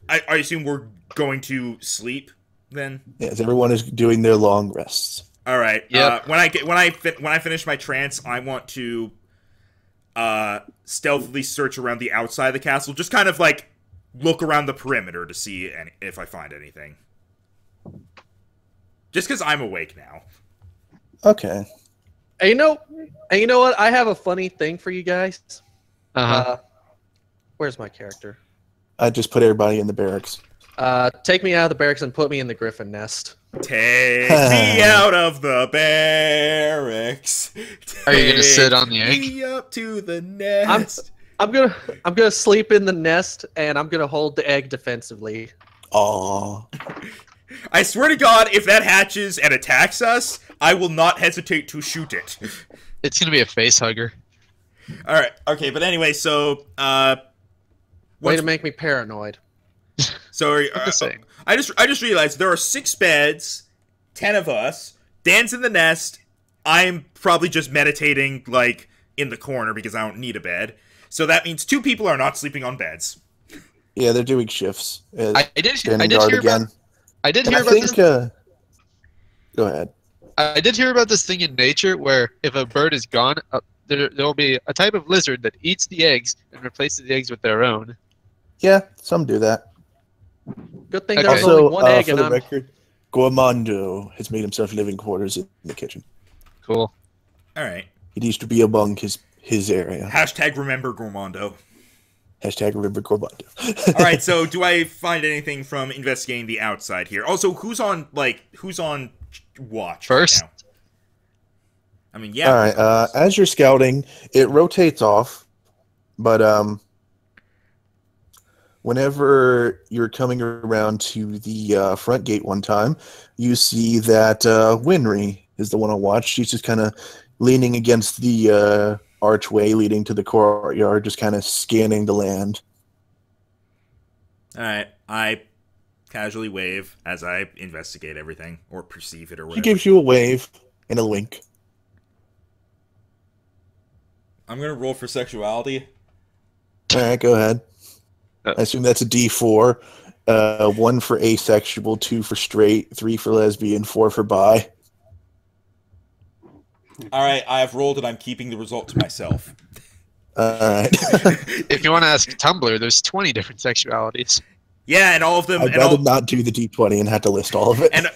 assume we're going to sleep then. Yes, everyone is doing their long rests. All right. Yep. When I finish my trance, I want to stealthily search around the outside of the castle, just kind of like look around the perimeter to see if I find anything. Just because I'm awake now. Okay. And you know what? I have a funny thing for you guys. Where's my character? I just put everybody in the barracks. Take me out of the barracks and put me in the griffin nest. Take me out of the barracks. Are you gonna sit on the egg? Take me up to the nest. I'm gonna sleep in the nest, and I'm gonna hold the egg defensively. Aww. I swear to God, if that hatches and attacks us, I will not hesitate to shoot it. It's gonna be a face hugger. All right. Okay. But anyway, so Way to make me paranoid. So I just realized there are 6 beds, 10 of us. Dan's in the nest. I'm probably just meditating like in the corner because I don't need a bed. So that means 2 people are not sleeping on beds. Yeah, they're doing shifts. I did hear about this. Go ahead. I did hear about this thing in nature where if a bird is gone, there will be a type of lizard that eats the eggs and replaces the eggs with their own. Yeah, some do that. Good thing Okay. there's Also, only one egg, for and the I'm record, Gormando has made himself living quarters in the kitchen. Cool. All right. He needs to be among his area. Hashtag remember Gourmando. Hashtag remember Gormando. All right. So, do I find anything from investigating the outside here? Also, who's on watch First? right now? I mean, yeah. All right. As you're scouting, it rotates off, but whenever you're coming around to the front gate one time, you see that Winry is the one on watch. She's just kind of leaning against the archway leading to the courtyard, just kind of scanning the land. All right. I casually wave as I investigate everything or perceive it or She whatever. gives you a wave and a wink. I'm gonna roll for sexuality. All right, go ahead. I assume that's a D4. 1 for asexual, 2 for straight, 3 for lesbian, 4 for bi. All right. I have rolled and I'm keeping the result to myself. All right. If you want to ask Tumblr, there's 20 different sexualities. Yeah, and all of them. I'd and all, rather not do the D20 and have to list all of it. and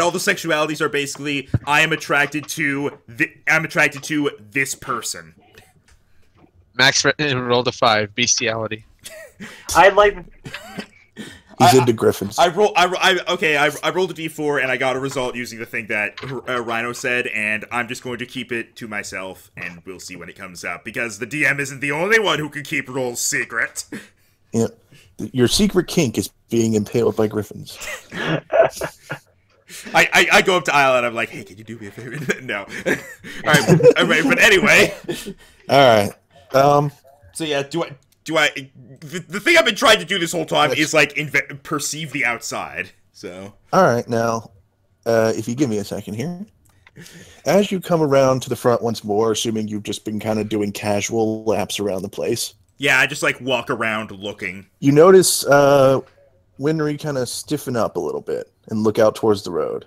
all the sexualities are basically I'm attracted to this person. Max rolled a 5, bestiality. I like. He's into griffins. I rolled a d4 and I got a result using the thing that Rhino said, and I'm just going to keep it to myself, and we'll see when it comes up because the DM isn't the only one who can keep rolls secret. Yeah. Your secret kink is being impaled by griffins. I go up to Aial and I'm like, hey, can you do me a favor? No. All right, but anyway. All right. So yeah, do I? The thing I've been trying to do this whole time is like perceive the outside. So. All right. Now, if you give me a second here, as you come around to the front once more, assuming you've just been kind of doing casual laps around the place. Yeah, I just like walk around looking. You notice Winry kind of stiffen up a little bit and look out towards the road.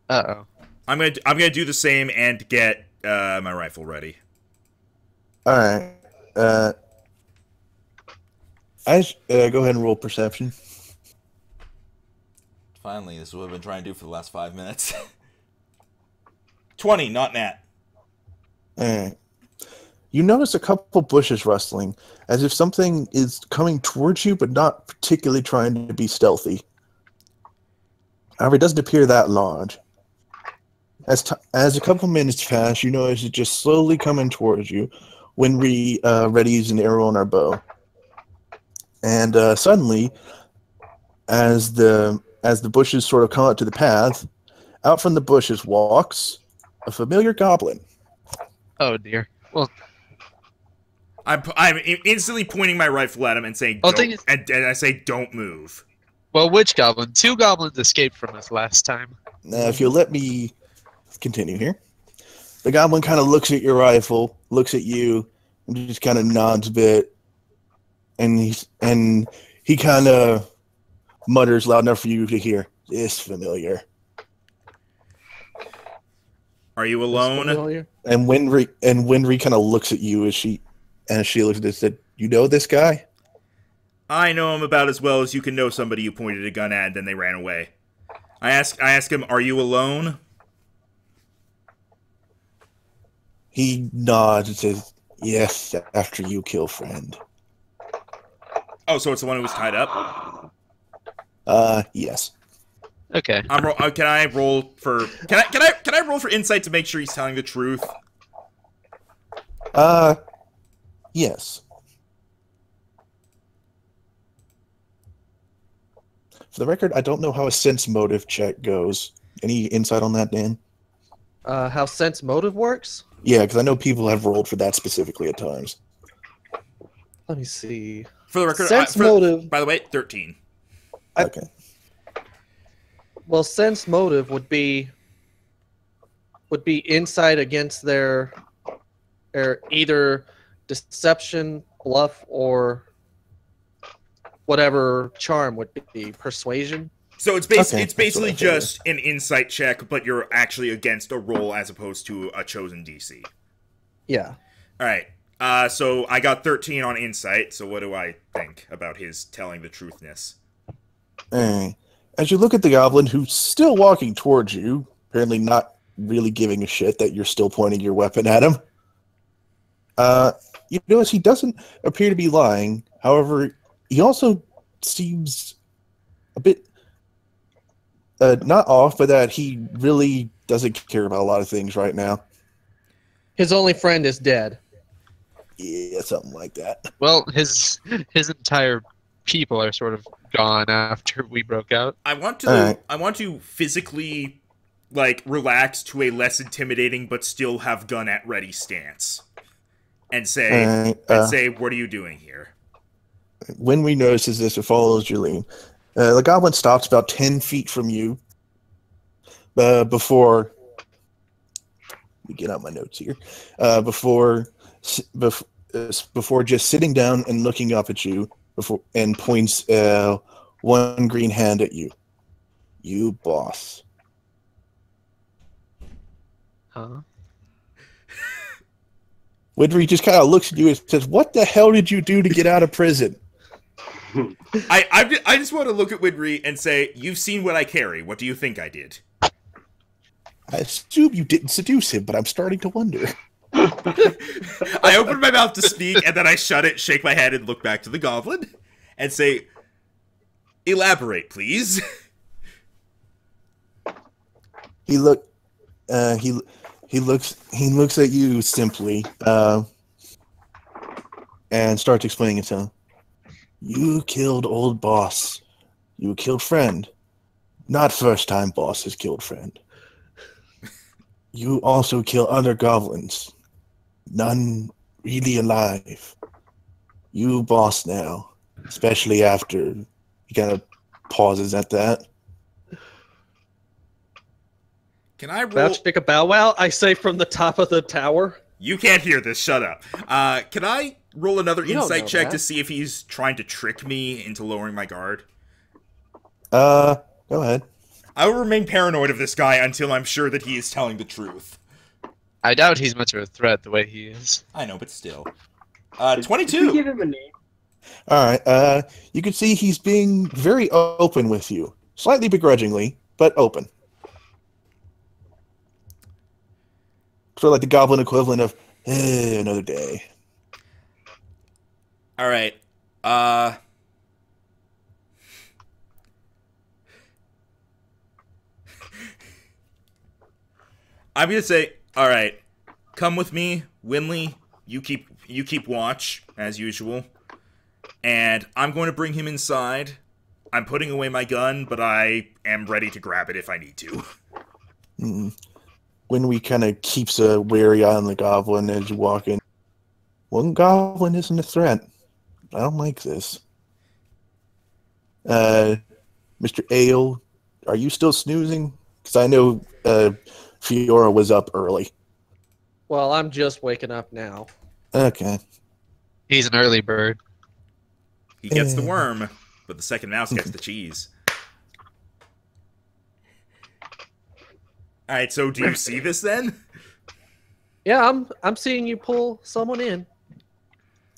Uh-oh. I'm gonna do the same and get my rifle ready. All right. Go ahead and roll perception. Finally, this is what I've been trying to do for the last 5 minutes. 20, not nat. All right. You notice a couple bushes rustling, as if something is coming towards you, but not particularly trying to be stealthy. However, it doesn't appear that large. As a couple minutes pass, you notice it just slowly coming towards you when we readies an arrow on our bow. And suddenly, as the bushes sort of come out to the path, out from the bushes walks a familiar goblin. Oh, dear. Well, I'm instantly pointing my rifle at him and saying, Well, don't, thing is- and I say, don't move. well, which goblin? 2 goblins escaped from us last time. Now, if you'll let me continue here. The goblin kind of looks at your rifle, looks at you, and just kind of nods a bit. And he kind of mutters loud enough for you to hear, "It's familiar." Are you alone? Familiar? And Winry kind of looks at you as she looks at this. Said, "You know this guy?" I know him about as well as you can know somebody you pointed a gun at and then they ran away. I ask him, are you alone? He nods and says, "Yes, after you kill friend." Oh, so it's the one who was tied up? Yes. Okay. Can I roll for can I roll for insight to make sure he's telling the truth? Yes. For the record, I don't know how a sense motive check goes. Any insight on that, Dan? How sense motive works? Yeah, because I know people have rolled for that specifically at times. Let me see. For the record, Sense motive. by the way, 13. Okay. Well, sense motive would be insight against their either deception, bluff, or whatever charm would be persuasion. So it's Okay, it's basically that's what I figured. just an insight check, but you're actually against a roll as opposed to a chosen DC. Yeah. All right. So I got 13 on insight. So what do I think about his telling the truthness? Alright. As you look at the goblin, who's still walking towards you, apparently not really giving a shit that you're still pointing your weapon at him, you notice he doesn't appear to be lying. However, he also seems a bit not off, but that he really doesn't care about a lot of things right now. His only friend is dead. Yeah, something like that. Well, his entire people are sort of gone after we broke out. I want to Alright. I want to physically like relax to a less intimidating but still have gun at ready stance. And say Alright, what are you doing here? when we notices this, it follows your lead. The goblin stops about 10 feet from you before... Let me get out my notes here. Before just sitting down and looking up at you and points one green hand at you. You boss. Huh? Widry just kind of looks at you and says, "What the hell did you do to get out of prison?" I just want to look at Widry and say, you've seen what I carry. What do you think I did? I assume you didn't seduce him, but I'm starting to wonder. I open my mouth to speak, and then I shut it, shake my head, and look back to the goblin, and say, elaborate, please. He looks at you simply, and starts explaining himself. You killed old boss. You killed friend. Not first time boss has killed friend. You also kill other goblins. None really alive. You boss now. Especially after he kind of pauses at that. Can I roll? Vouch pick a bow wow, I say from the top of the tower. You can't hear this, shut up. Can I roll another You don't insight know check that. to see if he's trying to trick me into lowering my guard? Go ahead. I will remain paranoid of this guy until I'm sure that he is telling the truth. I doubt he's much of a threat the way he is. I know, but still. Did we 22! give him a name? Alright, you can see he's being very open with you. Slightly begrudgingly, but open. Sort of like the goblin equivalent of, another day. Alright, I'm gonna say, alright, come with me, Winley, you keep watch, as usual. And I'm going to bring him inside. I'm putting away my gun, but I am ready to grab it if I need to. When we kind of keeps a wary eye on the goblin as you walk in. One goblin isn't a threat. I don't like this. Mr. Aial, are you still snoozing? Because I know Fiora was up early. Well, I'm just waking up now. Okay. He's an early bird. He gets the worm, but the second mouse gets the cheese. Alright, so do you see this then? Yeah, I'm seeing you pull someone in.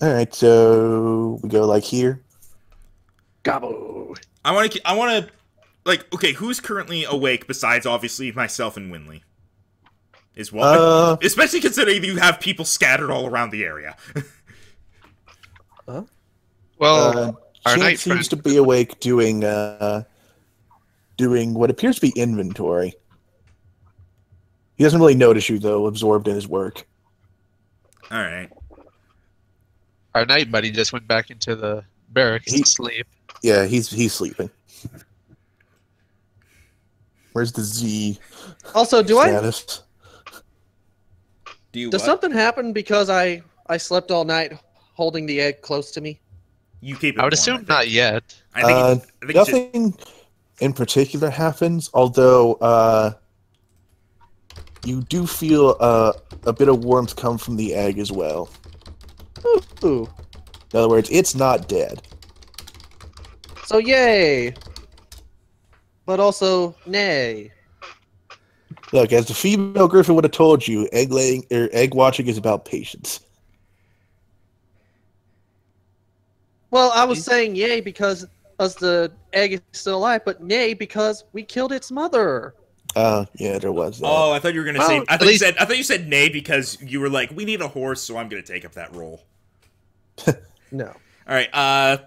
Alright, so we go like here. Gobble. I want to, like, okay, who's currently awake besides, obviously, myself and Winley? Is what? Especially considering you have people scattered all around the area. Well, our Chance night seems friend. to be awake doing what appears to be inventory. He doesn't really notice you, though, absorbed in his work. Alright. Our night buddy just went back into the barracks to sleep. Yeah, he's sleeping. Where's the Z Also, status? does something happen because I slept all night holding the egg close to me? You keep it I would warm, assume not yet. I think, I think it's just, Nothing in particular happens, although you do feel a bit of warmth come from the egg as well. Ooh. In other words, it's not dead. So yay! but also nay. Look, as the female griffin would have told you, egg laying or egg watching is about patience. Well, I was saying yay because us the egg is still alive, but nay because we killed its mother. Yeah, there was that. Oh, I thought you were gonna Well, say. I at least- thought you said nay because you were like, we need a horse, so I'm gonna take up that role. No. All right. I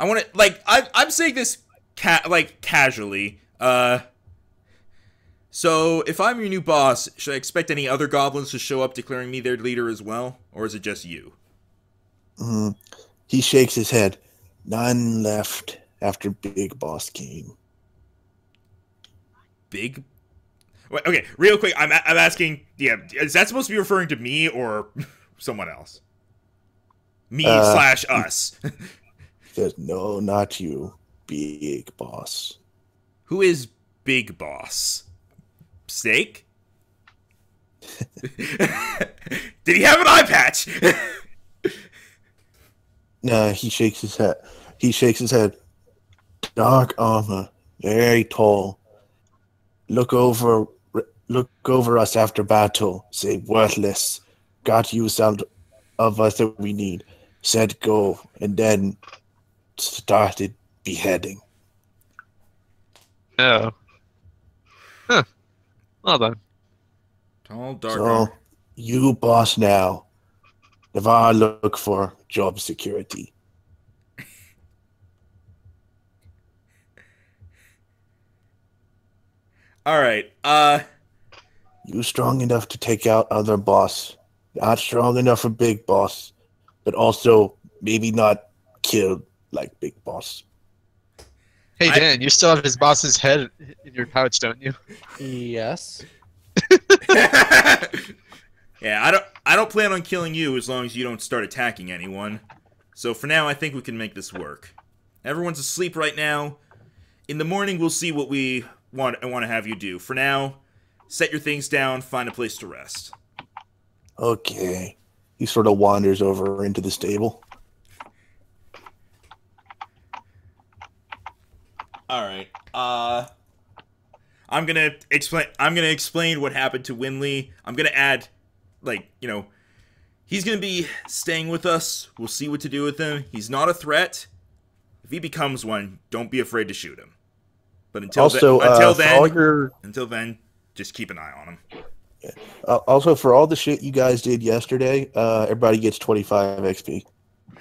want to like. I'm saying this casually. So if I'm your new boss, should I expect any other goblins to show up declaring me their leader as well, or is it just you? He shakes his head. None left after Big Boss came. Big. Wait, okay, real quick. I'm asking. Yeah, is that supposed to be referring to me or someone else? Me / us. Says, no, not you, Big Boss. Who is Big Boss? Snake? Did he have an eye patch? Nah, he shakes his head. He shakes his head. Dark armor, very tall. Look over us after battle. Say worthless. Got use out of us that we need. Said go, and then started beheading. Oh. Huh. Well done. Tall, dark. So, you boss now. Navarre look for job security. All right. You strong enough to take out other boss. Not strong enough for Big Boss, but also maybe not killed like Big Boss. Hey Dan, you still have his boss's head in your pouch, don't you? Yes. Yeah, I don't plan on killing you as long as you don't start attacking anyone. So for now, I think we can make this work. Everyone's asleep right now. In the morning, we'll see what we want to have you do. For now, set your things down, find a place to rest. Okay. He sort of wanders over into the stable. All right. I'm gonna explain what happened to Winley. I'm gonna add, like, you know, he's gonna be staying with us. We'll see what to do with him. He's not a threat. If he becomes one, don't be afraid to shoot him. But until then, just keep an eye on him. Also, for all the shit you guys did yesterday, everybody gets 25 XP.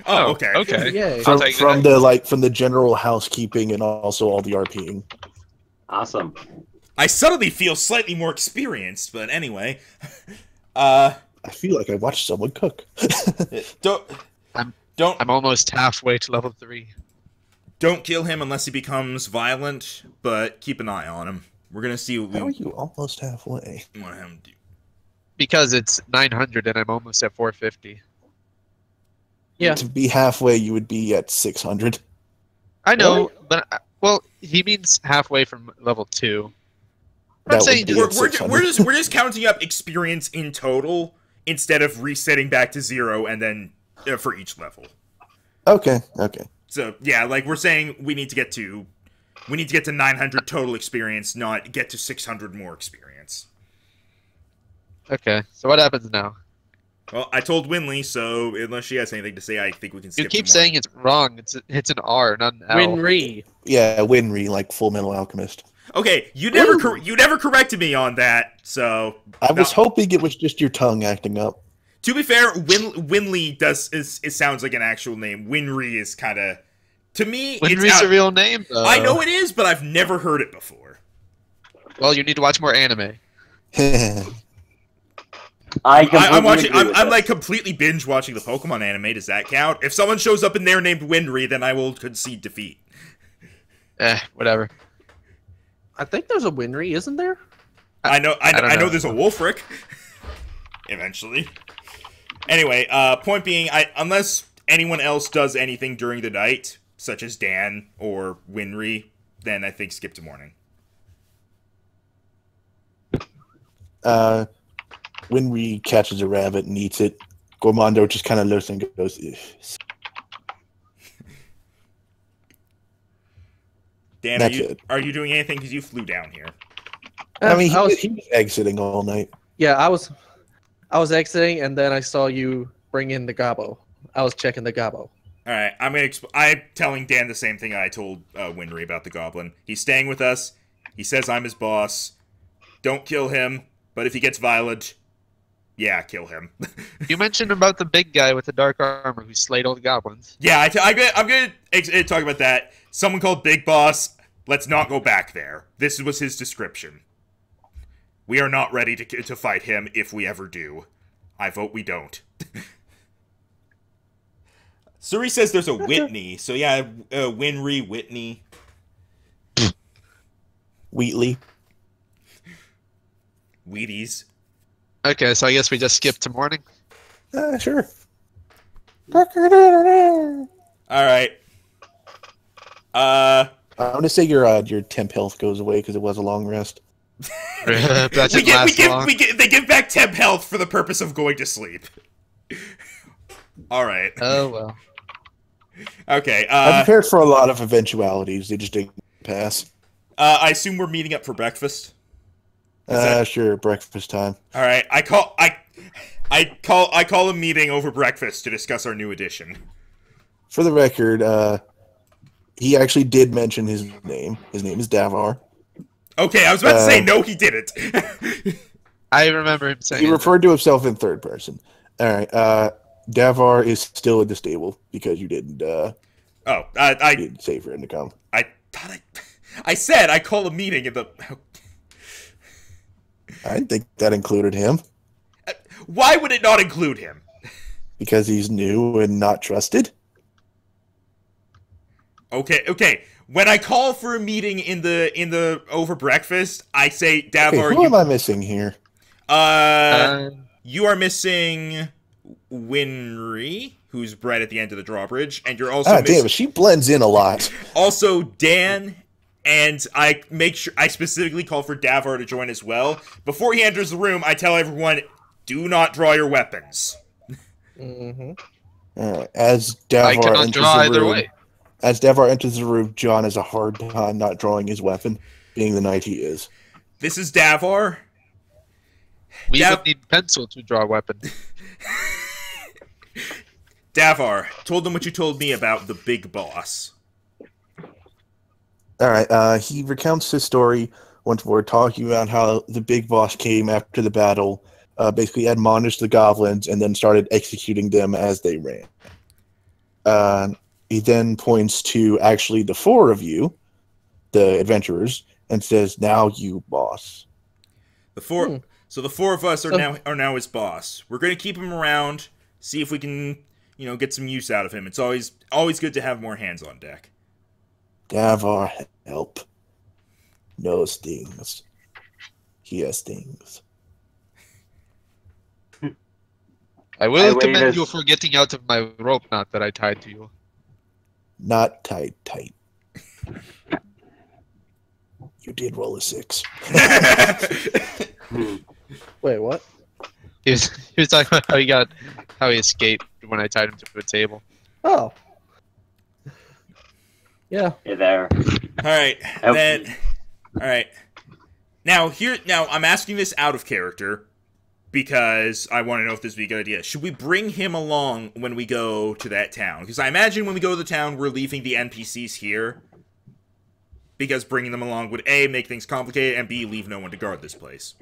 Oh, okay. Okay. Yay. I'll take From that. the general housekeeping and also all the RPing. Awesome. I suddenly feel slightly more experienced, but anyway. I feel like I watched someone cook. I'm almost halfway to level 3. Don't kill him unless he becomes violent, but keep an eye on him. We're gonna see what How are we you almost halfway? want him to do. Because it's 900 and I'm almost at 450. Yeah. To be halfway, you would be at 600. I know, Really? but well, he means halfway from level 2. I'm That saying would be just- at We're 600. we're just counting up experience in total instead of resetting back to 0 and then for each level. Okay. So yeah, like we're saying, we need to get to 900 total experience, not get to 600 more experience. Okay, so what happens now? Well, I told Winley, so unless she has anything to say, I think we can skip. You keep to more. saying it's wrong. It's an R, not an L. Winry. Yeah, Winry, like Full Metal Alchemist. Okay, you never corrected me on that. So I was hoping it was just your tongue acting up. to be fair, Winley it sounds like an actual name. Winry is kind of, to me, Winry's a real name, though. I know it is, but I've never heard it before. Well, you need to watch more anime. I'm watching. agree with I'm this. like completely binge watching the Pokemon anime. Does that count? If someone shows up in there named Winry, then I will concede defeat. Whatever. I think there's a Winry, isn't there? I know know. there's a Wolfric. Eventually. Anyway, point being, unless anyone else does anything during the night, such as Dan or Winry, then I think skip to morning. Winry catches a rabbit and eats it. Gormando just kind of looks and goes, "Ugh." Dan, That's it. are you doing anything because you flew down here? I mean, I was, he was exiting all night. yeah, I was exiting, and then I saw you bring in the gobbo. I was checking the gobbo. All right, I'm telling Dan the same thing I told Winry about the goblin. He's staying with us. He says I'm his boss. Don't kill him, but if he gets violent, yeah, kill him. You mentioned about the big guy with the dark armor who slayed all the goblins. Yeah, I'm gonna talk about that. Someone called Big Boss. Let's not go back there. This was his description. We are not ready to fight him if we ever do. I vote we don't. Suri says there's a Whitney, so yeah, Winry, Whitney. Wheatley. Wheaties. Okay, so I guess we just skip to morning. Sure. Alright. I'm gonna say your temp health goes away because it was a long rest. That didn't last long. They give back temp health for the purpose of going to sleep. Alright. Oh, well. Okay, I'm prepared for a lot of eventualities. They just didn't pass. I assume we're meeting up for breakfast? Sure, breakfast time. Alright, I call a meeting over breakfast to discuss our new edition. For the record, he actually did mention his name. His name is Davar. Okay, I was about to say no, he didn't. I remember him saying He referred to himself in third person. Alright, Davar is still in the stable because you didn't, Oh, you didn't say for him to come. I said I call a meeting in the... I didn't think that included him. Why would it not include him? Because he's new and not trusted? Okay. When I call for a meeting in the over breakfast, I say, Davar, Who am I missing here? you are missing Winry, who's right at the end of the drawbridge, and you're also missing... damn it, she blends in a lot. Also, Dan, and I specifically call for Davar to join as well. Before he enters the room, I tell everyone, do not draw your weapons. Mm-hmm. As I Davar cannot enters draw the either room, way. As Davar enters the room, John has a hard time not drawing his weapon, being the knight he is. This is Davar. We would need pencil to draw a weapon. Davar, told them what you told me about the big boss. Alright, he recounts his story once more, talking about how the big boss came after the battle, basically admonished the goblins, and then started executing them as they ran. He then points to actually the four of you, the adventurers, and says, "Now you, boss." So the four of us are now his boss. We're gonna keep him around, see if we can, get some use out of him. It's always good to have more hands on deck. Davar, help. No stings. He has stings. I will commend you for getting out of my rope knot that I tied to you. Not tight. You did roll a 6. Wait, what? He was talking about how he escaped when I tied him to a table. Oh. Yeah. Hey there. Alright, then... Alright. Now, I'm asking this out of character, because I want to know if this would be a good idea. Should we bring him along when we go to that town? Because I imagine when we go to the town, we're leaving the NPCs here. Because bringing them along would, A, make things complicated, and B, leave no one to guard this place.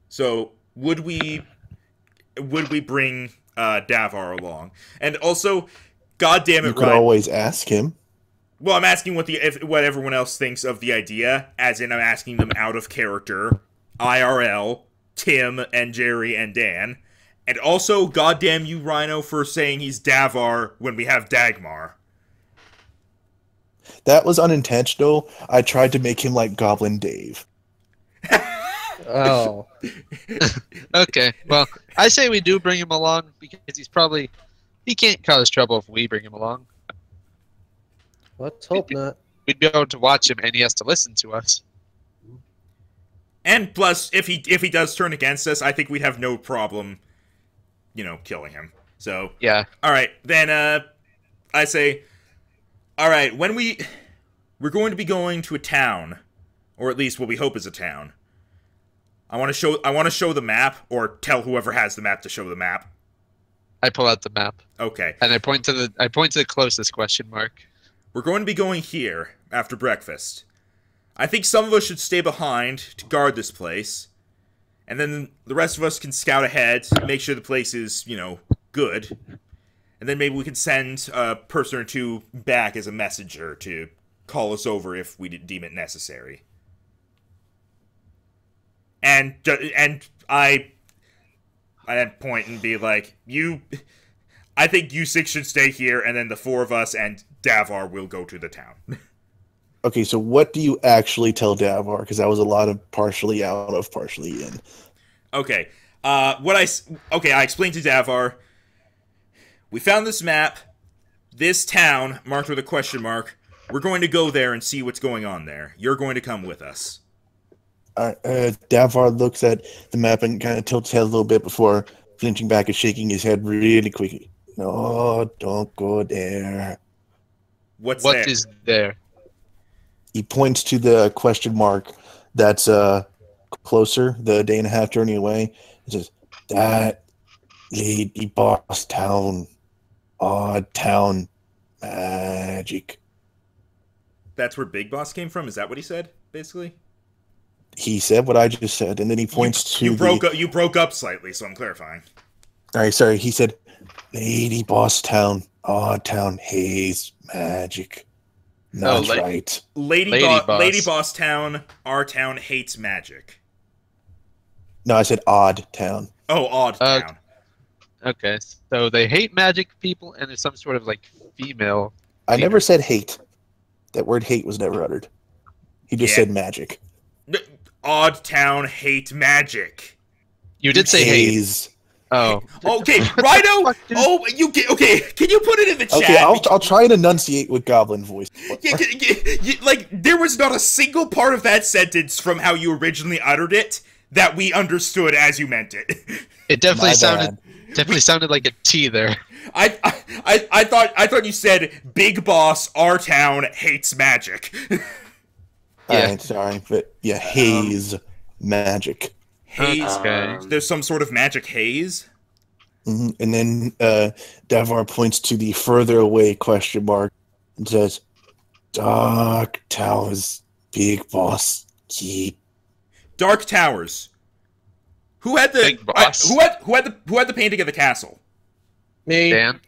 So, would we bring Davar along? And also, goddammit, You could always ask him. Well, I'm asking what everyone else thinks of the idea, as in I'm asking them out of character. IRL, Tim, and Jerry, and Dan. And also, goddamn you, Rhino, for saying he's Davar when we have Dagmar. That was unintentional. I tried to make him like Goblin Dave. Oh. Okay, well, I say we do bring him along, because he can't cause trouble if we bring him along. Let's hope not. We'd be able to watch him, and he has to listen to us. And plus, if he does turn against us, I think we'd have no problem, killing him. So, yeah. Alright, then, I say, All right, we're going to be going to a town, or at least what we hope is a town. I want to show the map, or tell whoever has the map to show the map. I pull out the map. Okay. And I point to the closest question mark. We're going to be going here after breakfast. I think some of us should stay behind to guard this place. And then the rest of us can scout ahead, make sure the place is, good. And then maybe we can send a person or two back as a messenger to call us over if we deem it necessary. And I then point and be like, I think you six should stay here, and then the four of us and Davar will go to the town. Okay, so what do you actually tell Davar? Because that was a lot of partially out of, partially in. Okay, I explained to Davar, we found this map, this town, marked with a question mark. We're going to go there and see what's going on there. You're going to come with us. Davar looks at the map and kind of tilts his head a little bit before flinching back and shaking his head really quickly. No, don't go there. What is there? He points to the question mark that's closer, the day and a half journey away. He says, that Lady Boss Town, odd town, magic. That's where Big Boss came from? Is that what he said, basically? He said what I just said, and then he points to You broke up slightly, so I'm clarifying. All right, sorry. He said, Lady Boss Town, odd town, haze, magic. That's right. Lady Boss Town, our town hates magic. No, I said odd town. Oh, odd town. Okay, so they hate magic people, and there's some sort of, female... I never said hate. That word hate was never uttered. He just said magic. Odd town hate magic. You did say haze. Hate. Oh. Okay, Rhino! Okay, can you put it in the chat? Okay, I'll try and enunciate with goblin voice. There was not a single part of that sentence from how you originally uttered it that we understood as you meant it. It definitely sounded like a T there. I thought you said Big Boss, our town hates magic. Yeah. Alright, sorry, but yeah, haze, magic. Haze. Okay. There's some sort of magic haze. Mm-hmm. And then Davar points to the further away question mark and says, Dark Towers, Big Boss, keep. Dark Towers. Who had the Big Boss. who had the painting of the castle? Me. Dan?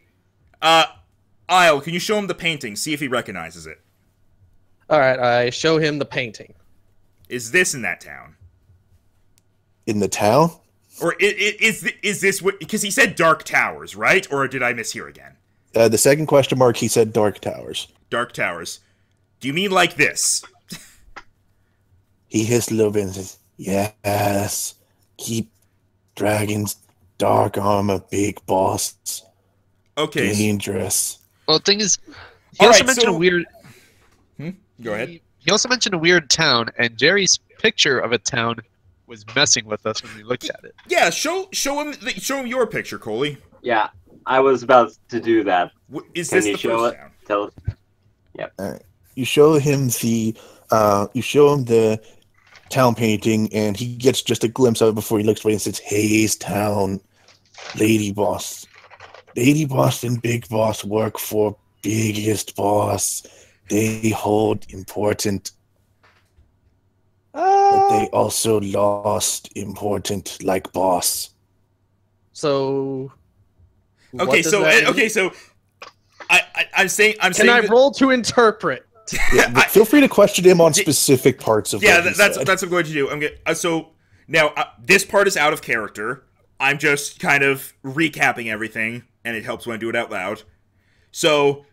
Aial, can you show him the painting? See if he recognizes it. All right, I show him the painting. Is this in that town? In the town? Or is this what? Because he said Dark Towers, right? Or did I mishear again? The second question mark, he said Dark Towers. Dark Towers. Do you mean like this? He hissed a little bit and says, yes, keep dragons, dark armor, big boss. Okay. Dangerous. Well, the thing is, he also mentioned a weird... Go ahead. He also mentioned a weird town, and Jerry's picture of a town was messing with us when we looked at it. Yeah, show him your picture, Coaly. Yeah, I was about to do that. Is Can this you the show first it? town? Tell us. Yep. All right. You show him the town painting, and he gets just a glimpse of it before he looks away and says, Haze Town, Lady Boss. Lady Boss and Big Boss work for biggest boss. They hold important, but they also lost important like boss. So. Okay, so I'm saying. Can I roll to interpret? Yeah, feel free to question him on specific parts of. Yeah, what that's said. what I'm going to do. So now this part is out of character. I'm just kind of recapping everything, and it helps when I do it out loud. So,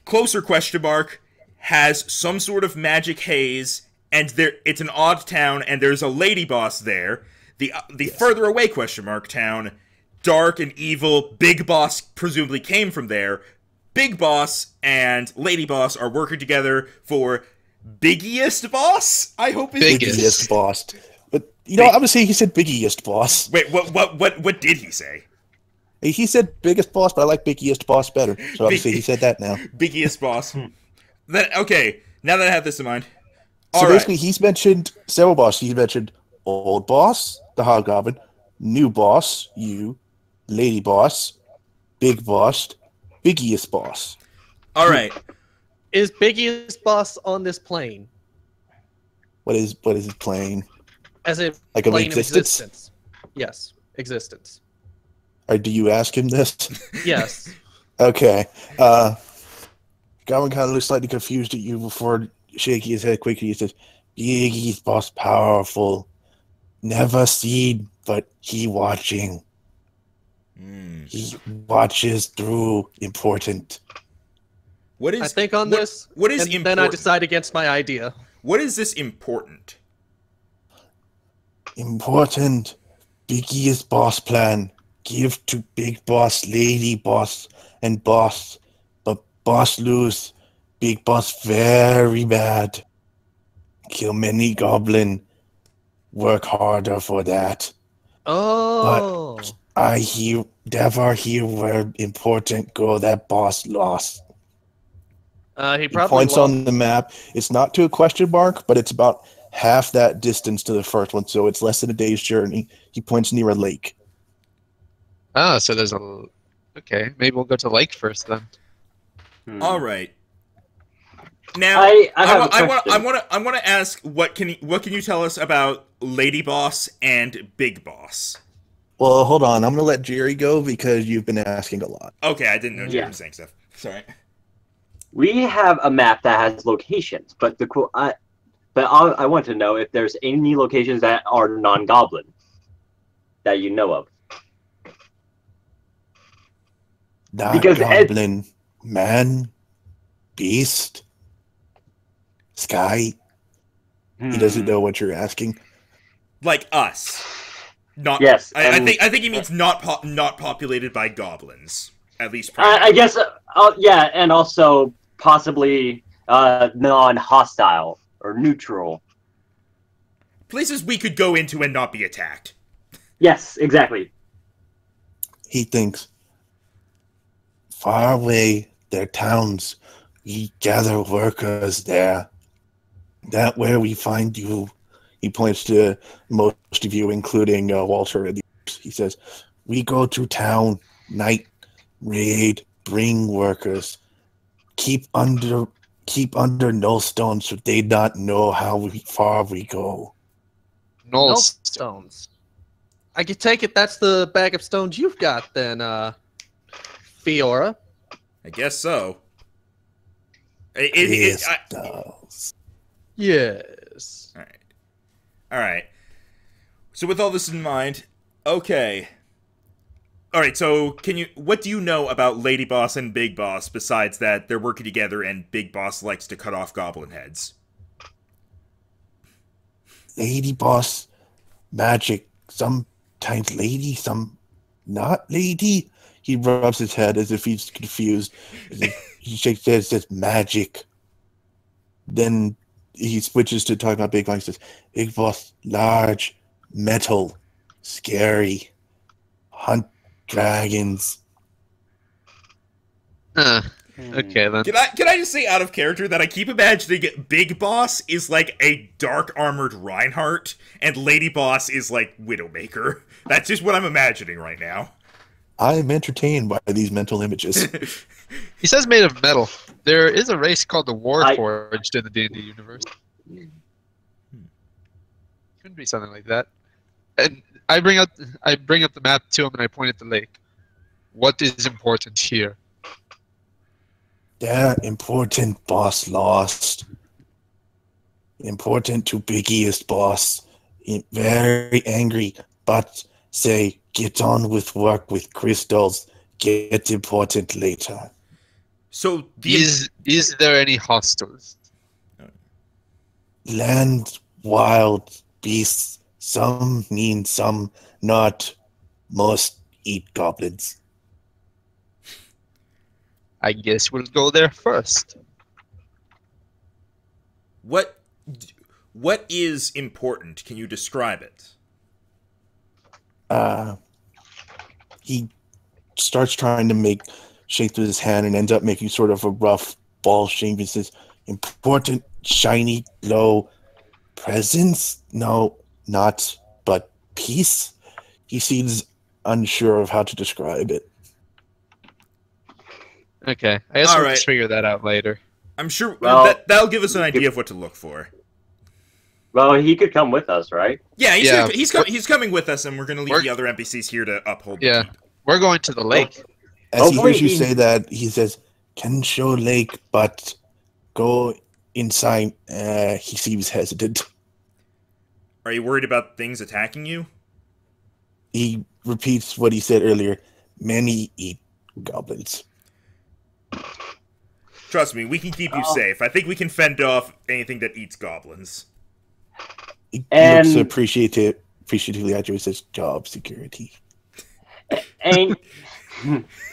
closer question mark has some sort of magic haze, and it's an odd town, and there's a lady boss there. The further away question mark town, dark and evil, Big Boss presumably came from there. Big Boss and Lady Boss are working together for Biggiest Boss. I hope it's Biggiest Boss. But I'm gonna say he said Biggiest Boss. Wait, what did he say? He said biggest boss, but I like Biggiest Boss better. So obviously he said that now. Biggiest Boss. Okay, now that I have this in mind. So basically, he's mentioned several bosses. He's mentioned old boss, the hobgoblin, new boss, you, lady boss, big boss, biggiest boss. All right. Is Biggie's boss on this plane? What is his plane? As a Like of plane of existence? existence. Yes, existence. Or do you ask him this? Yes. Okay. Goblin kind of looks slightly confused at you before shaking his head quickly. He says, Biggie's boss powerful. Never seen, but he watching. He watches through important. What is? I think on this. What is and important? then I decide against my idea. What is this important? Important. Biggie's boss plan. Give to big boss, lady boss, and boss. But boss lose. Big boss very bad. Kill many goblin. Work harder for that. Oh. But I never hear where important go that boss lost. He He probably points won't. on the map. It's not to a question mark, but it's about half that distance to the first one, so it's less than a day's journey. He points near a lake. Ah, so there's a. Okay, maybe we'll go to the lake first then. All right. Now, I have a question. I want to ask what can you tell us about Lady Boss and Big Boss? Well, hold on. I'm going to let Jerry go because you've been asking a lot. Okay, I didn't know you Yeah. were saying stuff. Sorry. We have a map that has locations, but I want to know if there's any locations that are non-goblin that you know of. Not Because goblin, man, beast, sky. He doesn't know what you're asking. Like us. Not. Yes, I and- think he means not populated by goblins. At least. I guess, yeah, and also possibly non-hostile or neutral. Places we could go into and not be attacked. Yes, exactly. He thinks, far away, their towns, we gather workers there. That where we find you. He points to most of you, including Walter. He says, we go to town, night, raid, bring workers. Keep under no stone so they not know how far we go. Null No st- stones. I can take it that's the bag of stones you've got then, Fiora. I guess so. Yes, I- does. Yes. All right. So with all this in mind, okay. All right. So what do you know about Lady Boss and Big Boss besides that they're working together and Big Boss likes to cut off goblin heads? Lady boss, magic. Sometimes lady, some not lady. He rubs his head as if he's confused. He shakes his head, says magic. Then he switches to talking about Big Boss. He says, Big Boss, large, metal, scary, hunt dragons. Okay then. Can I just say out of character that I keep imagining Big Boss is like a dark armored Reinhardt and Lady Boss is like Widowmaker. That's just what I'm imagining right now. I'm entertained by these mental images. He says made of metal. There is a race called the Warforged in the D&D universe. Could be something like that. And I bring up the map to him and I point at the lake. What is important here? Their important boss lost. Important to biggest boss. Very angry, but say, get on with work with crystals. Get important later. So Is there any hostiles? Land, wild beasts. Some mean, some not. Most eat goblins. I guess we'll go there first. what is important? Can you describe it? He starts trying to make shape with his hand and ends up making sort of a rough ball shape. He says, important, shiny, glow presence? No, not, but peace? He seems unsure of how to describe it. Okay, I guess All we'll right. just figure that out later. I'm sure Well, that'll give us an idea of what to look for. Well, he could come with us, right? Yeah, Yeah. he's coming with us, and we're gonna leave We're- the other NPCs here to uphold. the Yeah, keep. we're going to the lake. As he Hopefully hears you he- say that, he says, "Can show lake, but go inside." He seems hesitant. Are you worried about things attacking you? He repeats what he said earlier. Many eat goblins. Trust me, we can keep you Oh. safe. I think we can fend off anything that eats goblins. He And- looks appreciatively at you and says, "Job security." Ain't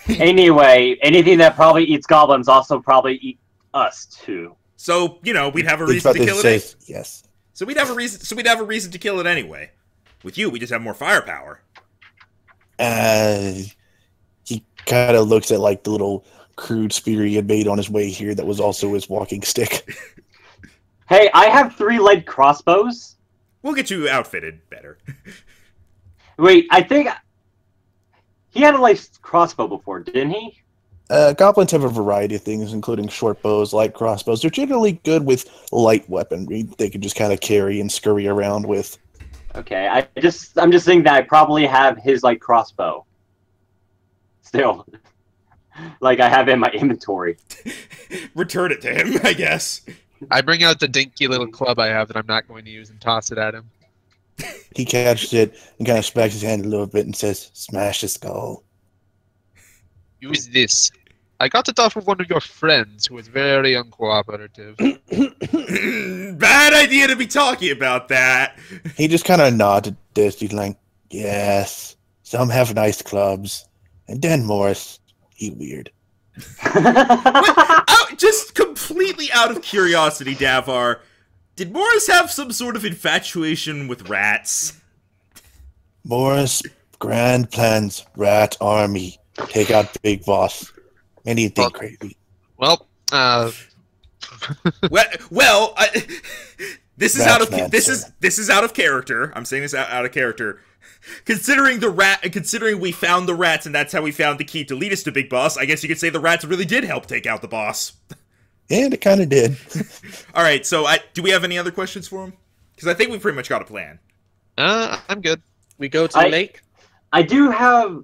anyway, anything that probably eats goblins also probably eat us too. So we'd have a Thinks reason about to this kill and it. says, "Yes." So we'd have a reason. So we'd have a reason to kill it anyway. With you, we just have more firepower. He kind of looks at like the little crude spear he had made on his way here that was also his walking stick. Hey, I have 3-legged crossbows. We'll get you outfitted better. Wait, I think he had a light crossbow before, didn't he? Goblins have a variety of things, including short bows, light crossbows. They're generally good with light weaponry. They can just kind of carry and scurry around with. Okay, I'm just thinking that I probably have his like crossbow. Still, like I have it in my inventory. Return it to him, I guess. I bring out the dinky little club I have that I'm not going to use and toss it at him. He catches it and kind of smacks his hand a little bit and says, "Smash the skull." Use this. I got it off of one of your friends who was very uncooperative. Bad idea to be talking about that. He just kind of nods at this. He's like, "Yes, some have nice clubs." And then Morris, he weird. Just completely out of curiosity, Davar, did Morris have some sort of infatuation with rats? Morris, grand plans, rat army, take out big boss. Anything crazy. Well, Well, this is Rat out of man, this sir. is out of character. I'm saying this out of character. Considering we found the rats and that's how we found the key to lead us to Big Boss, I guess you could say the rats really did help take out the boss. And it kind of did. All right, so do we have any other questions for him? Because I think we pretty much got a plan. I'm good. We go to the lake. I do have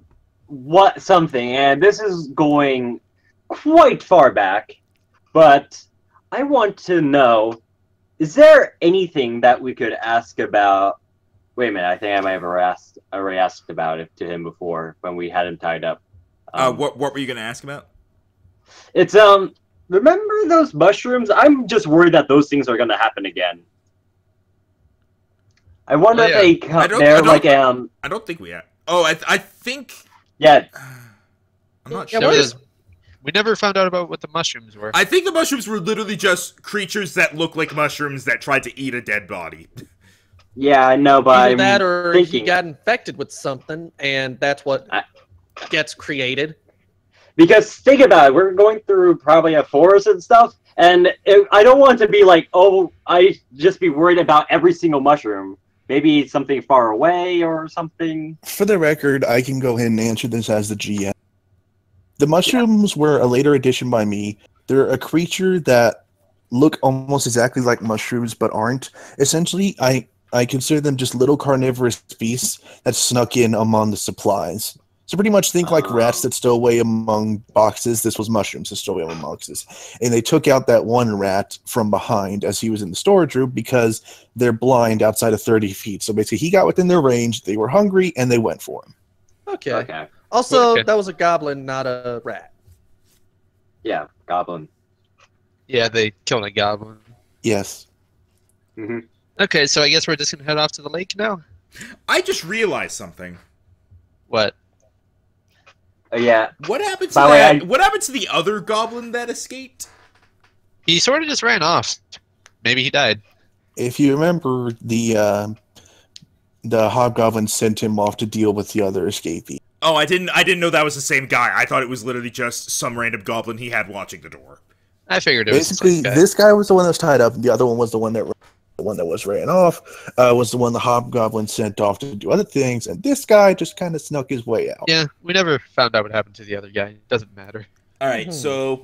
something, and this is going quite far back, but I want to know: is there anything that we could ask about? Wait a minute, I think I might have already asked about it to him before when we had him tied up. What were you going to ask about? It's remember those mushrooms? I'm just worried that those things are going to happen again. I wonder if they they're like I don't think we have. Oh, I think. yeah. I'm not Yeah, sure. We never found out about what the mushrooms were. I think the mushrooms were literally just creatures that look like mushrooms that tried to eat a dead body. Yeah, I know, but Either I'm that or thinking he got infected with something, and that's what gets created. because think about it, we're going through probably a forest and stuff, and I don't want to be like, oh, I just be worried about every single mushroom. Maybe something far away or something. For the record, I can go ahead and answer this as the GM. The mushrooms were a later addition by me. They're a creature that look almost exactly like mushrooms, but aren't. Essentially, I consider them just little carnivorous beasts that snuck in among the supplies. So pretty much think like rats that stow away among boxes. This was mushrooms that stow away among boxes. And they took out that one rat from behind as he was in the storage room because they're blind outside of 30 feet. So basically he got within their range, they were hungry, and they went for him. Okay. Okay. Also, Okay. that was a goblin, not a rat. Yeah, goblin. Yeah, they killed a goblin. Yes. hmm Okay, so I guess we're just gonna head off to the lake now. I just realized something. What? Yeah. What happened to By the way, that? What happened to the other goblin that escaped? He sort of just ran off. Maybe he died. If you remember, the hobgoblin sent him off to deal with the other escapee. Oh, I didn't know that was the same guy. I thought it was literally just some random goblin he had watching the door. I figured it was Basically, this guy was the one that was tied up, and the other one was the one that was ran off. Was the one the hobgoblin sent off to do other things, and this guy just kind of snuck his way out. Yeah, we never found out what happened to the other guy. It doesn't matter. All right, so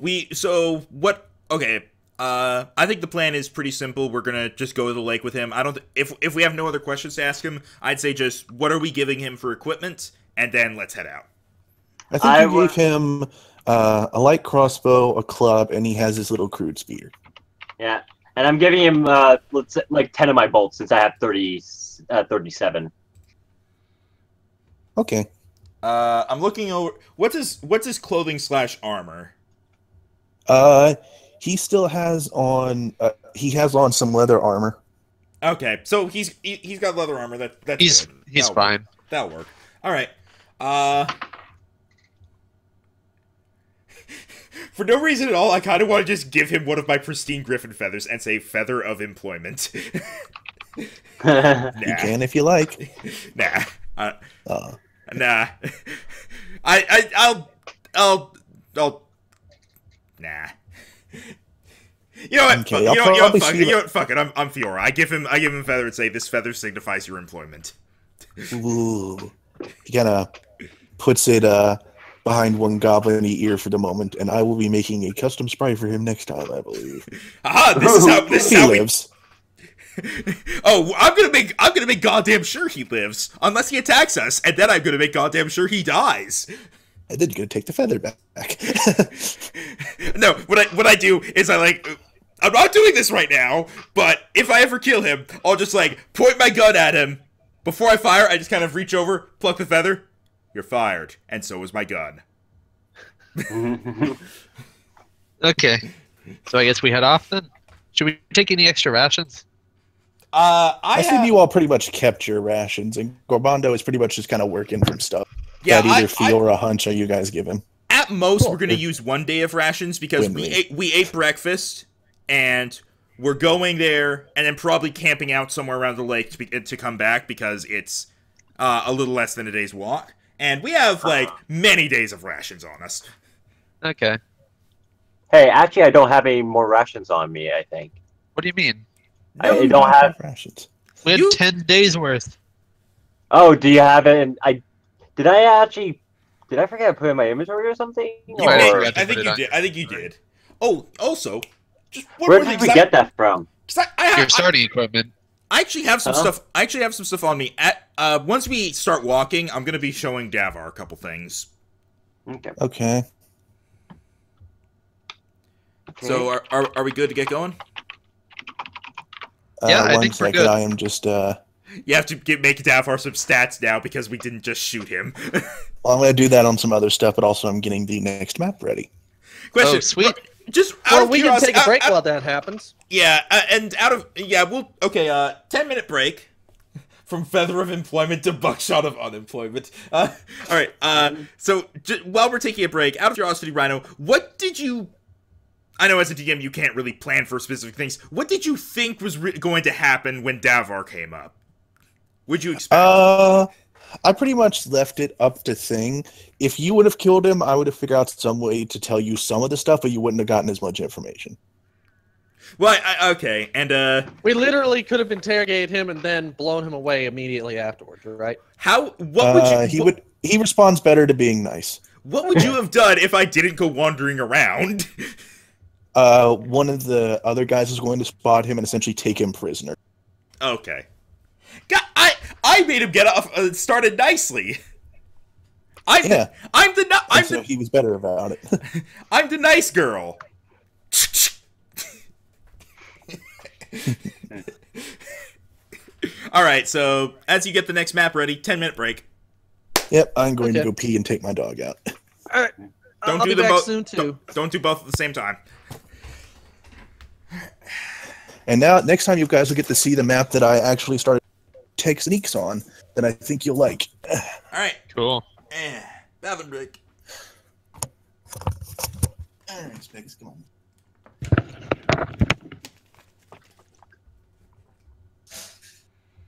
what? Okay, I think the plan is pretty simple. We're gonna just go to the lake with him. I don't. If we have no other questions to ask him, I'd say just what are we giving him for equipment, and then let's head out. I think you gave him a light crossbow, a club, and he has his little crude spear. Yeah, and I'm giving him let's say, like 10 of my bolts since I have 37. Okay. I'm looking over. What's his clothing / armor? He still has on. He has on some leather armor. Okay, so he's got leather armor. That's good. He's fine. That'll work. All right. For no reason at all, I kind of want to just give him one of my pristine griffin feathers and say feather of employment. Nah. You can if you like. Nah. Nah. I'll nah. You know what? Okay, you know what? fuck it. I'm Fiora. I give him feather and say this feather signifies your employment. Ooh. He kind of puts it behind one goblin ear for the moment, and I will be making a custom sprite for him next time, I believe. Aha! This is he how lives. Oh, I'm gonna make goddamn sure he lives, unless he attacks us, and then I'm gonna make goddamn sure he dies. And then you're gonna take the feather back. No, what I do is I'm not doing this right now, but if I ever kill him, I'll just point my gun at him. Before I fire, I just kind of reach over, pluck the feather. You're fired, and so is my gun. Okay, so I guess we head off then. Should we take any extra rations? I assume you all pretty much kept your rations, and Gorbando is pretty much just kind of working from stuff. Yeah, that either Fiora Hunch or you guys give him. At most, we're going to use 1 day of rations because we ate breakfast, and we're going there, and then probably camping out somewhere around the lake to come back because it's a little less than a day's walk. And we have, many days of rations on us. Okay. Hey, actually, I don't have any more rations on me, I think. What do you mean? I don't have rations. We had 10 days worth. Oh, do you have it? Did I forget to put it in my inventory or something? I think you did. Oh, also, just one where more did thing. we get that from? Your starting equipment. I actually have some stuff. I actually have some stuff on me. Once we start walking, I'm gonna be showing Davar a couple things. Okay. So are we good to get going? Yeah, I think we're good. I am just. You have to make Davar some stats now because we didn't just shoot him. Well, I'm gonna do that on some other stuff, but also I'm getting the next map ready. Question. Oh, sweet. Just we can take a break while that happens. Yeah, and 10-minute break from feather of employment to buckshot of unemployment. All right. So while we're taking a break, out of curiosity, Rhino, what did you? I know as a DM you can't really plan for specific things. What did you think was going to happen when Davar came up? Would you expect? I pretty much left it up to Thing. If you would have killed him, I would have figured out some way to tell you some of the stuff, but you wouldn't have gotten as much information. Well, okay, and we literally could have interrogated him and then blown him away immediately afterwards, right? What would you? He responds better to being nice. What would you have done if I didn't go wandering around? One of the other guys was going to spot him and essentially take him prisoner. Okay. God, I made him get off started nicely. So he was better about it. I'm the nice girl. All right, so as you get the next map ready, 10-minute break. Yep, I'm going to go pee and take my dog out. All right. Don't I'll do be them back both soon too. Don't do both at the same time. And now, next time you guys will get to see the map that I actually started techniques on that I think you'll like. All right. Cool. Bathroom break. All right, Specs, come on.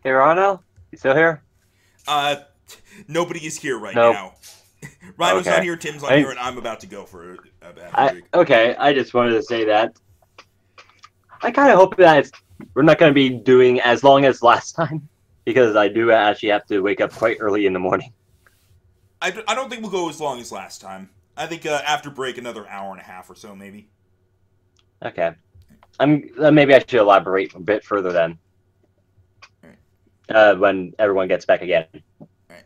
Hey, Rano? You still here? Nobody is here right Nope. now. Rhino's Okay. not here, Tim's not here, and I'm about to go for a bathroom break. Okay, I just wanted to say that I kind of hope that we're not going to be doing as long as last time, because I do actually have to wake up quite early in the morning. I don't think we'll go as long as last time. I think after break, another hour and a half or so, maybe. Okay. Maybe I should elaborate a bit further then. When everyone gets back again. Alright.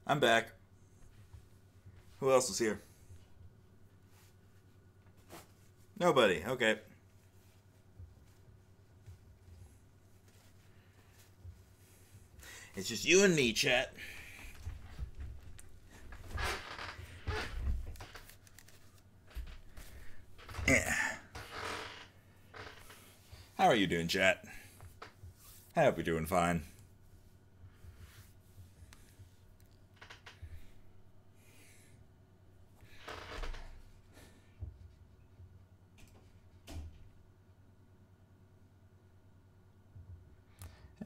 I'm back. Who else is here? Nobody. Okay. It's just you and me, chat. Yeah. How are you doing, chat? I hope you're doing fine.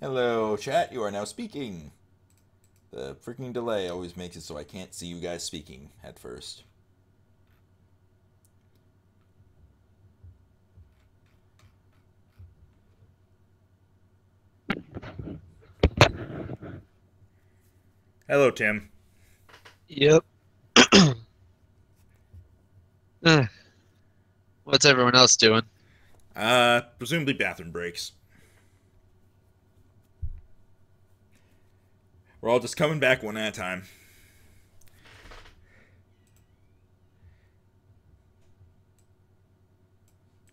Hello, chat. You are now speaking. The freaking delay always makes it so I can't see you guys speaking at first. Hello, Tim. Yep. What's everyone else doing? Presumably bathroom breaks. We're all just coming back one at a time.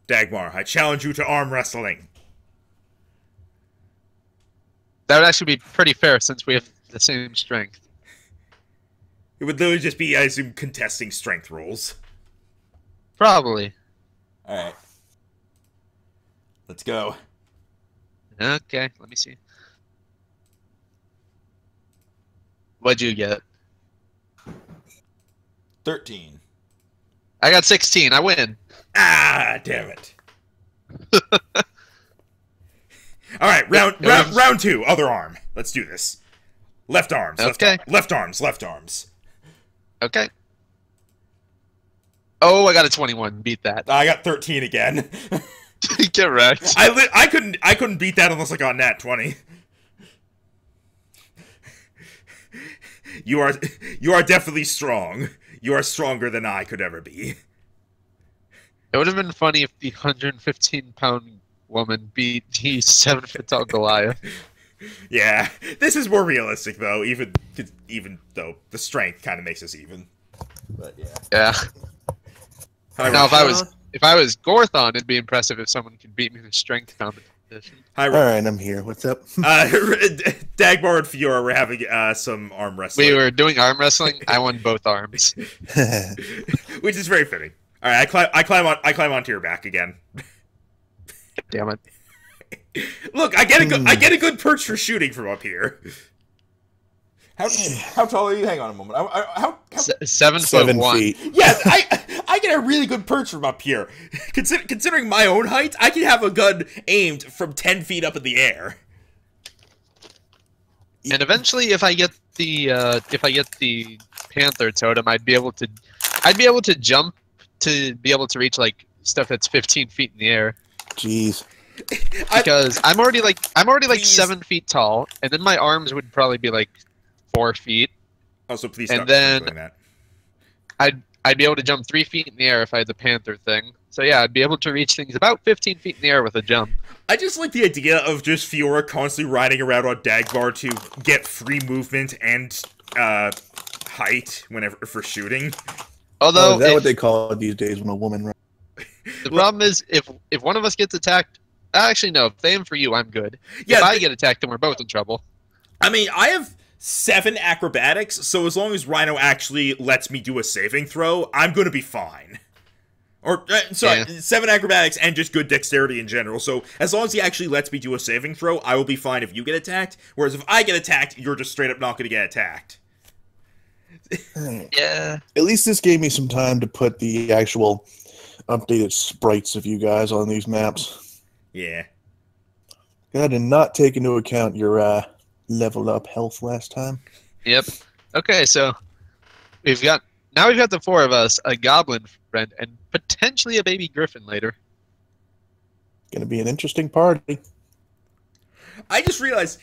Dagmar, I challenge you to arm wrestling. That would actually be pretty fair since we have the same strength. It would literally just be, I assume, contesting strength rolls. Probably. Alright. Let's go. Okay, let me see. What'd you get? 13. I got 16. I win. Ah, damn it. Alright, round two, other arm. Let's do this. Left arms, Okay. left arms, left arms. Okay. Oh, I got a 21. Beat that. I got 13 again. Get wrecked. I couldn't beat that unless I got nat 20. You are definitely strong. You are stronger than I could ever be. It would have been funny if the 115-pound woman beat the 7-foot-tall Goliath. Yeah, this is more realistic though. Even though the strength kind of makes us even. But yeah. Yeah. Now, Hi, if I was Gorthon, it'd be impressive if someone could beat me in a strength competition. All right, I'm here. What's up? Dagmar and Fiora were having some arm wrestling. We were doing arm wrestling. I won both arms, which is very fitting. All right, I climb onto your back again. Damn it! Look, I get a good perch for shooting from up here. How tall are you? Hang on a moment. How 7 foot 1. Yes, I get a really good perch from up here. Considering my own height, I can have a gun aimed from 10 feet up in the air. And eventually, if I get the panther totem, I'd be able to jump to be able to reach like stuff that's 15 feet in the air. Jeez. Because I'm already like 7 feet tall, and then my arms would probably be like 4 feet. Also, please and stop then doing that. I'd be able to jump 3 feet in the air if I had the panther thing. So yeah, I'd be able to reach things about 15 feet in the air with a jump. I just like the idea of just Fiora constantly riding around on Dagmar to get free movement and height whenever for shooting. Although is that what they call it these days when a woman runs? The problem is if one of us gets attacked, actually no, if they aim for you, I'm good. Yeah, if I get attacked, then we're both in trouble. I mean, I have 7 acrobatics, so as long as Rhino actually lets me do a saving throw, I'm gonna be fine. Or, sorry, 7 acrobatics and just good dexterity in general, so as long as he actually lets me do a saving throw, I will be fine if you get attacked, whereas if I get attacked, you're just straight up not gonna get attacked. Yeah. At least this gave me some time to put the actual updated sprites of you guys on these maps. Yeah. I did not take into account your level up health last time. Yep. Okay, so we've got the 4 of us, a goblin friend, and potentially a baby griffin later. Gonna be an interesting party. I just realized,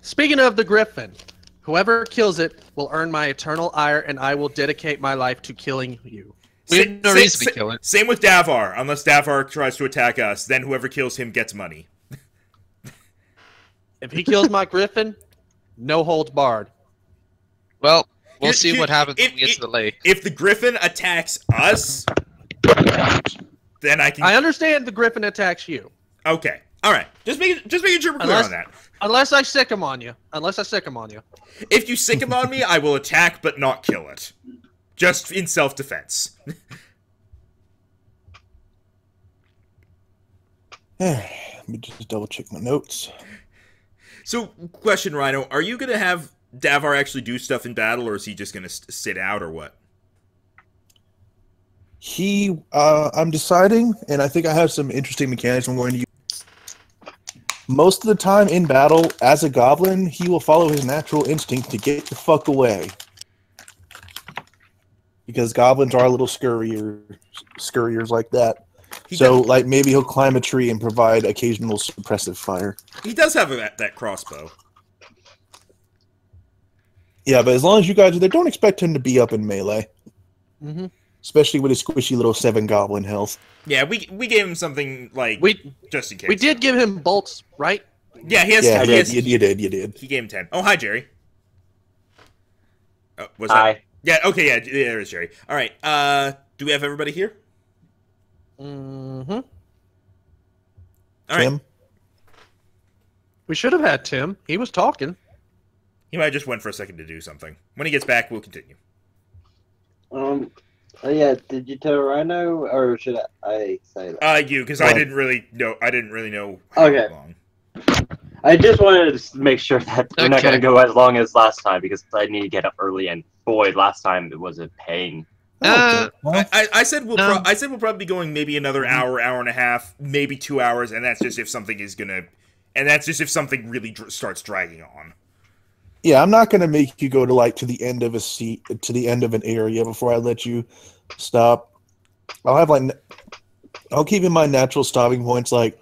Speaking of the griffin, whoever kills it will earn my eternal ire, and I will dedicate my life to killing you. We have no reason to kill it. Same with Davar. Unless Davar tries to attack us, then whoever kills him gets money. If he kills my griffin, no holds barred. Well, we'll see what happens when we get to the lake. If the griffin attacks us, then I can... I understand the griffin attacks you. Okay. All right. Just making sure we're clear on that. Unless I sick him on you. If you sick him on me, I will attack but not kill it. Just in self-defense. Let me just double check my notes. So, question, Rhino, are you going to have Davar actually do stuff in battle, or is he just going to sit out, or what? I'm deciding, and I think I have some interesting mechanics I'm going to use. Most of the time in battle, as a goblin, he will follow his natural instinct to get the fuck away. Because goblins are a little scurriers like that. Like, maybe he'll climb a tree and provide occasional suppressive fire. He does have that crossbow. Yeah, but as long as you guys are there, don't expect him to be up in melee. Mm-hmm. Especially with his squishy little 7 goblin health. Yeah, we gave him something, like, just in case. We did give him bolts, right? Yeah, he has... You did. He gave him 10. Oh, hi, Jerry. Was Hi. That... Yeah, okay, yeah, there is Jerry. All right, do we have everybody here? Mm-hmm. All right. Tim? We should have had Tim. He was talking. He might have just went for a second to do something. When he gets back, we'll continue. Oh yeah, did you tell Rhino, or should I say that? You, because I didn't really know how long. I just wanted to make sure that we're not going to go as long as last time, because I need to get up early, and boy, last time it was a pain. I said we'll probably be going maybe another hour and a half, maybe 2 hours, and that's just if something really starts dragging on. Yeah, I'm not gonna make you go to the end of an area before I let you stop. I'll keep in mind natural stopping points, like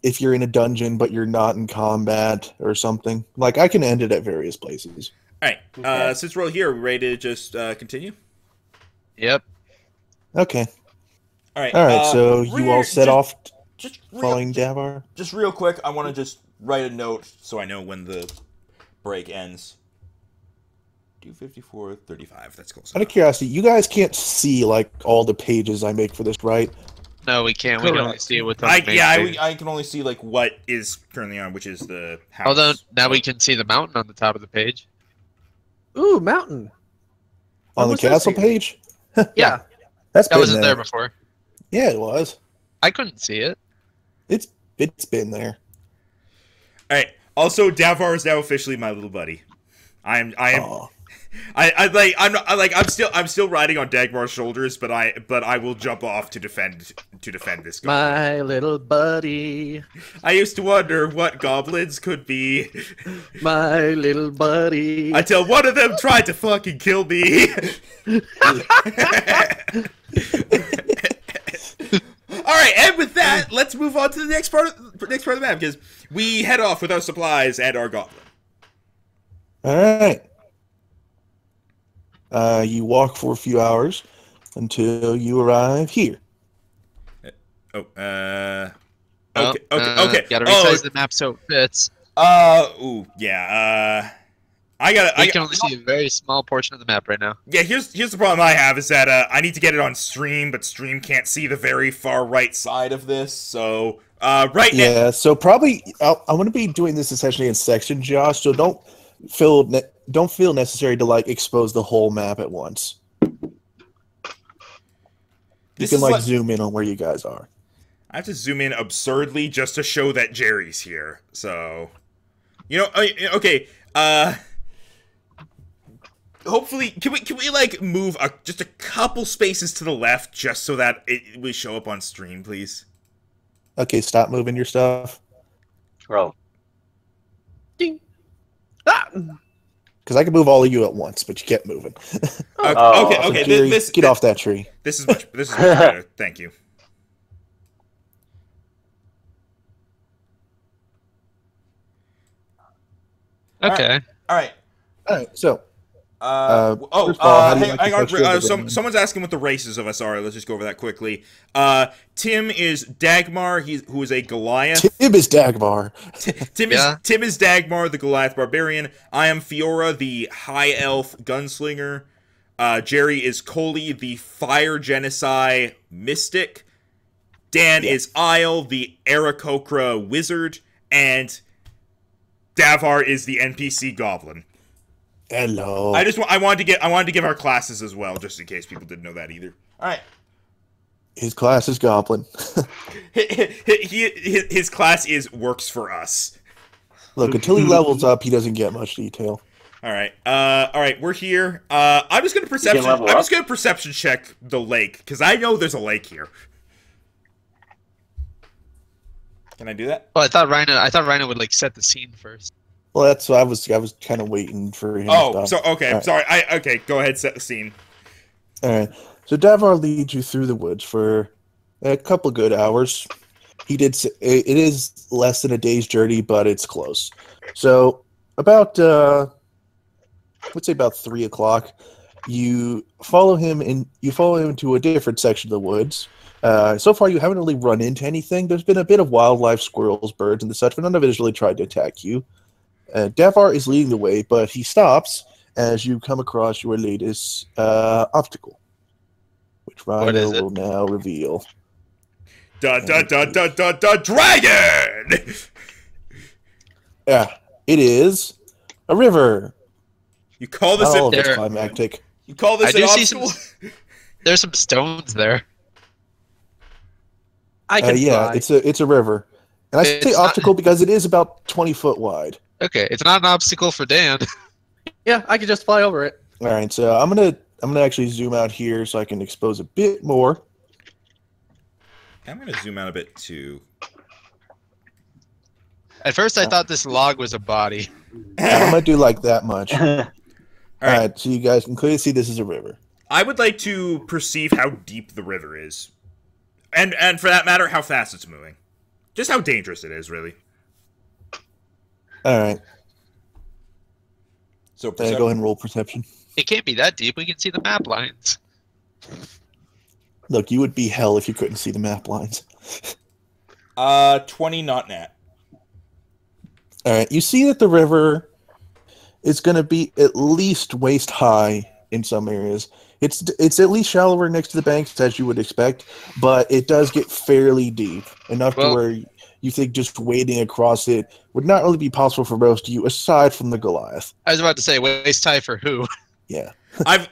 if you're in a dungeon but you're not in combat or something. Like, I can end it at various places. All right. Okay. Since we're all here, are we ready to just continue? Yep. Okay. All right. All right, so you all set off Just following Davar? Just real quick, I want to just write a note so I know when the break ends. 2:54:35. That's close. Out of curiosity, you guys can't see, like, all the pages I make for this, right? No, we can't. We can only Correct. see it with the main page. I can only see like what is currently on, which is the house. Although now we can see the mountain on the top of the page. Ooh, mountain. On the was this castle here? page? Yeah. That's That been wasn't there before. Yeah, it was. I couldn't see it. It's been there. All right. Also, Davar is now officially my little buddy. I'm still riding on Dagmar's shoulders, but I will jump off to defend this goblin. My little buddy. I used to wonder what goblins could be My little buddy. until one of them tried to fucking kill me. All right, and with that, let's move on to the next part of the map, because we head off with our supplies and our goblin. All right. You walk for a few hours until you arrive here. Okay. Gotta resize the map so it fits. Yeah. I can only see a very small portion of the map right now. Yeah, here's the problem I have is that I need to get it on stream, but stream can't see the very far right side of this. So right now. Yeah. So probably I'm going to be doing this essentially in sections, Josh. So don't feel necessary to like expose the whole map at once. You can like zoom in on where you guys are. I have to zoom in absurdly just to show that Jerry's here. So, okay. Hopefully, can we like move just a couple spaces to the left just so that it will show up on stream, please? Okay, stop moving your stuff. Bro. Ding. Ah! Because I can move all of you at once, but you kept moving. Okay. Jerry, get off that tree. This is much better. Thank you. Okay. All right. So. Hang on. Someone's asking what the races of us are. Let's just go over that quickly. Tim is Dagmar, who is a Goliath. Tim is Dagmar. Tim is Dagmar, the Goliath barbarian. I am Fiora, the high elf gunslinger. Jerry is Coaly, the fire genocide mystic. Dan is Aial, the Aarakocra wizard, and Davar is the NPC goblin. Hello. I wanted to give our classes as well, just in case people didn't know that either. All right. His class is goblin. His class is works for us. Look, until he levels up, he doesn't get much detail. All right. We're here. I'm just gonna perception check the lake because I know there's a lake here. Can I do that? Oh, I thought Rhino would like set the scene first. Well, that's what I was kind of waiting for him. Oh, to okay. Right. Sorry. Okay. Go ahead. Set the scene. All right. So Davar leads you through the woods for a couple good hours. It is less than a day's journey, but it's close. So about let's say about 3 o'clock, you follow him to a different section of the woods. So far, you haven't really run into anything. There's been a bit of wildlife, squirrels, birds, and such, but none of it has really tried to attack you. Davar is leading the way, but he stops as you come across your latest obstacle, which Rhino will now reveal. Dragon! Yeah, it is a river. You call this it's climactic. You call this an obstacle? There's some stones there. I can fly. It's a river, and I say obstacle because it is about 20 foot wide. Okay, it's not an obstacle for Dan. Yeah, I can just fly over it. All right, so I'm gonna actually zoom out here so I can expose a bit more. I'm gonna zoom out a bit too. At first, I thought this log was a body. I'm gonna do like that much. All right, so you guys can clearly see this is a river. I would like to perceive how deep the river is. And for that matter, how fast it's moving. Just how dangerous it is, really. All right. So Go ahead and roll perception. It can't be that deep. We can see the map lines. Look, you would be hell if you couldn't see the map lines. 20 not nat. All right. You see that the river is going to be at least waist high in some areas. It's at least shallower next to the banks, as you would expect, but it does get fairly deep, enough to where you think just wading across it would not really be possible for most of you, aside from the Goliath. I was about to say, waist high for who? Yeah. And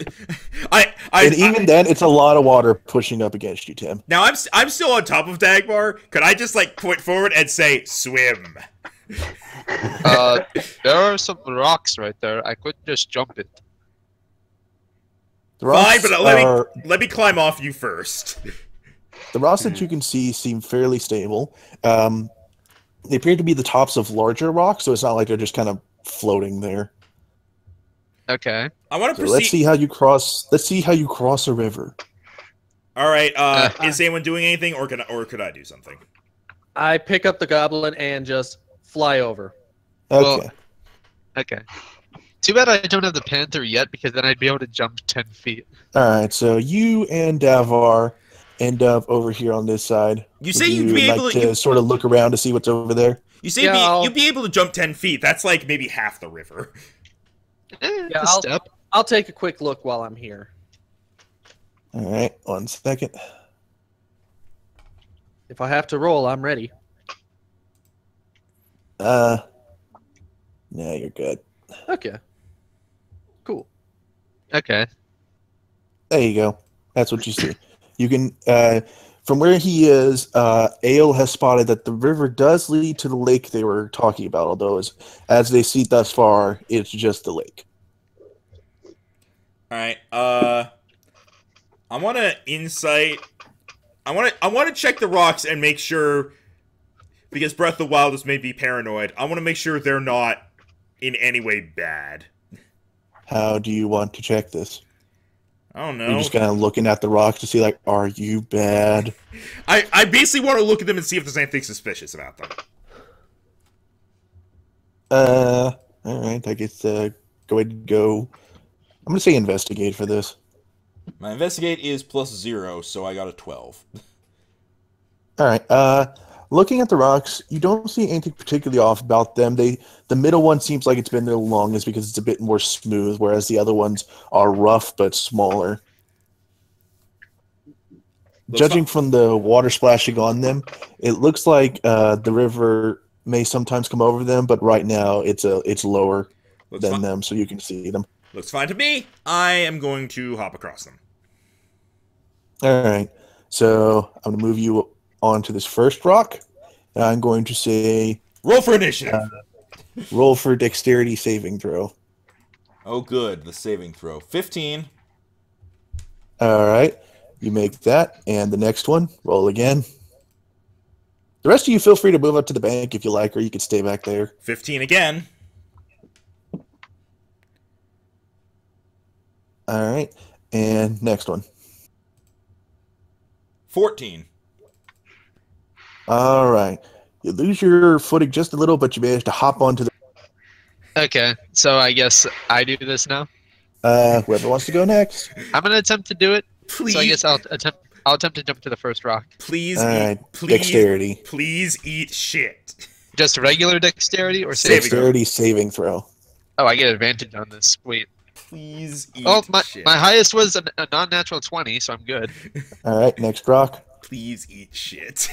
even then, it's a lot of water pushing up against you, Tim. Now I'm still on top of Dagmar. Could I just like point forward and say swim? There are some rocks right there. I could just jump it. Fine, but let me climb off you first. The rocks that you can see seem fairly stable. They appear to be the tops of larger rocks, so it's not like they're just kind of floating there. Okay. I want to So let's see how you cross. Let's see how you cross a river. All right. Is anyone doing anything, or could I do something? I pick up the goblin and just fly over. Okay. Well, okay. Too bad I don't have the panther yet, because then I'd be able to jump 10 feet. All right. So you and Davar end up over here on this side. You say you'd be able to sort of look around to see what's over there. You say Yeah, you'd be able to jump 10 feet. That's like maybe half the river. Yeah, A step. I'll take a quick look while I'm here. All right. 1 second. If I have to roll, I'm ready. No, you're good. Okay. Cool. Okay. There you go. That's what you see. You can, from where he is, Aial has spotted that the river does lead to the lake they were talking about, although as they see thus far, it's just the lake. All right. I want to insight. I want to check the rocks and make sure, because Breath of the Wild has made me paranoid. I want to make sure they're not in any way bad. How do you want to check this? I don't know. You're just kind of looking at the rocks to see, like, are you bad? I basically want to look at them and see if there's anything suspicious about them. All right. I guess go ahead and go. I'm gonna say investigate for this. My investigate is +0, so I got a 12. All right. Looking at the rocks, you don't see anything particularly off about them. The middle one seems like it's been there the longest because it's a bit more smooth, whereas the other ones are rough but smaller. Judging from the water splashing on them, it looks like the river may sometimes come over them, but right now it's lower than them, so you can see them. Looks fine to me. I am going to hop across them. All right. So I'm going to move you on to this first rock. And I'm going to say... Roll for initiative. Roll for dexterity saving throw. Oh, good. The saving throw. 15. All right. You make that. And the next one, roll again. The rest of you feel free to move up to the bank if you like, or you can stay back there. 15 again. All right. And next one. 14. All right. You lose your footing just a little, but you manage to hop onto the... Okay, so I guess I do this now. Whoever wants to go next. I'm gonna attempt to do it. Please. So I guess I'll attempt to jump to the first rock. Please All eat. right. Please, Dexterity. Please eat shit. Just regular dexterity or saving? Dexterity saving throw. Oh, I get advantage on this. Sweet. Please eat shit. My highest was a non-natural 20, so I'm good. All right. Next rock. Please eat shit.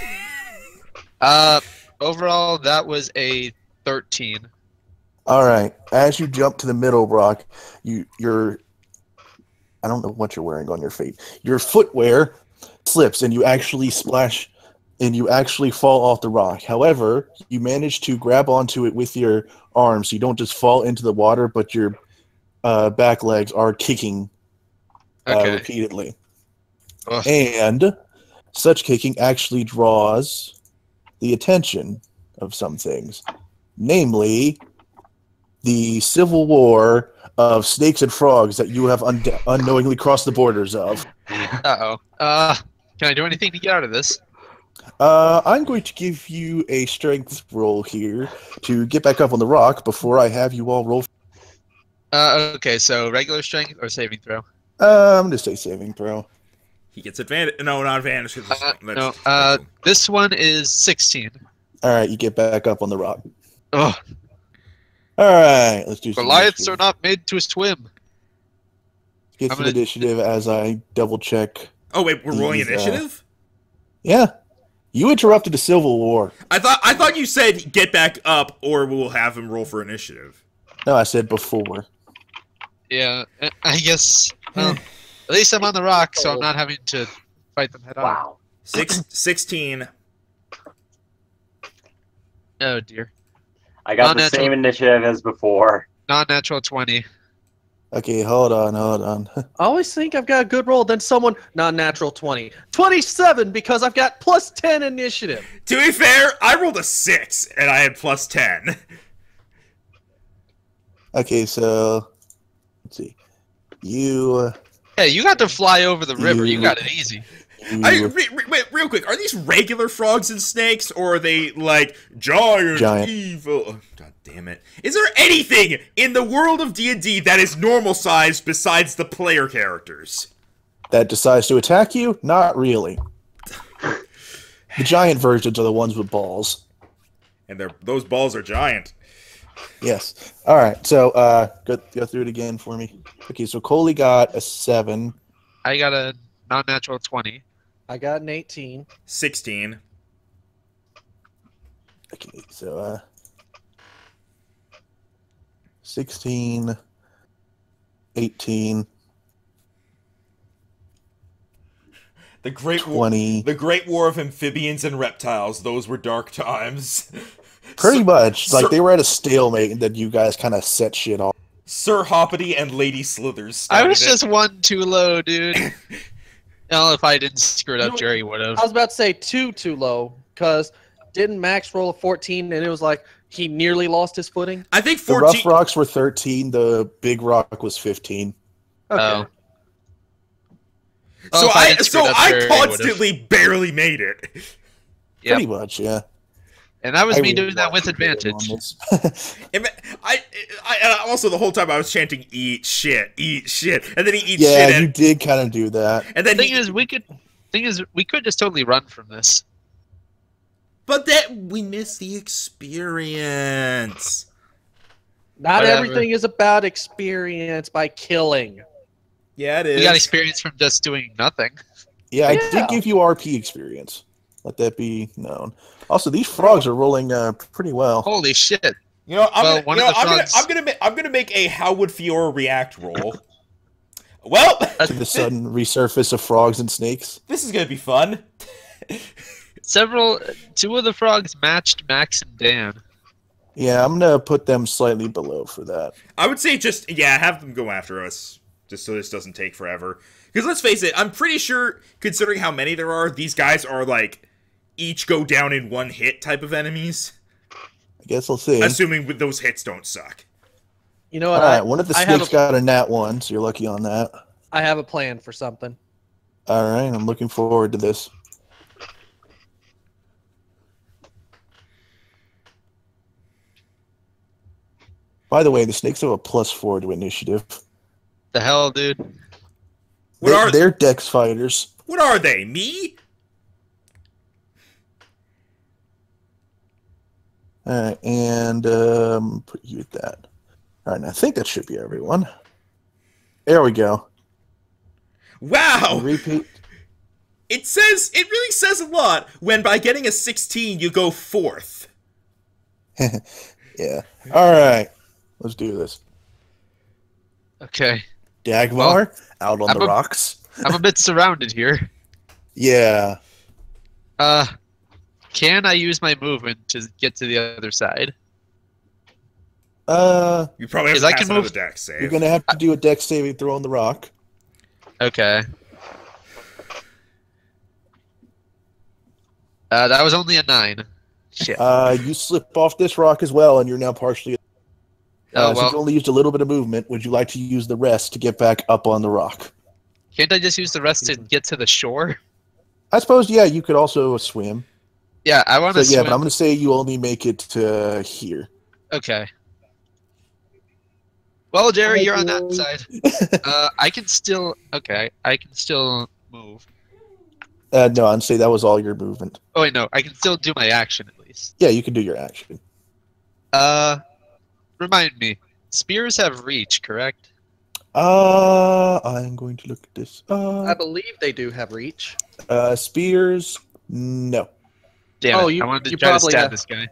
Overall, that was a 13. All right. As you jump to the middle rock, you're I don't know what you're wearing on your feet. Your footwear slips and you actually splash and you actually fall off the rock. However, you manage to grab onto it with your arms. So you don't just fall into the water, but your back legs are kicking repeatedly. Ugh. And such kicking actually draws the attention of some things. Namely, the civil war of snakes and frogs that you have unknowingly crossed the borders of. Uh-oh. Can I do anything to get out of this? I'm going to give you a strength roll here to get back up on the rock before I have you all roll. Okay, so regular strength or saving throw? I'm going to say saving throw. He gets advantage. No, not advantage. This one is 16. All right, you get back up on the rock. Oh, All right, let's do some Goliaths initiative. are not made to swim. Get I'm some gonna- initiative as I double check. Oh wait, we're rolling These, initiative. Yeah, you interrupted the Civil War. I thought you said get back up, or we'll have him roll for initiative. No, I said before. Yeah, I guess. Well, at least I'm on the rock, so I'm not having to fight them head on. Wow. 16. Oh dear. I got the Non-natural. same initiative as before. Non-natural 20. Okay, hold on. I always think I've got a good roll, then someone non-natural 20. 27 because I've got plus 10 initiative. To be fair, I rolled a 6 and I had plus 10. Okay, so let's see. You. Hey, you got to fly over the river. You got it easy. Wait, real quick. Are these regular frogs and snakes, or are they like giant. evil? Oh, God damn it! Is there anything in the world of D&D that is normal sized besides the player characters? That decides to attack you? Not really. The giant versions are the ones with balls. And those balls are giant. Yes. All right. So go through it again for me. Okay. So Coaly got a 7. I got a non-natural 20. I got an 18. 16. Okay. So 16, 18, The Great 20. The Great War of Amphibians and Reptiles. Those were dark times. Pretty much. Sir- Like they were at a stalemate, and then you guys kind of set shit off. Sir Hoppity and Lady Slithers. I was started it. just one too low, dude. Well, if I didn't screw it up, Jerry would have. I was about to say too low because didn't Max roll a 14 and it was like he nearly lost his footing? I think The 14. rough rocks were 13. The big rock was 15. Okay. Oh. So Well, if didn't screw it up, Jerry would've. constantly barely made it. Yep. Pretty much, yeah. And that was I me really doing that with wanted to get in on advantage. this. I also the whole time I was chanting "eat shit," and then he eats Yeah, shit, you did kind of do that. and then Thing is, we could just totally run from this. but that we miss the experience. Not Whatever. everything is about experience by killing. Yeah, it is. We got experience from just doing nothing. Yeah, I Yeah. did give you RP experience. Let that be known. Also, these frogs are rolling pretty well. Holy shit! You know, Well, one of the frogs- I'm gonna make a how would Fiora react roll. Well, To the sudden resurface of frogs and snakes. this is gonna be fun. Two of the frogs matched Max and Dan. Yeah, I'm gonna put them slightly below for that. I would say just have them go after us, just so this doesn't take forever. Because let's face it, I'm pretty sure, considering how many there are, these guys are like each go down in one hit type of enemies. I guess we'll see. Assuming those hits don't suck. You know All what? right, one of the I have snakes got a nat 1, so you're lucky on that. I have a plan for something. All right, I'm looking forward to this. By the way, the snakes have a +4 to initiative. The hell, dude! They're dex fighters. What are they? Me? All right, and put you at that. All right, and I think that should be everyone. There we go. Wow! Repeat. It really says a lot when by getting a 16 you go 4th. Yeah. All right, let's do this. Okay, Dagmar out on I'm the a- rocks. I'm a bit surrounded here. Yeah. Can I use my movement to get to the other side? You probably have 'Cause to I pass can another move- dex save. You're gonna have to do a dex saving throw on the rock. Okay. That was only a 9. Shit. You slip off this rock as well, and you're now partially. Oh, So well, you've only used a little bit of movement. Would you like to use the rest to get back up on the rock? can't I just use the rest to get to the shore? I suppose, yeah, you could also swim. Yeah, I want So, to yeah, swim. but I'm going to say you only make it to here. Okay. Well, Jerry, you're on that side. I can still... Okay, I can still move. No, I'm saying that was all your movement. Oh, wait, no. I can still do my action, at least. Yeah, you can do your action. Remind me. Spears have reach, correct? I'm going to look at this. I believe they do have reach. Spears, no. Damn Oh, it. you- I wanted to you try to probably stab have- this guy.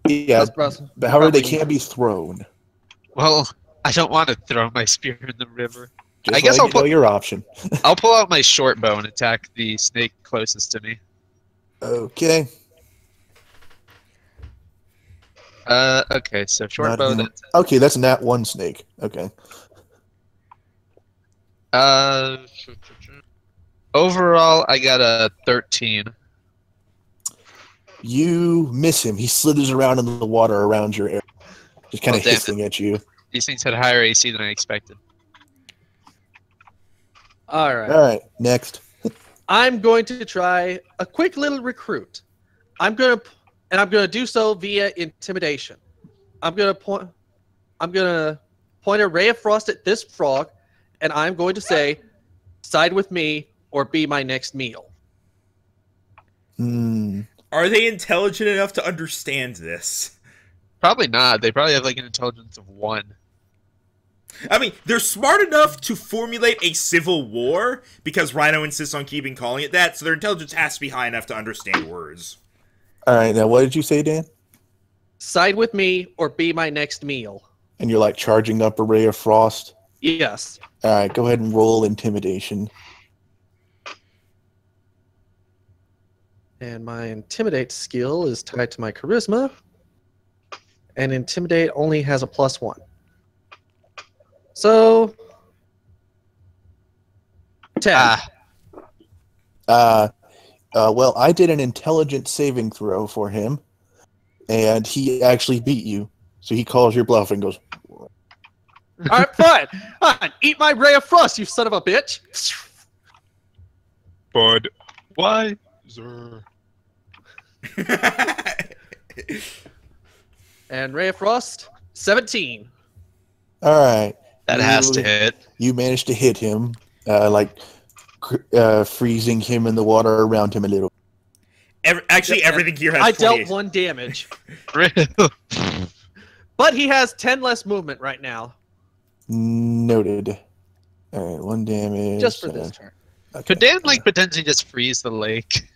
Yeah, That's but however, they probably- can be thrown. Well, I don't want to throw my spear in the river. Just I guess letting I'll you know your option. I'll pull out my short bow and attack the snake closest to me. Okay. Okay, so short Not bow. even- That's, Okay, that's not one snake. Okay. overall, I got a 13. You miss him. He slithers around in the water around your area, just kind Oh, of damn hissing at you. These things had higher AC than I expected. All right. All right, next. I'm going to try a quick little recruit. I'm gonna do so via intimidation. I'm gonna point a ray of frost at this frog, and I'm going to say, "Side with me or be my next meal." Are they intelligent enough to understand this? Probably not. They probably have like an intelligence of 1. I mean, they're smart enough to formulate a civil war, because Rhino insists on keeping calling it that, so their intelligence has to be high enough to understand words. All right, now what did you say, Dan? Side with me or be my next meal. And you're like charging up a ray of frost. Yes. All right, go ahead and roll intimidation. And my intimidate skill is tied to my charisma. And intimidate only has a +1. So 10. Well, I did an intelligence saving throw for him, and he actually beat you. So he calls your bluff and goes, All right, fine. Fine. Eat my ray of frost, you son of a bitch. Bud. Why? Sir. And ray of frost, 17. all right. That has to hit. You managed to hit him, freezing him in the water around him a little. Everything here has I 28. dealt 1 damage. Real. But he has 10 less movement right now. Noted. All right, 1 damage. Just for this turn. Okay. Could Dan like potentially just freeze the lake?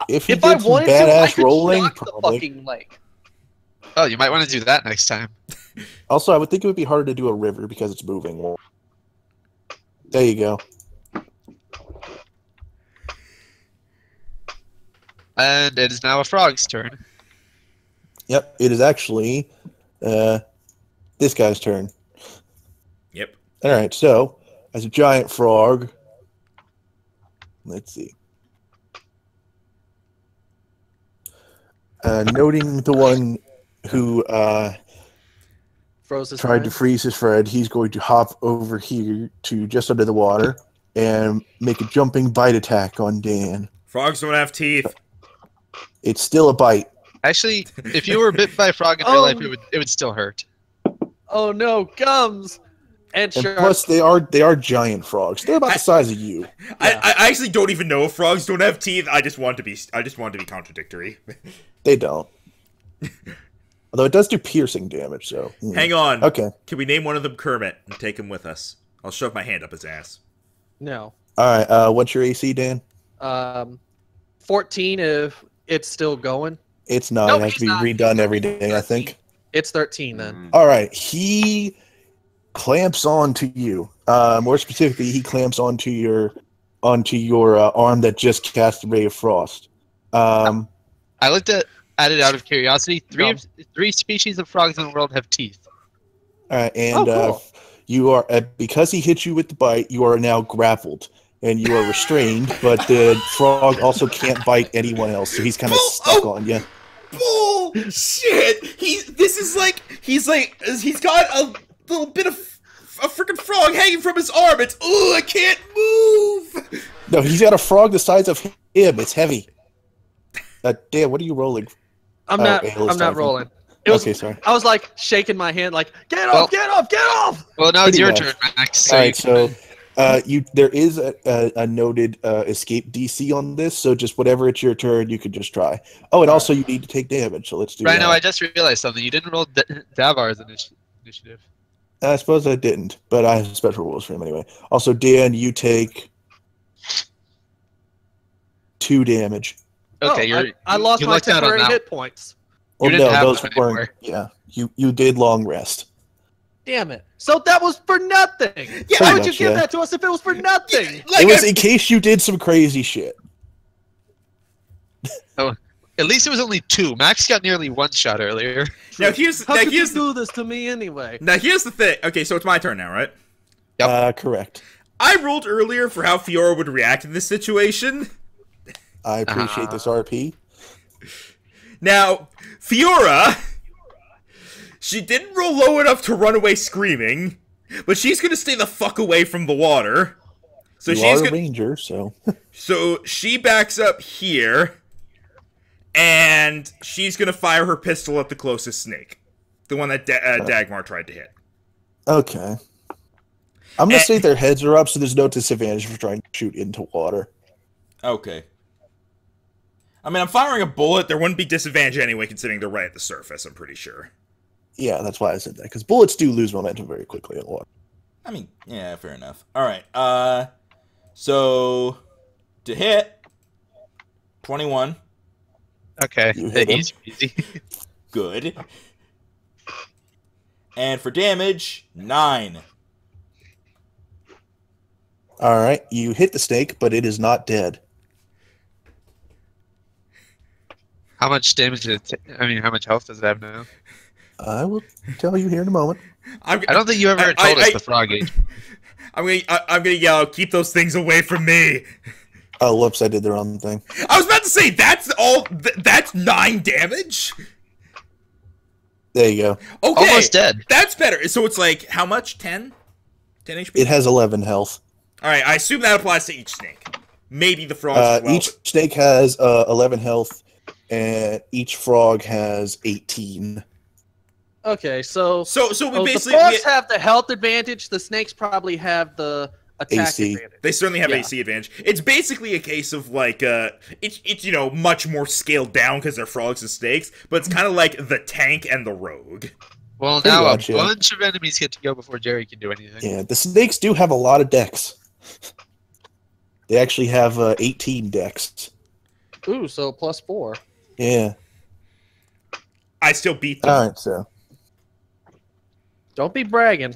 If he If I did some wanted to, I badass could rolling, shock the probably. fucking lake. Oh, you might want to do that next time. Also, I would think it would be harder to do a river because it's moving. There you go. And it is now a frog's turn. Yep, it is actually this guy's turn. Yep. All right, so as a giant frog, let's see. Noting the one who Froze his tried to friend. freeze his friend, he's going to hop over here to just under the water and make a jumping bite attack on Dan. Frogs don't have teeth. It's still a bite. Actually, if you were bit by a frog in real life, it would still hurt. Oh no, gums! And And sharks. plus, they are giant frogs. They're about the size of you. I actually don't even know if frogs don't have teeth. I just want to be contradictory. They don't. Although it does do piercing damage, so. Hang on. Okay. Can we name one of them Kermit and take him with us? I'll shove my hand up his ass. No. All right. What's your AC, Dan? 14 if it's still going. It's not. Nope, It has to be it's not. redone every day, I think. It's 13 then. All right. He clamps onto you. More specifically, he clamps onto your arm that just cast a ray of frost. I looked at it out of curiosity. Three species of frogs in the world have teeth. All right, and cool. you are because he hit you with the bite. You are now grappled and you are restrained. But the frog also can't bite anyone else, so he's kind of stuck on you. Bullshit! He's got a little bit of a freaking frog hanging from his arm. It's I can't move. No, he's got a frog the size of him. It's heavy. Dan, what are you rolling? I'm not rolling. Okay, sorry. I was like shaking my hand, like get off, get off, get off. Well, now it's Pretty your much. turn, Max. All right, so there is a noted escape DC on this, so just whenever it's your turn, you can just try. Oh, and also you need to take damage, so let's do Right that. now, I just realized something. You didn't roll Davar's initiative. I suppose I didn't, but I have special rules for him anyway. Also, Dan, you take 2 damage. Okay, I lost you my lucked out on temporary that. hit points. Well, didn't no, have those them weren't. anymore. Yeah, you did long rest. Damn it! So that was for nothing. Yeah, Why pretty would you much, give yeah. that to us if it was for nothing? Like, It was in case you did some crazy shit. Oh, at least it was only 2. Max got nearly 1 shot earlier. now here's How could you here's do this to me anyway? now here's the thing. Okay, so it's my turn now, right? Yep. Correct. I rolled earlier for how Fiora would react in this situation. I appreciate this RP. Now, Fiora, she didn't roll low enough to run away screaming, but she's gonna stay the fuck away from the water. So You she's are a gonna. ranger, so So she backs up here, and she's gonna fire her pistol at the closest snake, the one that Dagmar tried to hit. okay. I'm gonna say their heads are up, so there's no disadvantage for trying to shoot into water. Okay. I mean, I'm firing a bullet. There wouldn't be disadvantage anyway, considering they're right at the surface. I'm pretty sure. Yeah, that's why I said that, because bullets do lose momentum very quickly in water. I mean, yeah, fair enough. All right. So to hit 21. Okay, You hit him. easy peasy. Good. And for damage, 9. All right, you hit the snake, but it is not dead. How much damage did it I mean, how much health does it have now? I will tell you here in a moment. I don't think you ever told us the frog age. I'm gonna yell, keep those things away from me. Oh, whoops, I did the wrong thing. I was about to say, that's all, that's 9 damage? There you go. Okay. Almost dead. That's better. So it's like, how much? 10? 10 HP? It has 11 health. Alright, I assume that applies to each snake. Maybe the frogs as well. Each snake has 11 health, and each frog has 18. Okay, so So we the basically... frogs have the health advantage. The snakes probably have the attack AC. advantage. They certainly have Yeah. AC advantage. It's basically a case of like it's you know much more scaled down because they're frogs and snakes, but it's kind of like the tank and the rogue. Well, Pretty now much, a yeah. bunch of enemies get to go before Jerry can do anything. Yeah, the snakes do have a lot of decks. They actually have 18 decks. Ooh, so +4. Yeah. I still beat them. All right, so. Don't be bragging.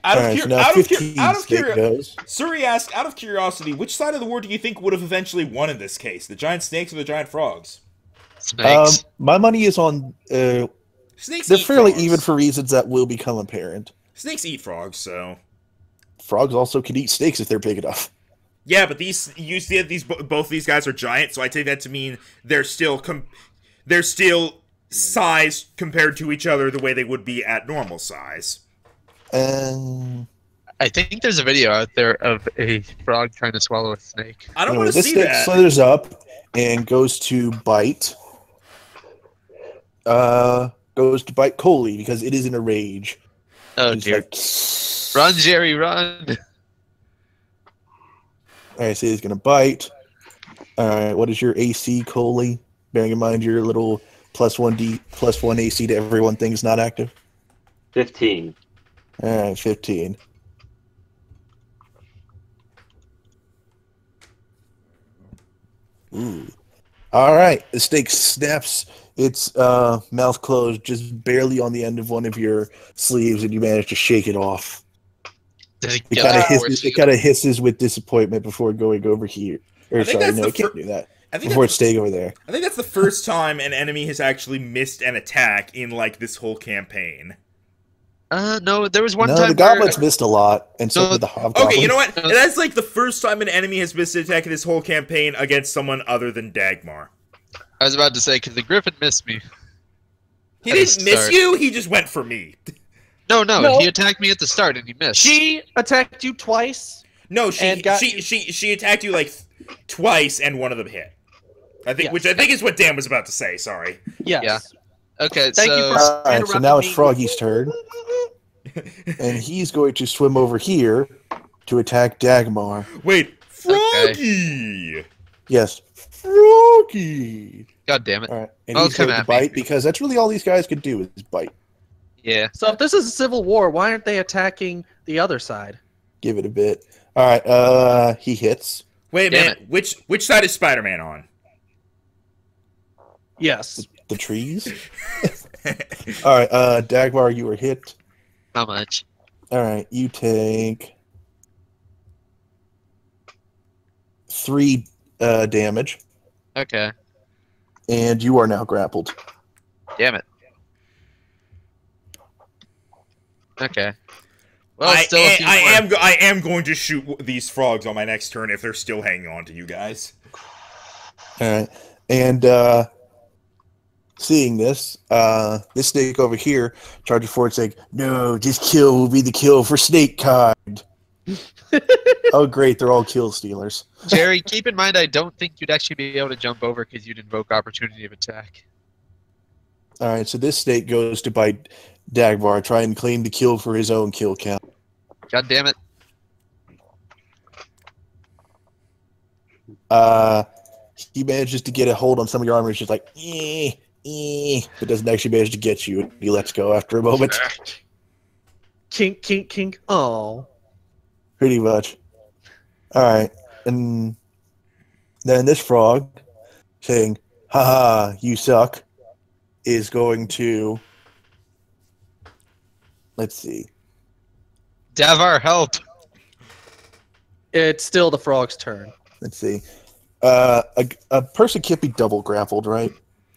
Out All of, right, cur- so now out of, 15 cur- out of snake curi- goes. Suri asked, out of curiosity, which side of the war do you think would have eventually won in this case? The giant snakes or the giant frogs? Snakes. My money is on. Snakes They're eat fairly frogs. even for reasons that will become apparent. Snakes eat frogs, so... Frogs also can eat snakes if they're big enough. Yeah, but you see that both these guys are giant, so I take that to mean they're still size compared to each other the way they would be at normal size. And I think there's a video out there of a frog trying to swallow a snake. I don't anyway, want to this see snake that. slithers up and goes to bite. Goes to bite Coaly because it is in a rage. Oh He's dear. like, Run, Jerry, run! Alright, so he's gonna bite. Alright, what is your AC, Coaly? Bearing in mind your little +1 AC to everyone thing's not active. 15. Alright, 15. Ooh. Alright, the snake snaps its mouth closed just barely on the end of one of your sleeves, and you manage to shake it off. Did it It get kind of out hisses. towards you? It kind of hisses with disappointment before going over here. Or I think sorry, that's no, the it can't do that. I think Before that's- it's staying over there. I think that's the first time an enemy has actually missed an attack in, like, this whole campaign. No, there was one No, time the goblins where, missed a lot, and so No, did the hobgoblins. Okay, you know what? That's, like, the first time an enemy has missed an attack in this whole campaign against someone other than Dagmar. I was about to say, because the Griffin missed me. He At the didn't miss start. you. He just went for me. No, he attacked me at the start and he missed. She attacked you twice. No, And got she attacked you like twice, and one of them hit. I think, Yes. which I think is what Dan was about to say. Sorry. Yes. Yeah. Okay, Thank you so for All right, so now it's interrupting me. Froggy's turn, and he's going to swim over here to attack Dagmar. Wait, Froggy. Yes, Froggy. God damn it. All right, and Oh, he's come going to at me. bite because that's really all these guys can do is bite. Yeah. So if this is a civil war, why aren't they attacking the other side? Give it a bit. All right, he hits. Wait a Damn minute. Which side is Spider-Man on? Yes. The trees. All right, Dagmar, you were hit. How much? All right, you take 3 damage, Okay. and you are now grappled. Damn it. Okay. Well, still a few more. I am going to shoot these frogs on my next turn if they're still hanging on to you guys. All right, and seeing this, this snake over here charges forward, saying, "No, this kill will be the kill for snake kind." Oh, great! They're all kill stealers. Jerry, keep in mind I don't think you'd actually be able to jump over because you'd invoke opportunity of attack. All right, so this snake goes to bite Dagmar, try and claim the kill for his own kill count. God damn it. He manages to get a hold on some of your armor. He's just like, but doesn't actually manage to get you. He lets go after a moment. Kink, kink, kink. Oh. Pretty much. All right, and then this frog, saying, "Haha, you suck," is going to. Let's see. Davar, help. It's still the frog's turn. Let's see. A person can't be double grappled, right?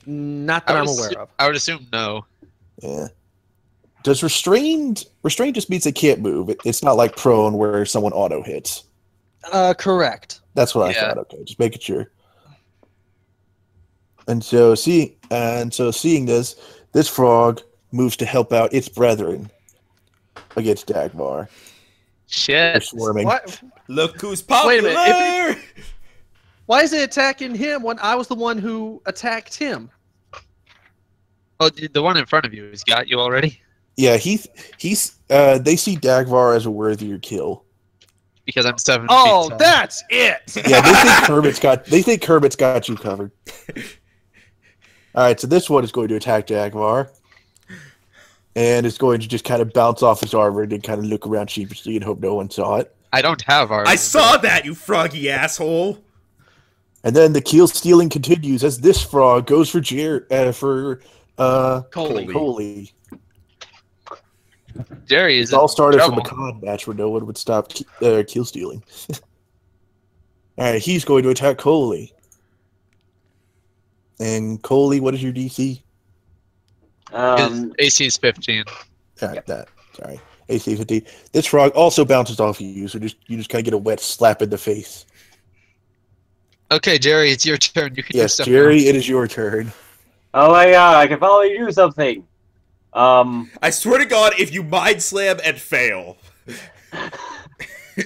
Not that I'm aware of. I would assume no. Yeah. Does restrained just means they can't move? It's not like prone where someone auto hits. Correct. That's what I Yeah. thought. Okay, just making sure. And so seeing this frog moves to help out its brethren against Dagmar. They're Shit. swarming. What? Look who's Wait a popular! minute, Why is it attacking him when I was the one who attacked him? Oh, the one in front of you has got you already? Yeah, they see Dagmar as a worthier kill. Because I'm 7 feet Oh, tall. that's it. Yeah, they think Kermit's got you covered. All right, so this one is going to attack Dagmar, and it's going to just kind of bounce off his armor and then kind of look around sheepishly and hope no one saw it. I don't have armor. I saw that, you froggy asshole! And then the kill stealing continues as this frog goes for Coaly. Jerry is It all started trouble. from a con match where no one would stop kill stealing. All right, he's going to attack Coaly. And Coaly, what is your DC? His AC is 15. All right, sorry, AC 15. This frog also bounces off you, so you just kind of get a wet slap in the face. Okay, Jerry, it's your turn. You can do Yes, stuff Jerry, it is your turn. Oh my god, I can finally do something. I swear to God, if you mind slam and fail. You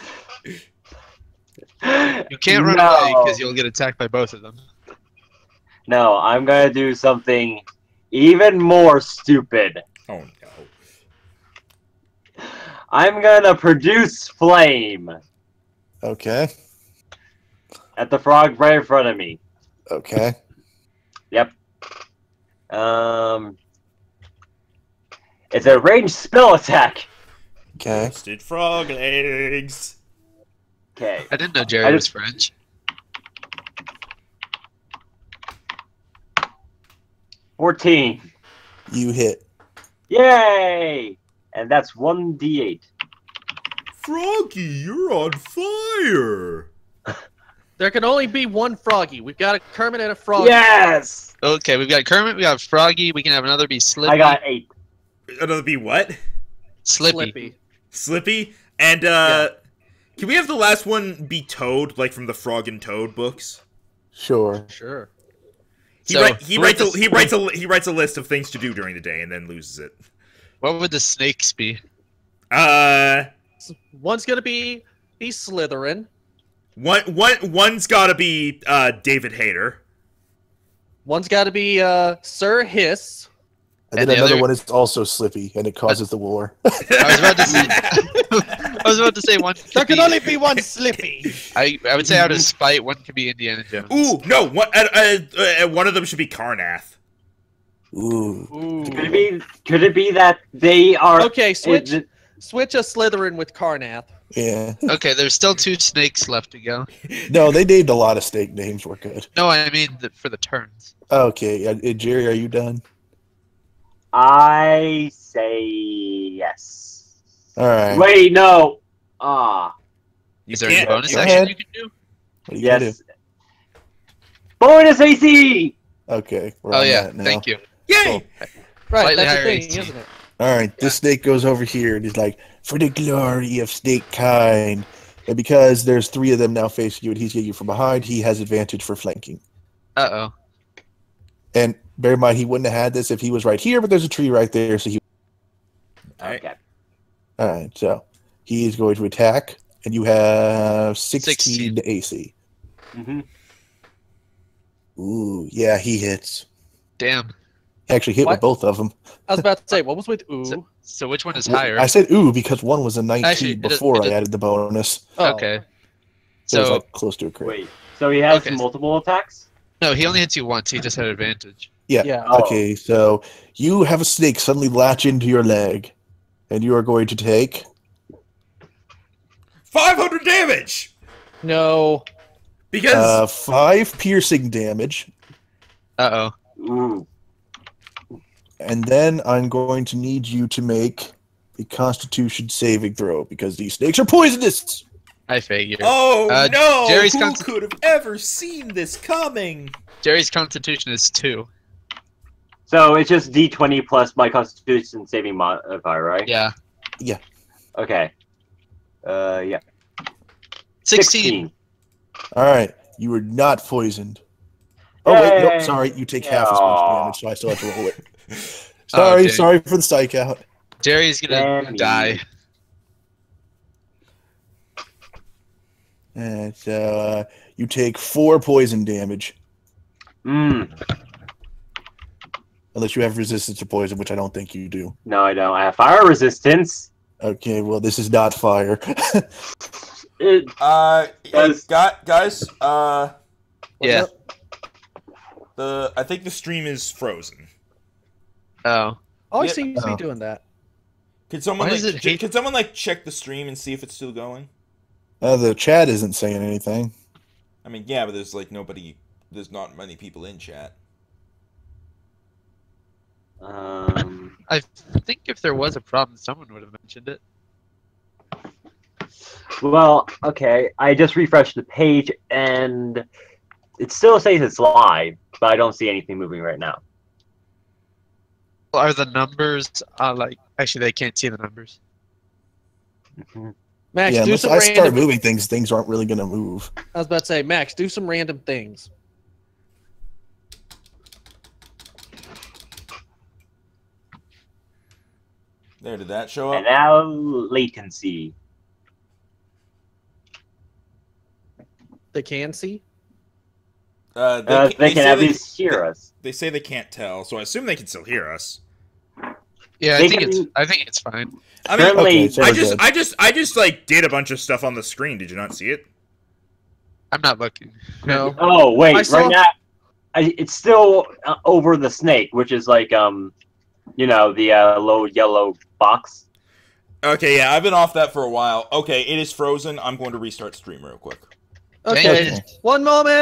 can't run away because you'll get attacked by both of them. No, I'm gonna do something even more stupid. Oh no. I'm gonna produce flame Okay. at the frog right in front of me. Okay. Yep. It's a ranged spell attack. Okay. Busted frog legs. Okay. I didn't know Jerry was French. $14. You hit. Yay! And that's 1d8. Froggy, you're on fire! There can only be one froggy. We've got a Kermit and a froggy. Yes! Okay, we've got Kermit, we got Froggy, we can have another be Slippy. I got 8. Another be what? Slippy. Slippy? And, can we have the last one be Toad, like from the Frog and Toad books? Sure. Sure. He, So, he writes a list of things to do during the day and then loses it. what would the snakes be? One's gonna be Slytherin. One's got to be David Hayter. One's got to be Sir Hiss. And And then the another other- one is also Slippy, and it causes the war. I was about to say. I was about to say one. There Could can be, only be one Slippy. I would say out of spite, one could be Indiana Jones. Ooh, no, one of them should be Karnath. Ooh. Ooh. Could it be that they are Okay, switch a Slytherin with Karnath. Yeah. Okay, there's still 2 snakes left to go. No, they named a lot of snake names. We're good. No, I mean for the turns. Okay, Jerry, are you done? I say yes. All right. Wait, no. Ah, Is there any bonus Go action ahead. you can do? What are you gonna yes. Bonus AC. do? Okay. We're Oh on yeah, that now. thank you. Yay! Cool. Right, Slightly that's the higher thing, AC. isn't it? All right, this snake goes over here and he's like, "For the glory of snake kind." And because there's 3 of them now facing you and he's getting you from behind, he has advantage for flanking. Uh oh. And bear in mind, he wouldn't have had this if he was right here, but there's a tree right there, so he. Alright. Okay. All right, so he is going to attack, and you have 16 16. to AC. hmm Ooh, yeah, he hits. Damn. He actually hit What? with both of them. I was about to say, what was with ooh? So which one is higher? I said ooh because one was a 19 Actually, it before does- I added the bonus. Oh. Okay. So it was So like close to a crit. Wait. So he has Okay. multiple attacks. no, he only hits you once. He just had advantage. Yeah. Yeah. Oh. Okay, so you have a snake suddenly latch into your leg, and you are going to take 500 damage! No. Because 5 piercing damage, Uh oh. Ooh. and then I'm going to need you to make a Constitution saving throw because these snakes are poisonous. I figure. oh no! Jerry's Who could have ever seen this coming? Jerry's Constitution is 2. So it's just D20 plus my Constitution saving modifier, right? Yeah. Okay. Yeah. 16. All right, you were not poisoned. Oh wait, nope, Yay. sorry, you take half as much Aw. damage, so I still have to roll it. Sorry, dang. sorry for the psych out. Jerry's gonna Damn die. And so you take 4 poison damage, Mm. unless you have resistance to poison, which I don't think you do. No, I don't. I have fire resistance. Okay, well this is not fire. It, Guys. Guys, Yeah. I think the stream is frozen. Oh. Always Yeah. seems to Oh. be doing that. Could someone Why does it hate- could someone like check the stream and see if it's still going? The chat isn't saying anything. I mean, yeah, but there's like nobody. There's not many people in chat. I think if there was a problem, someone would have mentioned it. well, okay. I just refreshed the page and it still says it's live, but I don't see anything moving right now. Are the numbers like? Actually, they can't see the numbers. Max, Yeah, do unless some I start random. moving things, things aren't really going to move. I was about to say, Max, do some random things. There, did that show And up? now latency. They can see. They can at least hear us. They say they can't tell, so I assume they can still hear us. Yeah, They I think can- it's. I think it's fine. I mean, Currently, Okay, so I we're just, good. I just like did a bunch of stuff on the screen. Did you not see it? I'm not looking. No. oh wait, I saw- right now it's still over the snake, which is like you know, the low yellow box. Okay, yeah, I've been off that for a while. Okay, it is frozen. I'm going to restart stream real quick. Okay. Dang it. One moment.